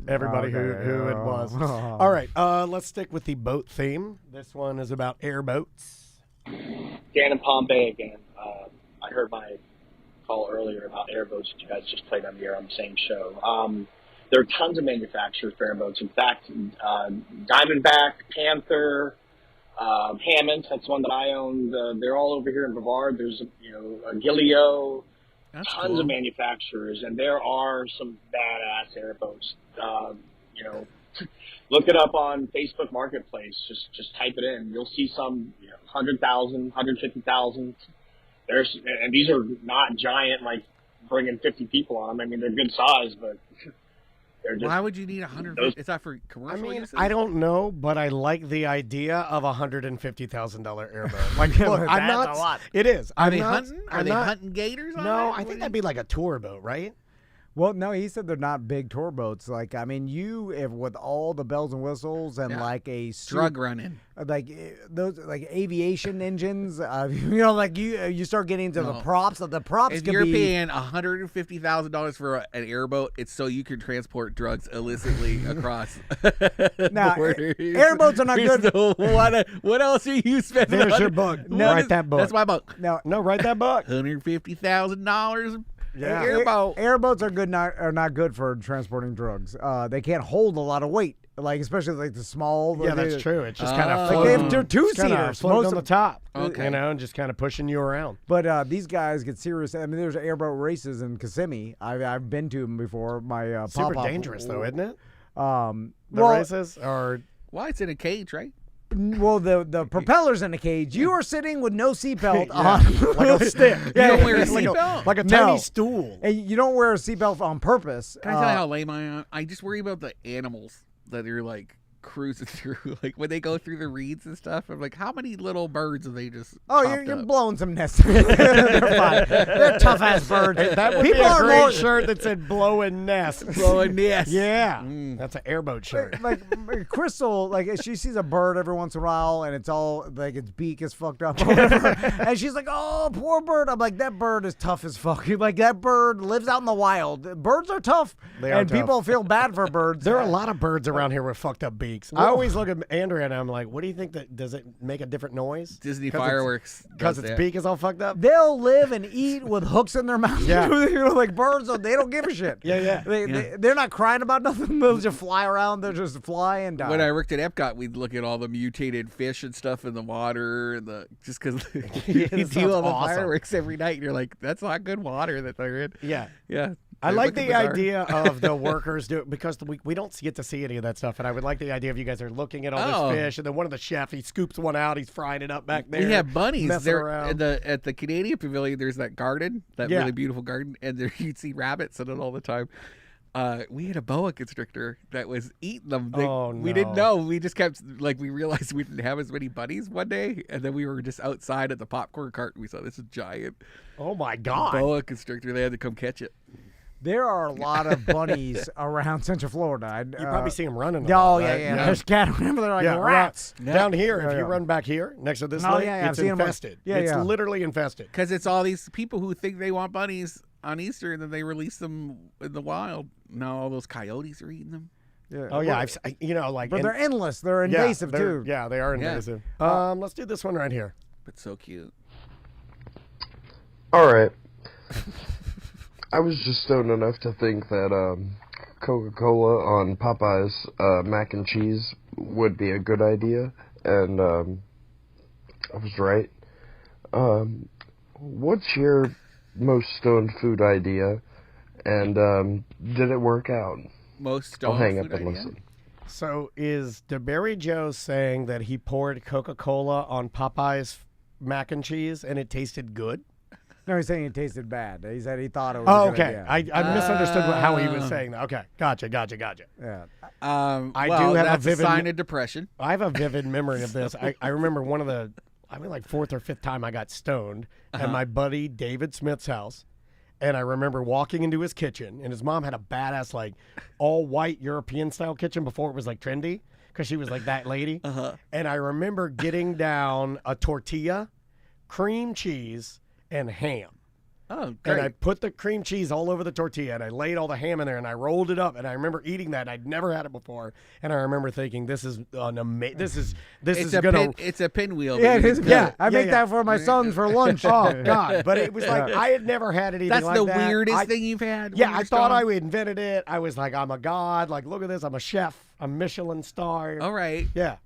everybody who it was. All right, let's stick with the boat theme. This one is about airboats. Dan in Palm Bay again. I heard my call earlier about airboats that you guys just played on the air on the same show. There are tons of manufacturers for airboats. In fact, Diamondback, Panther, Hammond, that's one that I own. They're all over here in Brevard. There's, Gilio. That's tons cool. of manufacturers, and there are some badass airboats. Look it up on Facebook Marketplace. Just type it in. You'll see some 100,000, 150,000. And these are not giant, like bringing 50 people on them. I mean, they're good size, but they're just. Why would you need 100? Is that for commercial uses? I don't know, but I like the idea of $150,000 airboat. Like, look, I'm not. A lot. It is. Are they hunting? Are they hunting gators? No, I think that'd be like a tour boat, right? Well, no, he said they're not big tour boats. Like, I mean, with all the bells and whistles and like a drug running, like those like aviation engines. You start getting into the props. The props. If you're paying $150,000 for an airboat, it's so you can transport drugs illicitly across. Now, airboats are not good. So what else are you spending? There's your book. No, write that book. That's my book. No, write that book. $150,000. Yeah, airboat. Airboats are not good for transporting drugs. They can't hold a lot of weight, like especially like the small. Yeah, that's true. It's just kind of like they have two-seaters, floating on the top. Okay, and just kind of pushing you around. But these guys get serious. I mean, there's airboat races in Kissimmee. I've been to them before. My super dangerous though, isn't it? The races are. Well, it's in a cage, right? Well, the propeller's in a cage. You are sitting with no seatbelt on. Like a stick. You don't wear a seatbelt? Like a tiny stool. And you don't wear a seatbelt on purpose. Can I tell you how lame I am? I just worry about the animals that are like cruising through, like when they go through the reeds and stuff. I'm like, how many little birds are they just? You're blowing some nests. They're fine. They're tough ass birds. That would be a great shirt that said "blowing nests." Blowing nests. Yeah, that's an airboat shirt. Like Crystal, like she sees a bird every once in a while, and it's all like its beak is fucked up, or whatever. And she's like, "Oh, poor bird." I'm like, that bird is tough as fuck. Like that bird lives out in the wild. Birds are tough, and people feel bad for birds. There are a lot of birds around here with fucked up beaks. I always look at Andrea and I'm like, what do you think that does it make a different noise? Disney fireworks. Because its beak is all fucked up? They'll live and eat with hooks in their mouth. Yeah. Like birds, they don't give a shit. Yeah. They're not crying about nothing. They'll just fly around. They'll just fly and die. When I worked at Epcot, we'd look at all the mutated fish and stuff in the water, and just because you do all the fireworks every night, and you're like, that's not good water that they're in. Yeah. I like the idea of the workers do it because we don't get to see any of that stuff, and I would like the idea of you guys are looking at all this fish, and then one of the chefs, he scoops one out, he's frying it up back there. We have bunnies there around. at the Canadian Pavilion. There's that garden, really beautiful garden, and there you'd see rabbits in it all the time. We had a boa constrictor that was eating them. We didn't know. We just kept we realized we didn't have as many bunnies one day, and then we were just outside at the popcorn cart, and we saw this giant. Oh my god! Boa constrictor. They had to come catch it. There are a lot of bunnies around Central Florida. You probably see them running. Yeah. There's cat. Remember, they're like rats. Down here, if you run back here next to this lake, it's infested. It's literally infested. Because it's all these people who think they want bunnies on Easter, and then they release them in the wild. Now all those coyotes are eating them. Yeah. Oh yeah, but they're endless. They're invasive too. Yeah, they are invasive. Let's do this one right here. But so cute. All right. I was just stoned enough to think that Coca-Cola on Popeye's mac and cheese would be a good idea, and I was right. What's your most stoned food idea, and did it work out? Most stoned I'll hang food up and idea? listen. So is DeBerry Joe saying that he poured Coca-Cola on Popeye's mac and cheese and it tasted good? No, he's saying it tasted bad. He said he thought it was. Oh, a good okay. idea. I misunderstood how he was saying that. Okay, gotcha. Yeah. I well, do have that's a vivid sign of depression. I have a vivid memory of this. I remember one of the, like fourth or fifth time I got stoned at my buddy David Smith's house. And I remember walking into his kitchen, and his mom had a badass, like, all-white European-style kitchen before it was, like, trendy, because she was, like, that lady. And I remember getting down a tortilla, cream cheese, and ham. Oh, great. And I put the cream cheese all over the tortilla, and I laid all the ham in there, and I rolled it up, and I remember eating that. I'd never had it before, and I remember thinking, "This is an amazing. This is gonna. It's a pinwheel. Yeah, I make that for my sons for lunch. Oh God! But it was like I had never had anything That's like the that. weirdest thing you've had. Yeah, I thought I invented it. I was like, I'm a god. Like, look at this. I'm a chef. I'm Michelin star. All right. Yeah.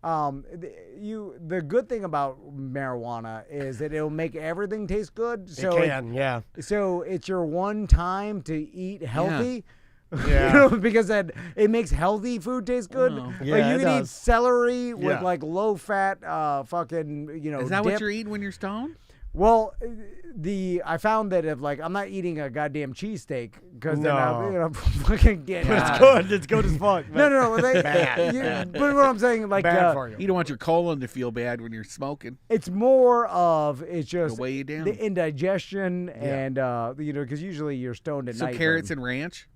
The good thing about marijuana is that it'll make everything taste good. So it can, yeah. So it's your one time to eat healthy. Yeah. Because it makes healthy food taste good. Yeah, like you it can eat does. celery with like low fat, fucking, Is that dip. what you're eating when you're stoned? Well, I found that if like I'm not eating a goddamn cheesesteak because then I'll fucking get. But it's good. It's good as fuck. No. Bad. But what I'm saying, like, bad for you. You don't want your colon to feel bad when you're smoking. It's more of it's just to weigh you down. the indigestion and because usually you're stoned at night. So carrots and ranch.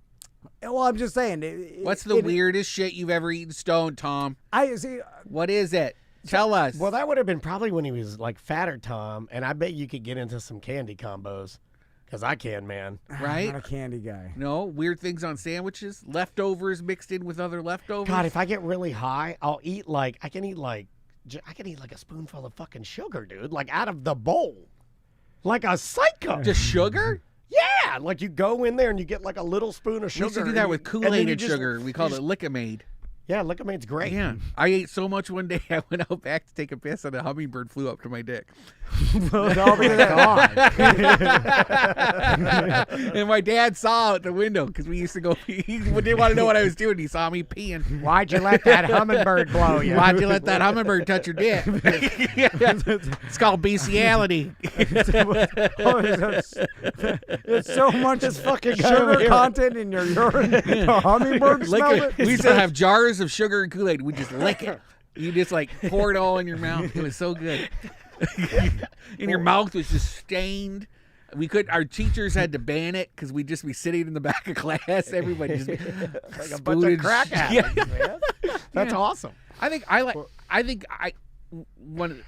Well, I'm just saying. What's the weirdest shit you've ever eaten stoned, Tom? I see. What is it? Tell us. Well, that would have been probably when he was like fatter, Tom, and I bet you could get into some candy combos, because I can, man. Right? I'm not a candy guy. No, weird things on sandwiches, leftovers mixed in with other leftovers. God, if I get really high, I'll eat like I can eat like a spoonful of fucking sugar, dude, like out of the bowl, like a psycho. Just sugar? Yeah, like you go in there and you get like a little spoon of sugar. We used to do that with Kool-Aid and sugar. We called it Lickamaid. Yeah, Lickamaid's great. Yeah, I ate so much one day I went out back to take a piss and a hummingbird flew up to my dick. Oh my God. And my dad saw out the window because we used to go. He didn't want to know what I was doing. He saw me peeing. Why'd you let that hummingbird blow you? Why'd you let that hummingbird touch your dick? It's called bestiality. It's so much fucking sugar content in your urine. The hummingbird smell it. We used to have jars of sugar and Kool-Aid. We just lick it. You just like pour it all in your mouth. It was so good. And your mouth was just stained. Our teachers had to ban it because we'd just be sitting in the back of class. Everybody just like a bunch of crack addicts, man. That's awesome. I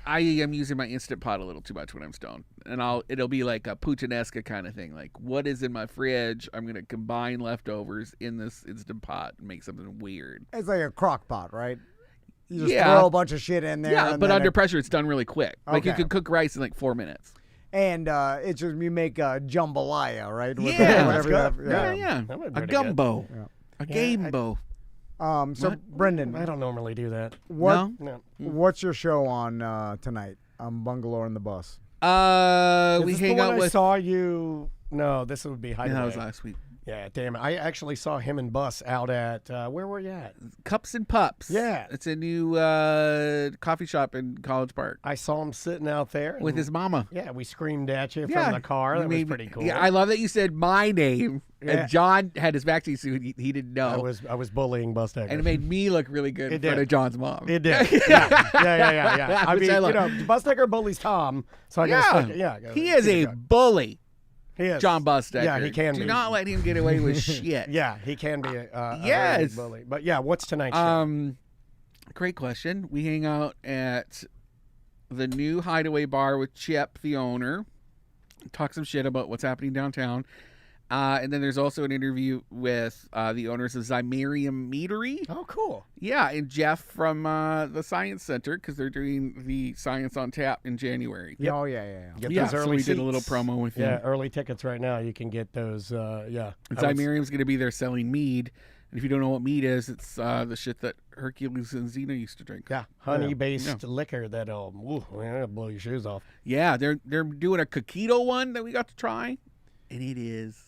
am using my Instant Pot a little too much when I'm stoned, and it'll be like a Puttanesca kind of thing. Like, what is in my fridge? I'm gonna combine leftovers in this Instant Pot and make something weird. It's like a crock pot, right? You just throw a bunch of shit in there. Yeah, but under pressure, it's done really quick. Like you Okay. can cook rice in like 4 minutes. And it's just you make a jambalaya, right? With Yeah, whatever that's you good. have. Yeah. That would be A pretty gumbo, good. a gambo. So Brendan, I don't normally do that. what? No. What's your show on tonight? On Bungalow and the Bus. We Is this hang the one out I with. saw you. No, this would be Hideaway. Yeah, that was last week. Yeah, damn it. I actually saw him and Bus out at, where were you at? Cups and Pups. Yeah. It's a new coffee shop in College Park. I saw him sitting out there. With and- his mama. Yeah, we screamed at you Yeah. from the car. That was Maybe- pretty cool. Yeah, I love that you said my name. Yeah. And John had his back to you, so he didn't know. I was bullying Bus Decker. And it made me look really good in front of John's mom. It did. Yeah. I Which mean, I love. Bus Decker bullies Tom, so I got to He is a bully. He is. John Busdecker. Yeah, he can Do be. not let him get away with shit. Yeah, he can be a Yes. very bully. But yeah, what's tonight's show? Great question. We hang out at the new Hideaway bar with Chip, the owner. Talk some shit about what's happening downtown. And then there's also an interview with the owners of Zymerium Meadery. Oh, cool. Yeah, and Jeff from the Science Center, because they're doing the Science on Tap in January. Yep. Oh, yeah. Get Yeah, those so early we did a seats. little promo with Yeah, him. early tickets right now. You can get those. Zymerium's going to be there selling mead. And if you don't know what mead is, it's the shit that Hercules and Xena used to drink. Yeah, honey-based liquor that'll blow your shoes off. Yeah, they're doing a coquito one that we got to try, and it is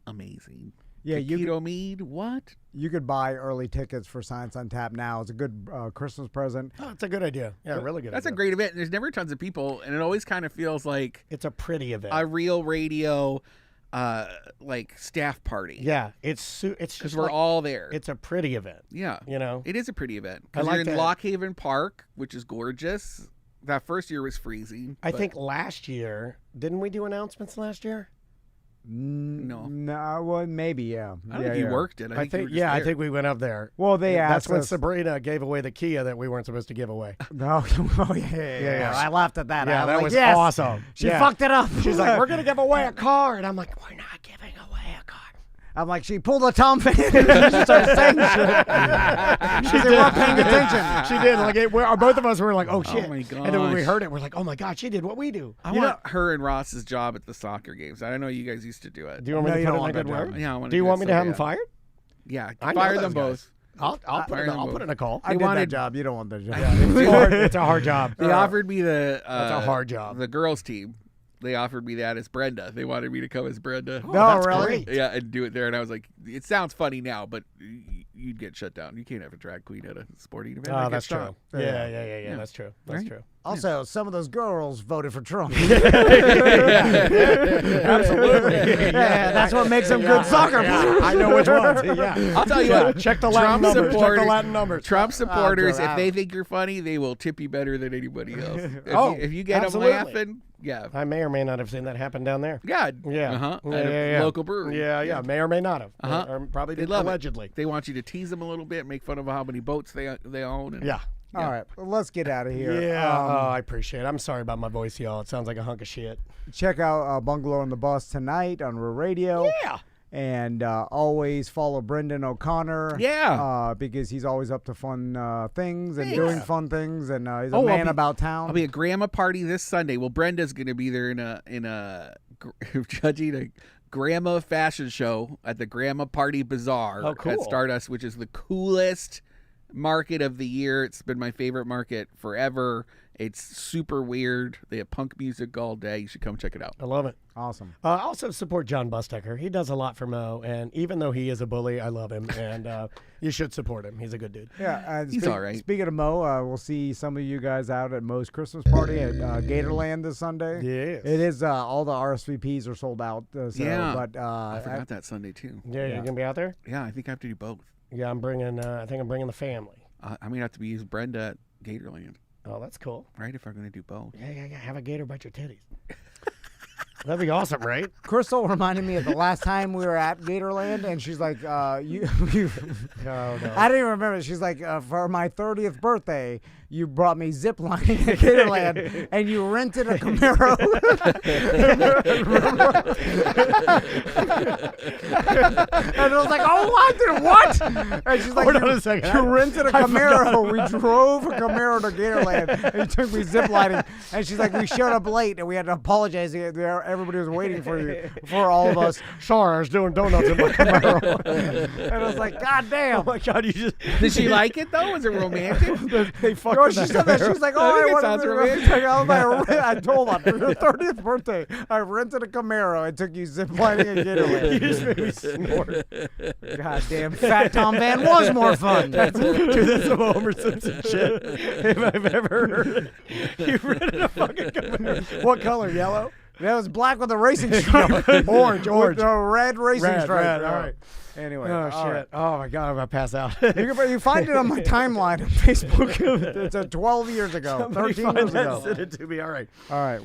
amazing. Yeah, Keto mead. What? You could buy early tickets for Science on Tap now. It's a good Christmas present. Oh, it's a good idea. Yeah, really good. That's a great event. There's never tons of people, and it always kind of feels like it's a pretty event, a real radio, like staff party. Yeah, it's because we're all there. It's a pretty event. Yeah, it is a pretty event because you're in Lockhaven Park, which is gorgeous. That first year was freezing. I think last year, didn't we do announcements last year? No. Well, maybe, yeah. I don't think you worked it. I think I think we went up there. Well, they asked That's when us. Sabrina gave away the Kia that we weren't supposed to give away. No, yeah. I laughed at that. Yeah, that was yes, awesome. She fucked it up. She's like, we're going to give away a car. And I'm like, we're not giving away a car. I'm like, she pulled a Tom fan. She started saying shit. She said, we're paying attention. She did. Like, both of us were like, oh, shit. Oh, my gosh. And then when we heard it, we're like, oh, my God, she did what we do. I want her and Ross's job at the soccer games. I know you guys used to do it. Do you want me to put in a good word? Yeah, I want to do you want me to have them fired? Yeah, I fire them both. I'll put in a call. I did that job. You don't want that job. It's a hard job. They offered me the. That's a hard job. The girls' team. They offered me that as Brenda. They wanted me to come as Brenda. Oh, no, really? Great. Yeah, and do it there. And I was like, it sounds funny now, but you'd get shut down. You can't have a drag queen at a sporting event. Oh, that's true. Yeah. That's true. That's true. Also, some of those girls voted for Trump. Absolutely. Yeah, that's what makes them good soccer players. I know which ones. Yeah. I'll tell you what. Check the Latin numbers. Check the Latin numbers. Trump supporters, if they think you're funny, they will tip you better than anybody else. If you get absolutely. them laughing, yeah. I may or may not have seen that happen down there. Yeah. Yeah. Uh-huh. Yeah. Local brewery. Yeah. May or may not have. Uh-huh. Or probably they did love allegedly. It. They want you to tease them a little bit, make fun of how many boats they own. And, yeah. All right, well, let's get out of here. Yeah. I appreciate it. I'm sorry about my voice, y'all. It sounds like a hunk of shit. Check out Bungalow on the Bus tonight on Real Radio. Yeah. And always follow Brendan O'Connor. Yeah. Because he's always up to fun things and doing fun things, and he's a man about town. I'll be at grandma party this Sunday. Well, Brenda's going to be there in a judging a grandma fashion show at the Grandma Party Bazaar at Stardust, which is the coolest market of the year. It's been my favorite market forever. It's super weird. They have punk music all day. You should come check it out. I love it. Awesome. Also support John Bustecker. He does a lot for Mo, and even though he is a bully, I love him, and you should support him. He's a good dude. Yeah, he's all right. Speaking of Mo, we'll see some of you guys out at Mo's Christmas party at Gatorland this Sunday. Yes. It is all the RSVPs are sold out. But I forgot that Sunday too. Yeah, you're gonna be out there? Yeah, I think I have to do both. Yeah, I'm bringing. I think I'm bringing the family. I'm gonna have to use Brenda at Gatorland. Oh, that's cool. Right, if I'm gonna do both. Yeah. Have a gator bite your titties. That'd be awesome, right? Crystal reminded me of the last time we were at Gatorland, and she's like, you No. I didn't even remember. She's like, for my 30th birthday, you brought me ziplining at Gatorland, and you rented a Camaro. And I was like, oh, what? And she's like, Hold on a second. You rented a Camaro. We drove a Camaro to Gatorland, and you took me ziplining. And she's like, we showed up late, and we had to apologize. Everybody was waiting for you, for all of us. Sorry, I was doing donuts in my Camaro. And I was like, God damn. Oh my God, you just... Did she like it though? Was it romantic? They fucked Girl, she said that. She was like, oh, it sounds romantic. I told her, for your 30th birthday, I rented a Camaro and took you ziplining at Gatorland. You just made me snort. God damn, Fat Tom Van was more fun. Dude, that's some Homer Simpson shit if I've ever heard. You rented a fucking Camaro. What color? Yellow? That was black with a racing stripe. Orange. With a red racing stripe. Red, all right. Anyway. Oh, shit. Right. Oh, my God, I'm going to pass out. You find it on my timeline on Facebook. It's 12 years ago, 13 years ago. Send it to me. All right. All right.